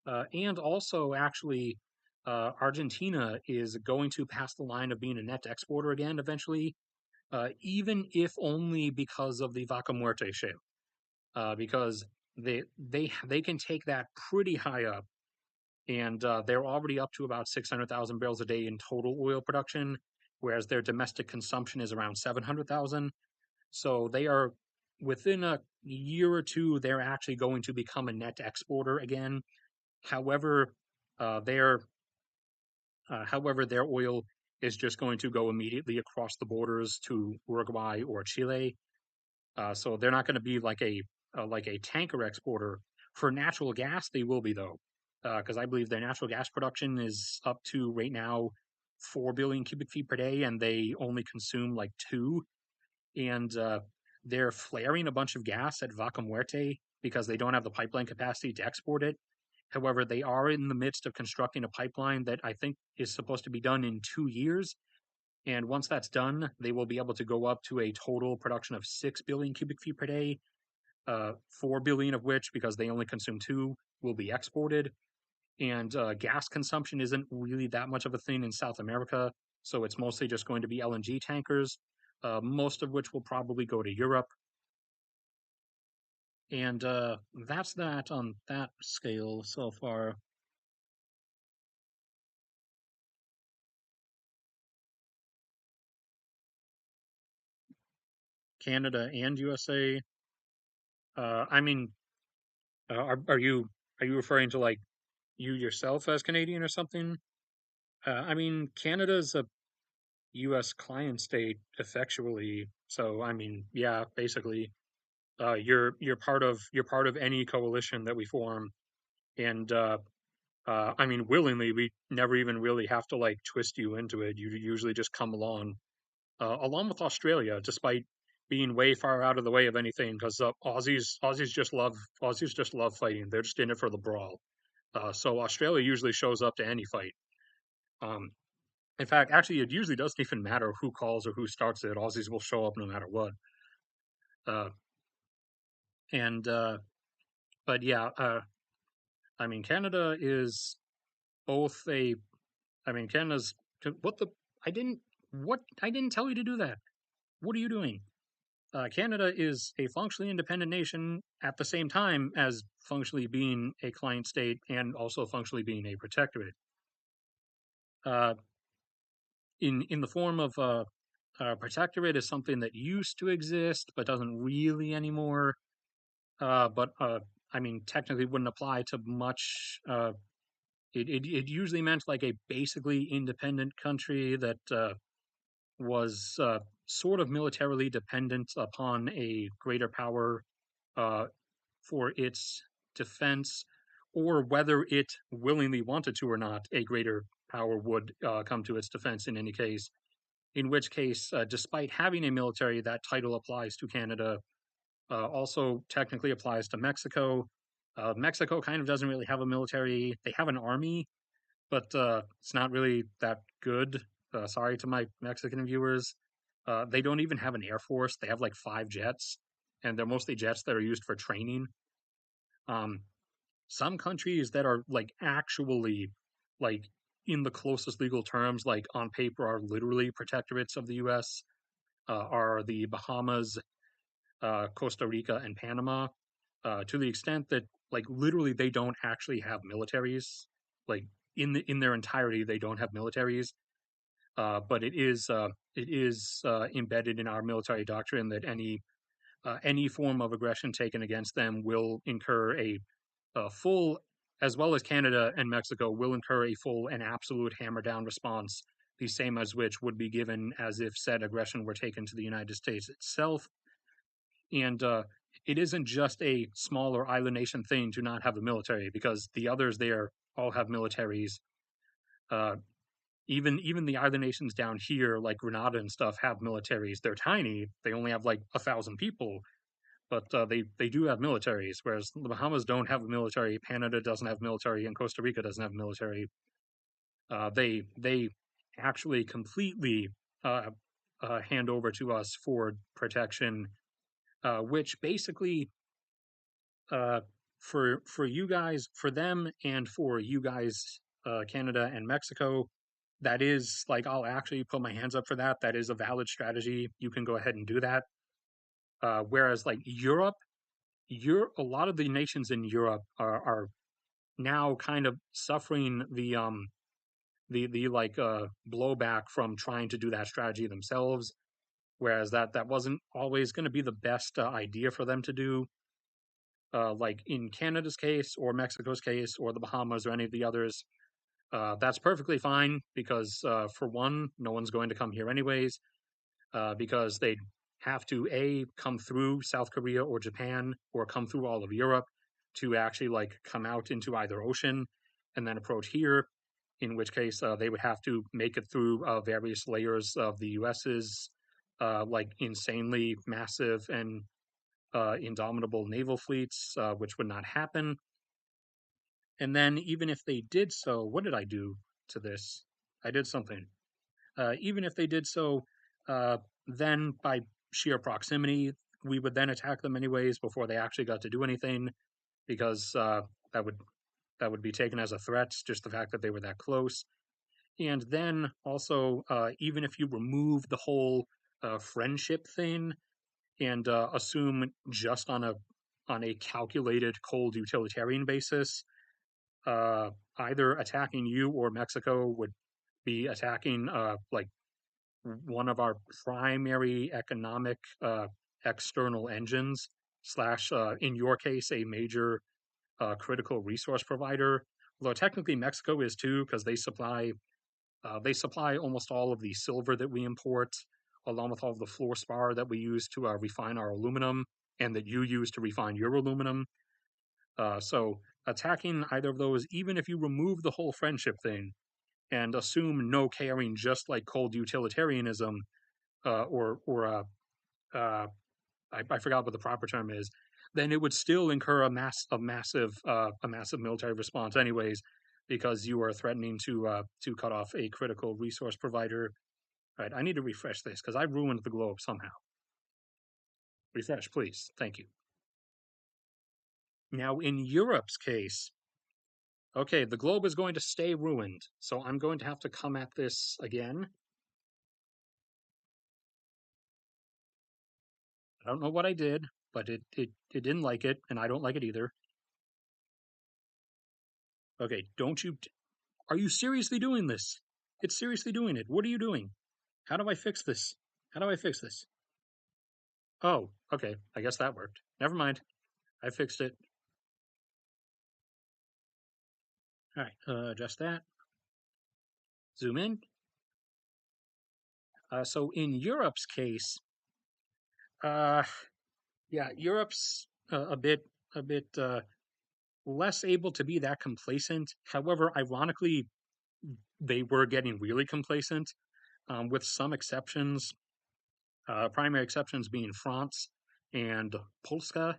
And also, actually, Argentina is going to pass the line of being a net exporter again eventually, even if only because of the Vaca Muerta shale, because they can take that pretty high up, and they're already up to about 600,000 barrels a day in total oil production, whereas their domestic consumption is around 700,000. So they are within a year or two, they're actually going to become a net exporter again. However, uh, their however, their oil is just going to go immediately across the borders to Uruguay or Chile. So they're not going to be like a tanker exporter. For natural gas, they will be though, because I believe their natural gas production is up to right now 4 billion cubic feet per day, and they only consume like two. And they're flaring a bunch of gas at Vaca Muerta because they don't have the pipeline capacity to export it. However, they are in the midst of constructing a pipeline that I think is supposed to be done in 2 years. And once that's done, they will be able to go up to a total production of 6 billion cubic feet per day, 4 billion of which, because they only consume two, will be exported. And gas consumption isn't really that much of a thing in South America. So it's mostly just going to be LNG tankers, most of which will probably go to Europe. And that's that on that scale so far. Canada and USA. I mean, are you referring to like you yourself as Canadian or something? I mean, Canada's a U.S. client state effectually, so I mean, yeah, basically, you're part of any coalition that we form, and I mean, willingly, we never even really have to like twist you into it. You usually just come along, along with Australia, despite being way far out of the way of anything, because Aussies just love fighting. They're just in it for the brawl. So Australia usually shows up to any fight. Um, in fact, actually, it usually doesn't even matter who calls or who starts it. Aussies will show up no matter what. Uh, and but yeah, I mean, Canada is both a. I mean, Canada's what the I didn't what I didn't tell you to do that. What are you doing? Canada is a functionally independent nation at the same time as functionally being a client state and also functionally being a protectorate. Uh, in the form of protectorate is something that used to exist but doesn't really anymore. But I mean, technically wouldn't apply to much. It usually meant like a basically independent country that was sort of militarily dependent upon a greater power uh, for its defense, or whether it willingly wanted to or not, a greater power would come to its defense in any case. In which case, despite having a military, that title applies to Canada. Also, technically applies to Mexico. Mexico kind of doesn't really have a military. They have an army, but it's not really that good. Sorry to my Mexican viewers. They don't even have an air force. They have like 5 jets, and they're mostly jets that are used for training. Um, some countries that are like actually like in the closest legal terms, like on paper, are literally protectorates of the U.S. Are the Bahamas, Costa Rica, and Panama. To the extent that like literally they don't actually have militaries, like in their entirety they don't have militaries. But it is embedded in our military doctrine that any form of aggression taken against them will incur a full, as well as Canada and Mexico, will incur a full and absolute hammer down response, the same as which would be given as if said aggression were taken to the United States itself. And it isn't just a smaller island nation thing to not have a military, because the others there all have militaries. Uh, even the island nations down here, like Grenada and stuff, have militaries. They're tiny; they only have like 1,000 people, but they do have militaries. Whereas the Bahamas don't have a military, Canada doesn't have military, and Costa Rica doesn't have military. They actually completely uh, hand over to us for protection, which basically uh, for you guys, for them, and for you guys, Canada and Mexico, that is like I'll actually put my hands up for that. That is a valid strategy. You can go ahead and do that. Whereas like Europe, a lot of the nations in Europe are now kind of suffering the blowback from trying to do that strategy themselves. whereas that wasn't always going to be the best idea for them to do. Like in Canada's case, or Mexico's case, or the Bahamas, or any of the others, that's perfectly fine because, for one, no one's going to come here anyways, because they'd have to A, come through South Korea or Japan, or come through all of Europe to actually like come out into either ocean and then approach here, in which case they would have to make it through various layers of the US's like insanely massive and indomitable naval fleets, which would not happen. And then, even if they did so, what did I do to this? I did something. Even if they did so, uh, then by sheer proximity, we would then attack them anyways before they actually got to do anything, because that would that would be taken as a threat, just the fact that they were that close. And then also, even if you remove the whole friendship thing and assume just on a calculated cold utilitarian basis, uh, either attacking you or Mexico would be attacking like one of our primary economic external engines slash in your case a major critical resource provider. Although technically Mexico is too, because they supply almost all of the silver that we import, along with all of the fluorspar that we use to refine our aluminum, and that you use to refine your aluminum. So attacking either of those, even if you remove the whole friendship thing and assume no caring, just like cold utilitarianism, or uh, I forgot what the proper term is, then it would still incur a massive military response anyways, because you are threatening to cut off a critical resource provider. Right, I need to refresh this because I ruined the globe somehow. Refresh, please. Thank you. Now, in Europe's case, okay, the globe is going to stay ruined, so I'm going to have to come at this again. I don't know what I did, but it didn't like it, and I don't like it either. Okay, don't you... Are you seriously doing this? It's seriously doing it. What are you doing? How do I fix this? How do I fix this? Oh, okay. I guess that worked. Never mind. I fixed it. All right, adjust that. Zoom in. So in Europe's case, uh, yeah, Europe's a bit less able to be that complacent. However, ironically, they were getting really complacent, with some exceptions. Primary exceptions being France and Polska.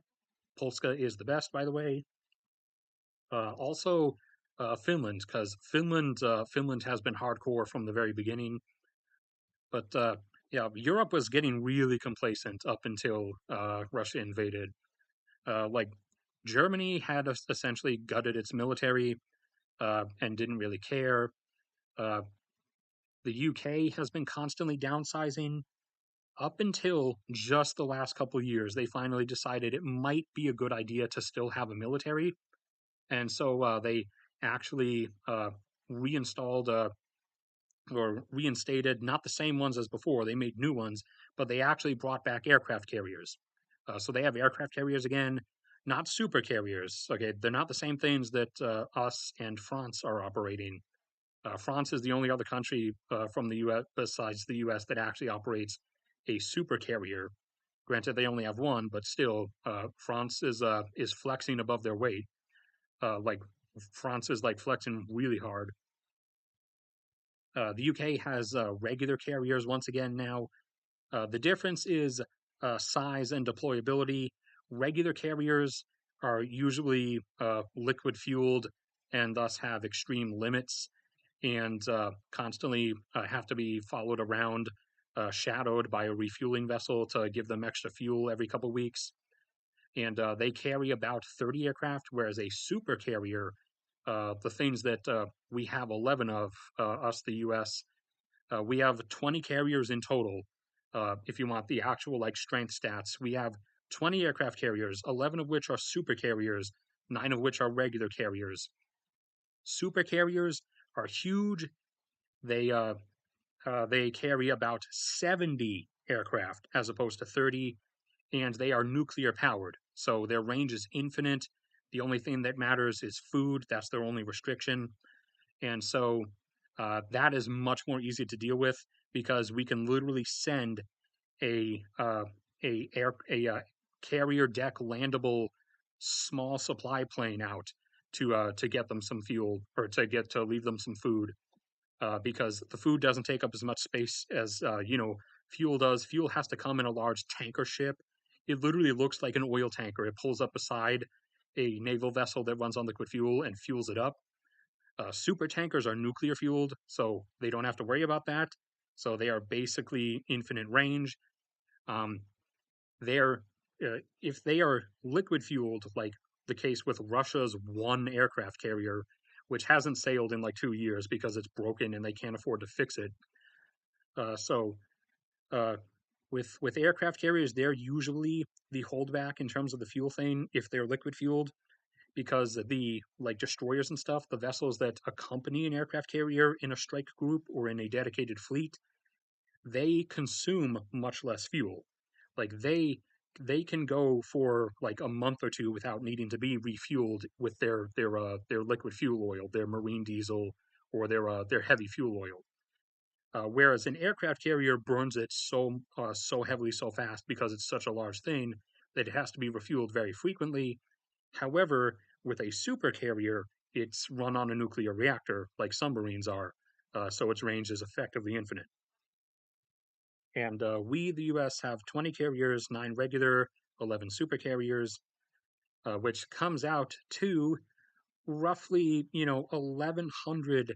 Polska is the best, by the way. Also, Finland, because Finland has been hardcore from the very beginning. But yeah, Europe was getting really complacent up until Russia invaded. Like Germany had essentially gutted its military and didn't really care. Uh, the UK has been constantly downsizing up until just the last couple of years. They finally decided it might be a good idea to still have a military, and so they actually reinstalled or reinstated not the same ones as before. They made new ones, but they actually brought back aircraft carriers. So they have aircraft carriers again, not super carriers. Okay, they're not the same things that us and France are operating. France is the only other country from the U.S. besides the U.S. that actually operates a super carrier. Granted, they only have one, but still, France is flexing above their weight. Like France is like flexing really hard. The UK has regular carriers once again now. The difference is size and deployability. Regular carriers are usually liquid fueled and thus have extreme limits and constantly have to be followed around, shadowed by a refueling vessel to give them extra fuel every couple weeks. And they carry about 30 aircraft, whereas a super carrier, the things that we have 11 of, us, the US, we have 20 carriers in total. If you want the actual like strength stats, we have 20 aircraft carriers, 11 of which are super carriers, 9 of which are regular carriers. Super carriers are huge. They they carry about 70 aircraft as opposed to 30, and they are nuclear powered. So their range is infinite. The only thing that matters is food. That's their only restriction. And so that is much more easy to deal with because we can literally send a uh, a carrier deck landable small supply plane out to get them some fuel or to leave them some food because the food doesn't take up as much space as fuel does. Fuel has to come in a large tanker ship. It literally looks like an oil tanker. It pulls up beside a naval vessel that runs on liquid fuel and fuels it up. Super tankers are nuclear fueled, so they don't have to worry about that. So they are basically infinite range. Um, they're if they are liquid fueled, like the case with Russia's one aircraft carrier, which hasn't sailed in like 2 years because it's broken and they can't afford to fix it. So uh, with aircraft carriers, they're usually the holdback in terms of the fuel thing if they're liquid fueled, because the like destroyers and stuff, the vessels that accompany an aircraft carrier in a strike group or in a dedicated fleet, they consume much less fuel. Like they can go for like a month or two without needing to be refueled with their liquid fuel oil, their marine diesel, or their heavy fuel oil. Whereas an aircraft carrier burns it so heavily so fast because it's such a large thing that it has to be refueled very frequently. However, with a super carrier, it's run on a nuclear reactor like submarines are, so its range is effectively infinite. And we, the U.S., have 20 carriers, 9 regular, 11 super carriers, which comes out to roughly 1,100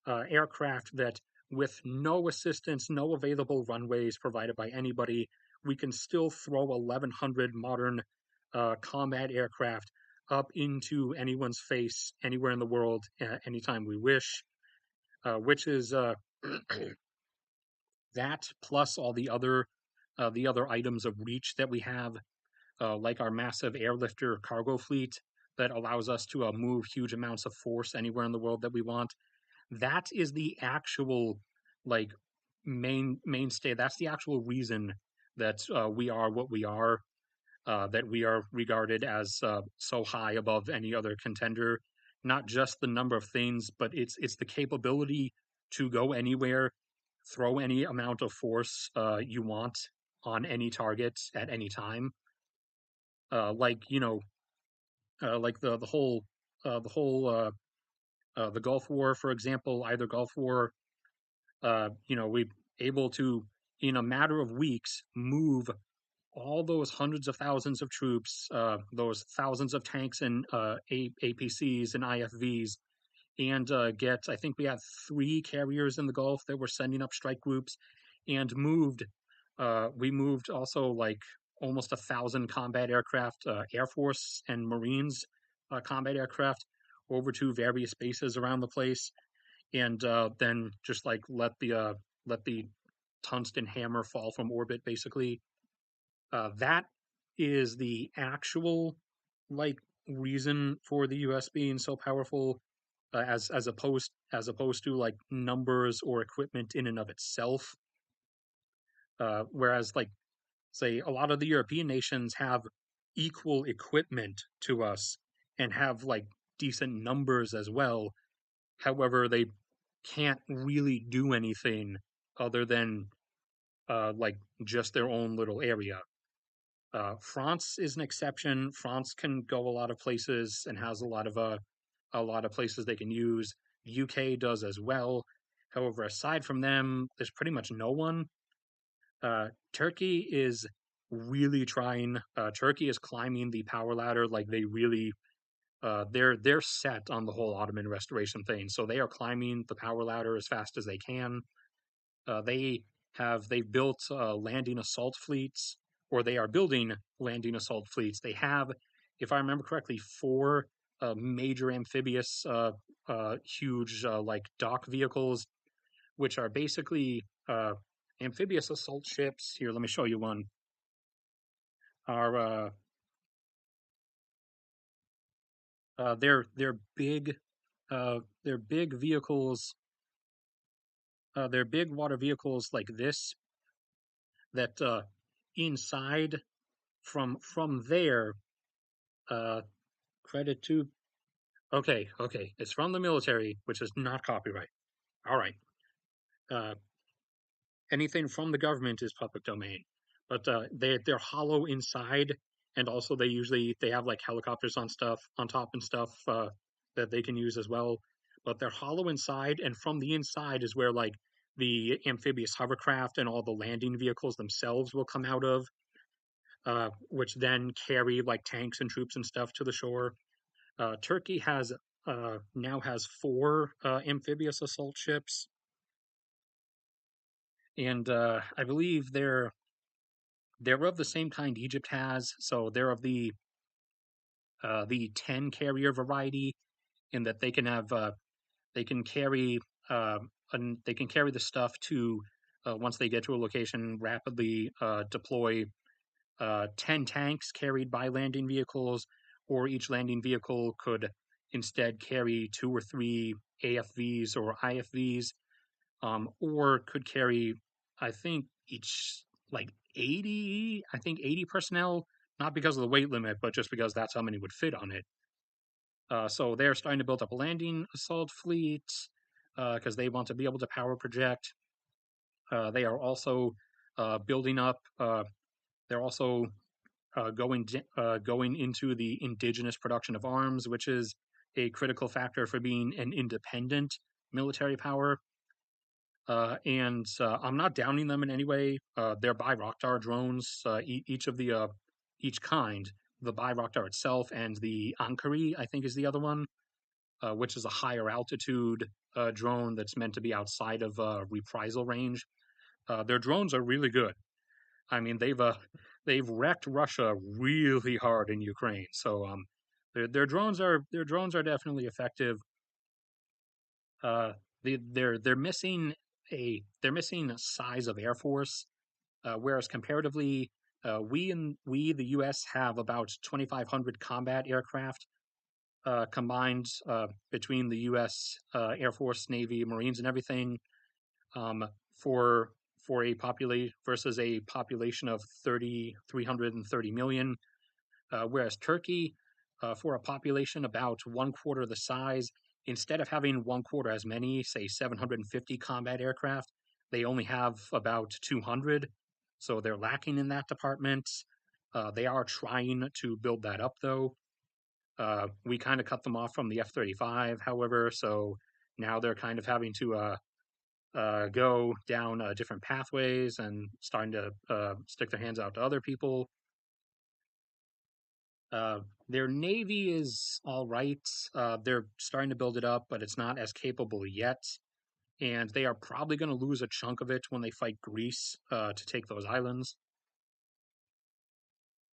aircraft that, with no assistance, no available runways provided by anybody, we can still throw 1,100 modern combat aircraft up into anyone's face anywhere in the world anytime we wish, which is that plus all the other items of reach that we have, like our massive airlifter cargo fleet that allows us to move huge amounts of force anywhere in the world that we want. That is the actual like mainstay. That's the actual reason that we are what we are. That we are regarded as so high above any other contender. Not just the number of things, but it's the capability to go anywhere, throw any amount of force you want on any target at any time. Like like the whole the Gulf War, for example, either Gulf War, we able to in a matter of weeks move all those hundreds of thousands of troops, those thousands of tanks and APCs and IFVs, and get, I think we had 3 carriers in the Gulf that were sending up strike groups, and we moved also like almost 1,000 combat aircraft, Air Force and Marines combat aircraft over to various bases around the place, and then just like let the tungsten hammer fall from orbit, basically. That is the actual like reason for the U.S. being so powerful, as opposed to like numbers or equipment in and of itself. Whereas like say a lot of the European nations have equal equipment to us and have like decent numbers as well. However, they can't really do anything other than like just their own little area. France is an exception. France can go a lot of places and has a lot of places they can use. UK does as well. However, aside from them, there's pretty much no one. Turkey is really trying. Turkey is climbing the power ladder like they really. They're set on the whole Ottoman restoration thing, so they are climbing the power ladder as fast as they can. They've built landing assault fleets, or they are building landing assault fleets. They have, if I remember correctly, 4 major amphibious, huge like dock vehicles, which are basically amphibious assault ships. Here, let me show you one. Are they're big, they're big vehicles. They're big water vehicles like this, that inside from there, uh, credit to okay, it's from the military, which is not copyright. All right, uh, anything from the government is public domain, but they're hollow inside, and also they have like helicopters on stuff on top and stuff that they can use as well. But they're hollow inside, and from the inside is where like the amphibious hovercraft and all the landing vehicles themselves will come out of, which then carry like tanks and troops and stuff to the shore. Turkey has now has four amphibious assault ships, and I believe they're of the same kind Egypt has, so they're of the 10 carrier variety, in that they can carry uh, they can carry the stuff to once they get to a location rapidly deploy 10 tanks carried by landing vehicles, or each landing vehicle could instead carry two or three AFVs or IFVs, or could carry, I think, each like 80, I think 80 personnel, not because of the weight limit, but just because that's how many would fit on it. So they're starting to build up a landing assault fleet because they want to be able to power project. They are also building up. They're also going into the indigenous production of arms, which is a critical factor for being an independent military power. And I'm not downing them in any way. They're Bayraktar drones, each of the each kind. The Bayraktar itself and the Ankari, I think, is the other one, which is a higher altitude drone that's meant to be outside of reprisal range. Their drones are really good. I mean, they've wrecked Russia really hard in Ukraine. So their drones are definitely effective. Uh, they're missing they're missing a size of air force, whereas comparatively, we the U.S. have about 2,500 combat aircraft combined between the U.S. Air Force, Navy, Marines, and everything, um, for a population versus a population of 330 million, whereas Turkey, for a population about one quarter the size, instead of having one quarter as many, say 750 combat aircraft, they only have about 200. So they're lacking in that department. They are trying to build that up, though. We kind of cut them off from the F-35, however, so now they're kind of having to go down different pathways and starting to stick their hands out to other people. Uh, their navy is all right. They're starting to build it up, but it's not as capable yet. And they are probably going to lose a chunk of it when they fight Greece to take those islands.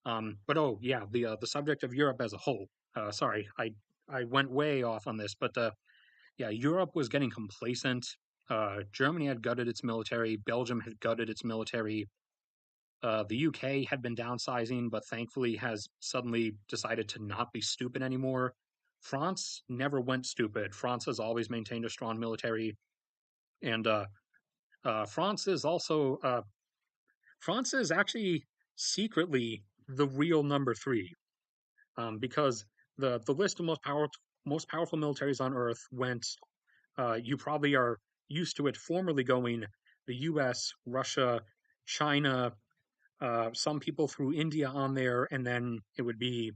But oh yeah, the subject of Europe as a whole. Sorry, I went way off on this, but yeah, Europe was getting complacent. Germany had gutted its military. Belgium had gutted its military. The UK had been downsizing, but thankfully has suddenly decided to not be stupid anymore. France never went stupid. France has always maintained a strong military, and France is also France is actually secretly the real number three, because the list of most powerful militaries on Earth went. You probably are used to it formerly going the U.S., Russia, China. Some people threw India on there, and then it would be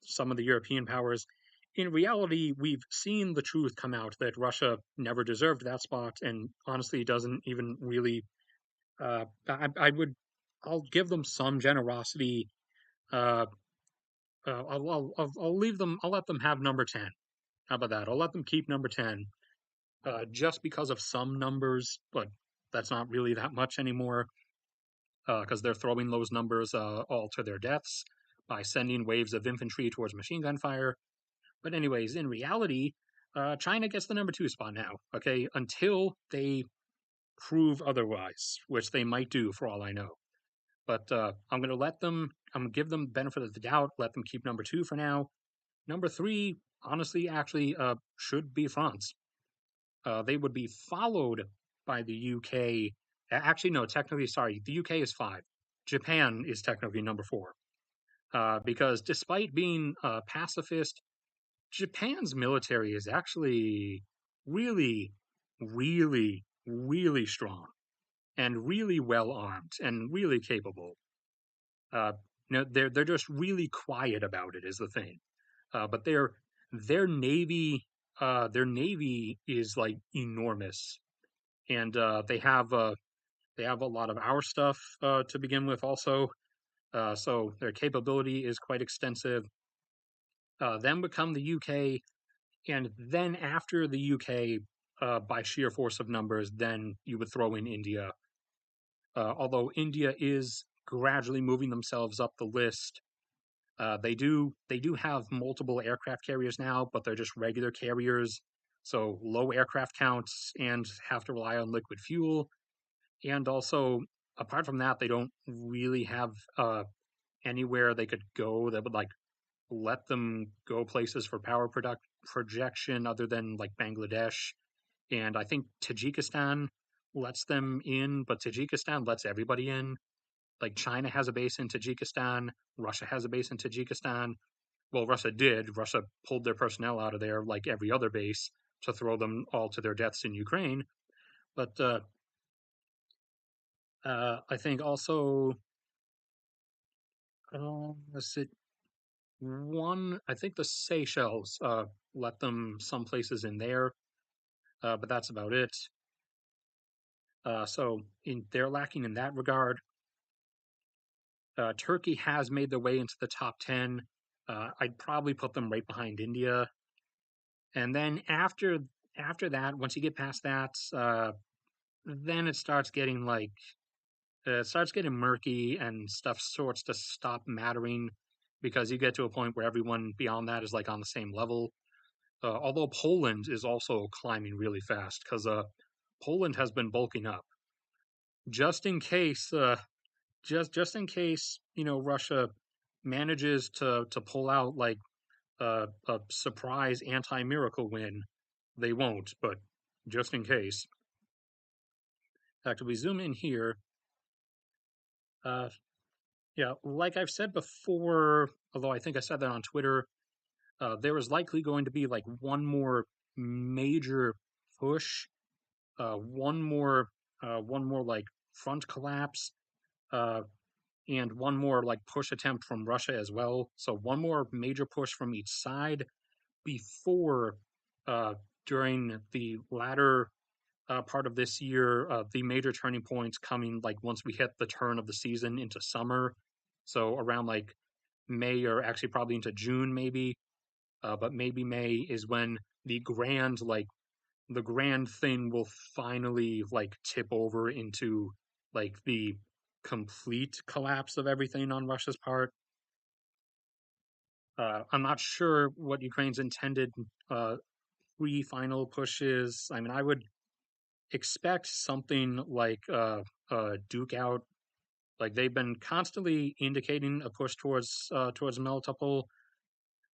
some of the European powers. In reality, we've seen the truth come out that Russia never deserved that spot, and honestly, doesn't even really. I would, I'll give them some generosity. Uh, I'll leave them. I'll let them have number 10. How about that? I'll let them keep number 10, just because of some numbers, but that's not really that much anymore, because they're throwing those numbers all to their deaths by sending waves of infantry towards machine gun fire. But anyways, in reality, China gets the number two spot now. Okay, until they prove otherwise, which they might do for all I know. But I'm going to let them. I'm going to give them benefit of the doubt. Let them keep number two for now. Number three, honestly, actually, should be France. They would be followed by the UK Actually, no, technically, sorry, the UK is five. Japan is technically number four. Because despite being pacifist, Japan's military is actually really, really strong and really well armed and really capable. Uh, they're just really quiet about it is the thing. But their navy is like enormous, and they have a lot of our stuff to begin with also. So their capability is quite extensive. Then become the UK, and then after the UK, by sheer force of numbers, then you would throw in India. Although India is gradually moving themselves up the list, they do have multiple aircraft carriers now, but they're just regular carriers, so low aircraft counts and have to rely on liquid fuel. And also, apart from that, they don't really have anywhere they could go that would like let them go places for power product projection other than like Bangladesh. And I think Tajikistan lets them in, but Tajikistan lets everybody in. Like China has a base in Tajikistan, Russia has a base in Tajikistan. Well, Russia did. Russia pulled their personnel out of there like every other base to throw them all to their deaths in Ukraine. But I think also, let's see, I think the Seychelles let them some places in there, but that's about it. They're lacking in that regard. Turkey has made their way into the top 10. I'd probably put them right behind India. And then after that, once you get past that, then it starts getting murky and stuff sorts to stop mattering because you get to a point where everyone beyond that is like on the same level. Although Poland is also climbing really fast because Poland has been bulking up just in case just in case Russia manages to pull out like a surprise anti-miracle win. They won't, but just in case. In fact, if we zoom in here, uh, yeah, like I've said before, although I think I said that on Twitter, there is likely going to be like one more major push, uh, one more, one more like front collapse, uh, and one more like push attempt from Russia as well. So one more major push from each side before, uh, during the latter part of this year, the major turning points coming like once we hit the turn of the season into summer. So around like May or actually probably into June, maybe. But maybe May is when the grand thing will finally like tip over into like the complete collapse of everything on Russia's part. I'm not sure what Ukraine's intended uh, pre-final push is. I mean, I would expect something like Duke out. Like they've been constantly indicating a push towards Melitopol,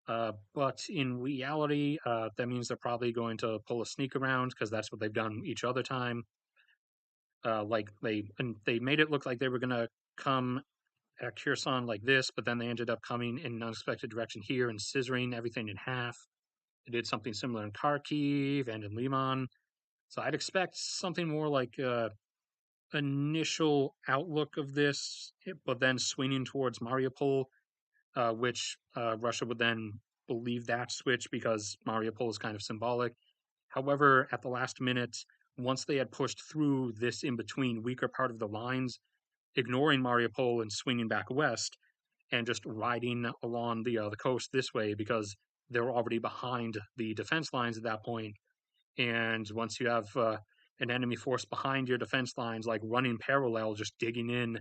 but in reality, that means they're probably going to pull a sneak around because that's what they've done each other time. They made it look like they were going to come at Kherson like this, but then they ended up coming in an unexpected direction here and scissoring everything in half. They did something similar in Kharkiv and in Liman. So I'd expect something more like initial outlook of this, but then swinging towards Mariupol, which Russia would then believe that switch because Mariupol is kind of symbolic. However, at the last minute, once they had pushed through this in between weaker part of the lines, ignoring Mariupol and swinging back west and just riding along the coast this way because they were already behind the defense lines at that point. And once you have an enemy force behind your defense lines, like running parallel, just digging in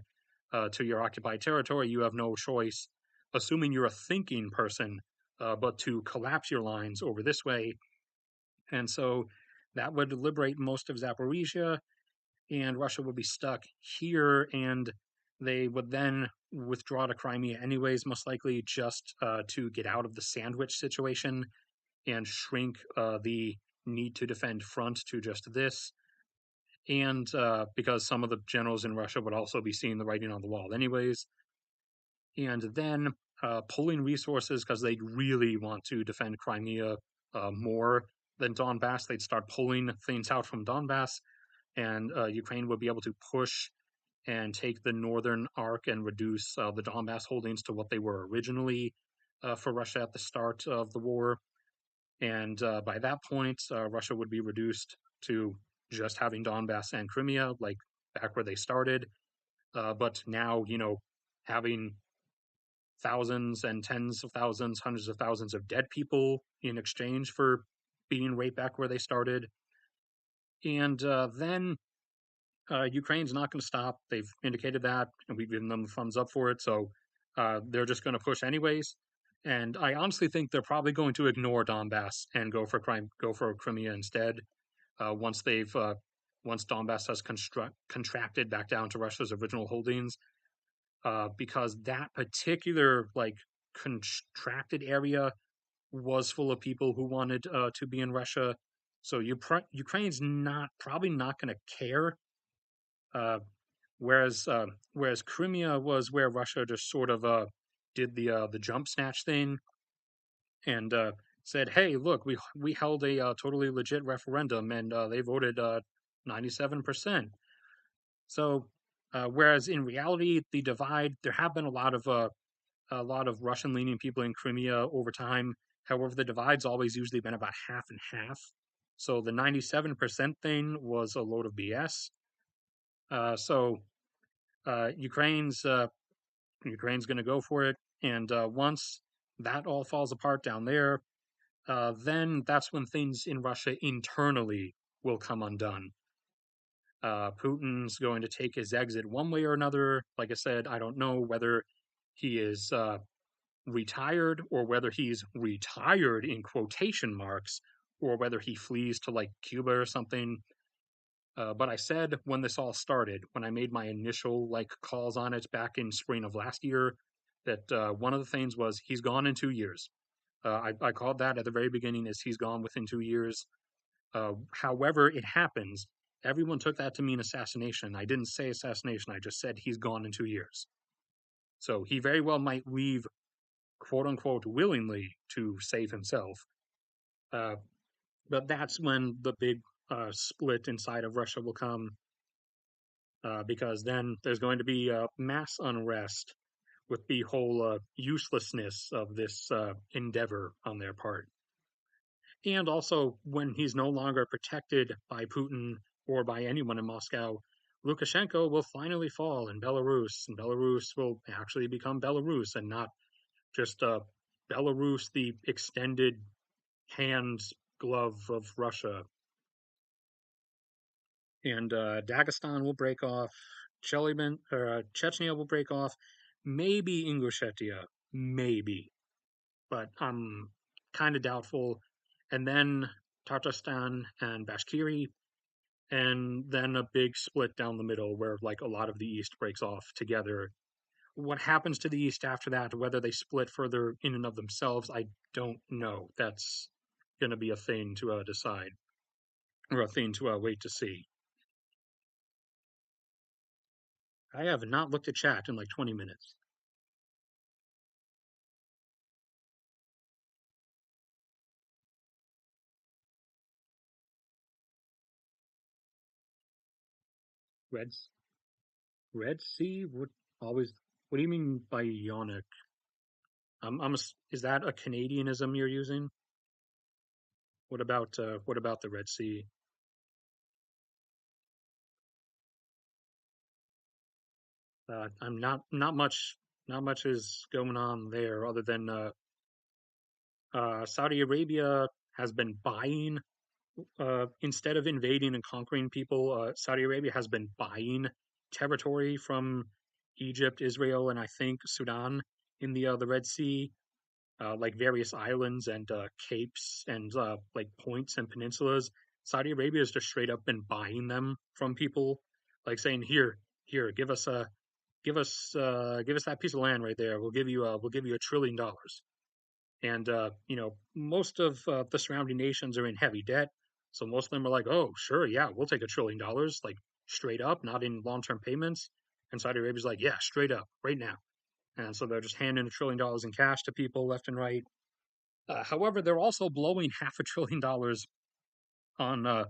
to your occupied territory, you have no choice, assuming you're a thinking person, but to collapse your lines over this way. And so that would liberate most of Zaporizhia, and Russia would be stuck here, and they would then withdraw to Crimea anyways, most likely just to get out of the sandwich situation and shrink the need to defend front to just this. and because some of the generals in Russia would also be seeing the writing on the wall, anyways. And then pulling resources because they really want to defend Crimea more than Donbass. They'd start pulling things out from Donbass, and Ukraine would be able to push and take the northern arc and reduce the Donbass holdings to what they were originally for Russia at the start of the war. And by that point, Russia would be reduced to just having Donbass and Crimea, like back where they started. But now, having thousands and tens of thousands, hundreds of thousands of dead people in exchange for being right back where they started. And then Ukraine's not going to stop. They've indicated that, and we've given them thumbs up for it. So they're just going to push anyways. And I honestly think they're probably going to ignore Donbass and go for Crimea instead. Once Donbass has contracted back down to Russia's original holdings, because that particular like contracted area was full of people who wanted to be in Russia. So Ukraine's probably not going to care. Uh, whereas Crimea was where Russia just sort of did the jump snatch thing and said, "Hey, look, we held a totally legit referendum and they voted 97%." So, whereas in reality, the divide there have been a lot of Russian-leaning people in Crimea over time. However, the divide's always usually been about half and half. So the 97% thing was a load of BS. So Ukraine's going to go for it, and once that all falls apart down there, then that's when things in Russia internally will come undone. Putin's going to take his exit one way or another. Like I said, I don't know whether he is retired or whether he's retired in quotation marks or whether he flees to like Cuba or something. But I said when this all started, when I made my initial like calls on it back in spring of last year, that one of the things was he's gone in 2 years. I called that at the very beginning as he's gone within 2 years. However, it happens. Everyone took that to mean assassination. I didn't say assassination. I just said he's gone in 2 years. So he very well might leave, quote unquote, willingly to save himself. Uh, but that's when the big split inside of Russia will come, because then there's going to be mass unrest with the whole uselessness of this endeavor on their part. And also, when he's no longer protected by Putin or by anyone in Moscow, Lukashenko will finally fall in Belarus, and Belarus will actually become Belarus and not just Belarus, the extended hand glove of Russia. And Dagestan will break off, Chechnya will break off, maybe Ingushetia, maybe, but I'm kind of doubtful. And then Tatarstan and Bashkiri, and then a big split down the middle where like a lot of the East breaks off together. What happens to the East after that, whether they split further in and of themselves, I don't know. That's going to be a thing to decide, or a thing to wait to see. I have not looked at chat in like 20 minutes. Red Red Sea? What always? What do you mean by Ionic? Is that a Canadianism you're using? What about the Red Sea? I'm not much is going on there other than Saudi Arabia has been buying instead of invading and conquering people. Saudi Arabia has been buying territory from Egypt, Israel, and I think Sudan in the Red Sea, like various islands and capes and like points and peninsulas. Saudi Arabia has just straight up been buying them from people, like saying, "Here, give us that piece of land right there. We'll give you $1 trillion." And most of the surrounding nations are in heavy debt. So most of them are like, oh, sure, yeah, we'll take $1 trillion, like straight up, not in long-term payments. And Saudi Arabia's like, yeah, straight up, right now. And so they're just handing $1 trillion in cash to people left and right. However, they're also blowing $500 billion on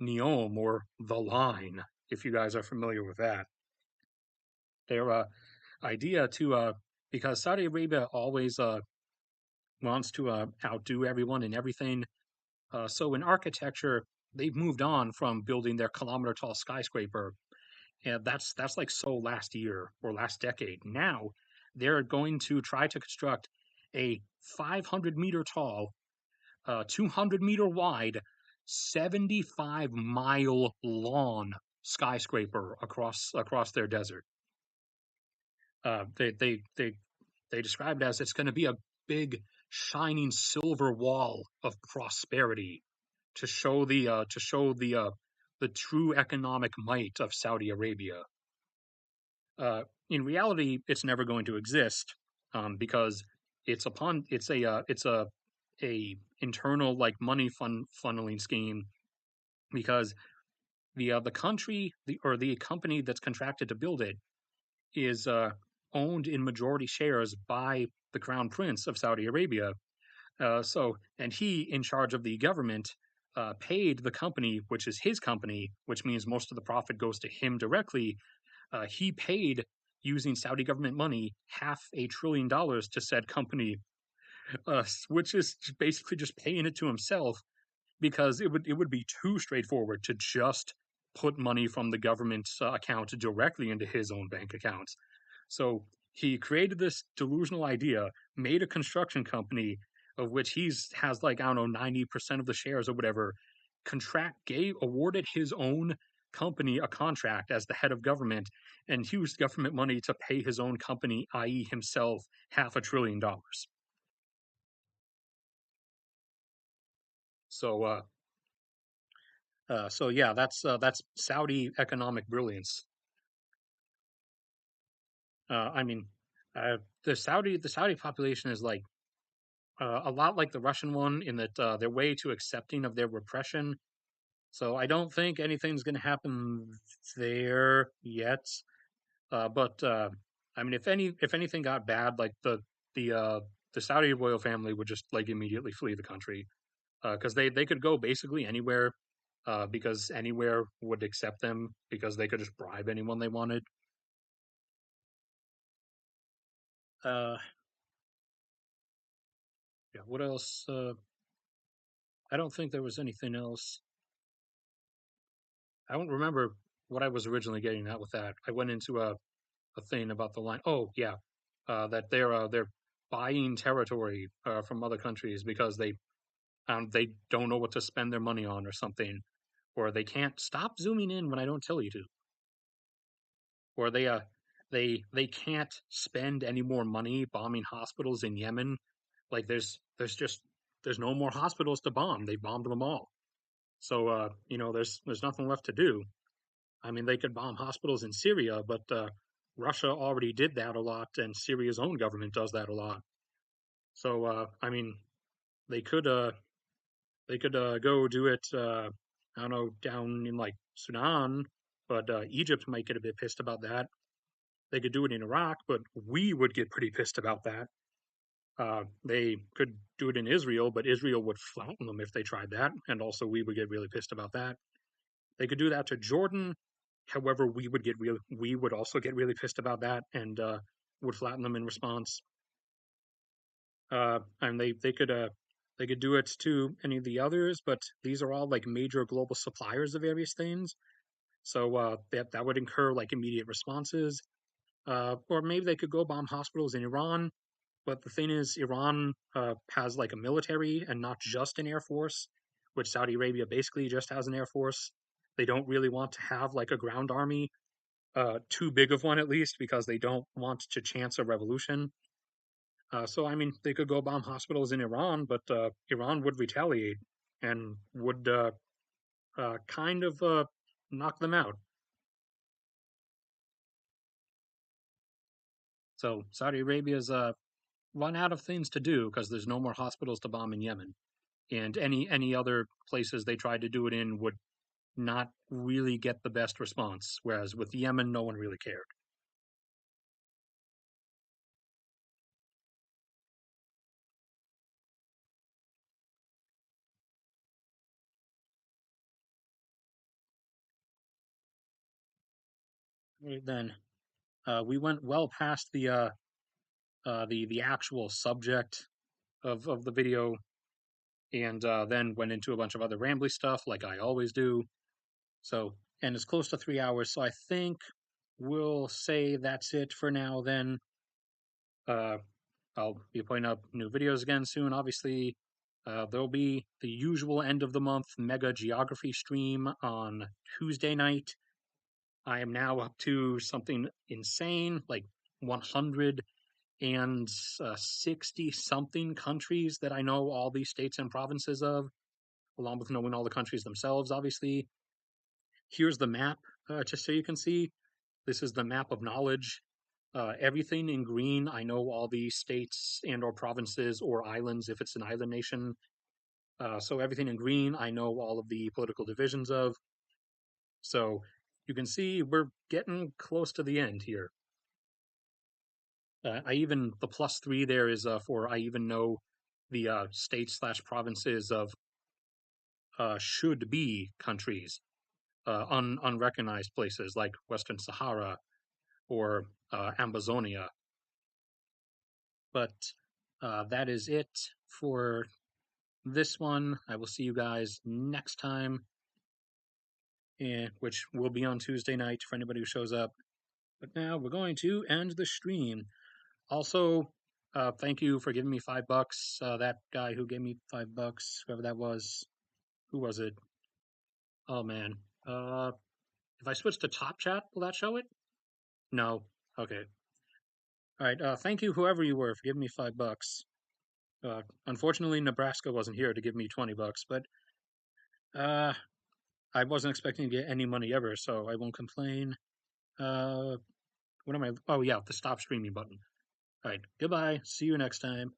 Neom, or the line, if you guys are familiar with that. Their idea to because Saudi Arabia always wants to outdo everyone in everything. So in architecture, they've moved on from building their kilometer-tall skyscraper, and that's like so last year or last decade. Now they're going to try to construct a 500-meter tall, 200-meter wide, 75-mile long skyscraper across their desert. Uh, they they they they describe it as it's going to be a big shining silver wall of prosperity to show the true economic might of Saudi Arabia. In reality, it's never going to exist because it's a internal like money funneling scheme because the country or the company that's contracted to build it is owned in majority shares by the crown prince of Saudi Arabia. And he, in charge of the government, paid the company, which is his company, which means most of the profit goes to him directly. He paid using Saudi government money $500 billion to said company, which is basically just paying it to himself because it would be too straightforward to just put money from the government's account directly into his own bank accounts. So he created this delusional idea, made a construction company of which he's has like I don't know 90% of the shares or whatever. Awarded his own company a contract as the head of government and used government money to pay his own company, i.e., himself, $500 billion. So so yeah, that's Saudi economic brilliance. I mean, the Saudi population is like a lot like the Russian one in that they're way too accepting of their repression. So I don't think anything's going to happen there yet. But I mean, if anything got bad, like the uh, the Saudi royal family would just like immediately flee the country because they could go basically anywhere because anywhere would accept them because they could just bribe anyone they wanted. Uh, yeah. What else? I don't think there was anything else. I don't remember what I was originally getting at with that. I went into a thing about the line. Oh yeah, that they're buying territory from other countries because they don't know what to spend their money on or something, or they can't stop zooming in when I don't tell you to, or they can't spend any more money bombing hospitals in Yemen. Like there's no more hospitals to bomb. They bombed them all. So there's nothing left to do. I mean, they could bomb hospitals in Syria, but Russia already did that a lot, and Syria's own government does that a lot. So I mean, they could go do it. I don't know, down in like Sudan, but Egypt might get a bit pissed about that. They could do it in Iraq, but we would get pretty pissed about that. They could do it in Israel, but Israel would flatten them if they tried that, and also we would get really pissed about that. They could do that to Jordan. However, we would also get really pissed about that and would flatten them in response. And they could do it to any of the others, but these are all like major global suppliers of various things. So that would incur like immediate responses. Or maybe they could go bomb hospitals in Iran. But the thing is, Iran has like a military and not just an air force, which Saudi Arabia basically just has an air force. They don't really want to have like a ground army, too big of one at least, because they don't want to chance a revolution. So, I mean, they could go bomb hospitals in Iran, but Iran would retaliate and would kind of knock them out. So, Saudi Arabia's run out of things to do because there's no more hospitals to bomb in Yemen. and any other places they tried to do it in would not really get the best response. Whereas with Yemen, no one really cared. Right then, we went well past the actual subject of the video, and then went into a bunch of other rambly stuff like I always do. So, and it's close to 3 hours, so I think we'll say that's it for now. Then, uh, I'll be putting up new videos again soon. Obviously, there'll be the usual end of the month mega geography stream on Tuesday night. I am now up to something insane, like 160 something countries that I know all these states and provinces of, along with knowing all the countries themselves, obviously. Here's the map, just so you can see. This is the map of knowledge. Everything in green, I know all the states and or provinces or islands if it's an island nation. So everything in green, I know all of the political divisions of. So you can see we're getting close to the end here. I even the +3 there is for I even know the states slash provinces of should be countries, unrecognized places like Western Sahara or Amazonia. But that is it for this one. I will see you guys next time, which will be on Tuesday night for anybody who shows up. But now we're going to end the stream. Also, thank you for giving me $5. That guy who gave me $5, whoever that was, who was it? Oh man. If I switch to top chat, will that show it? No. Okay. All right. Thank you, whoever you were, for giving me $5. Unfortunately, Nebraska wasn't here to give me $20, but uh, I wasn't expecting to get any money ever, so I won't complain. What am I? Oh yeah, the stop streaming button. All right. Goodbye. See you next time.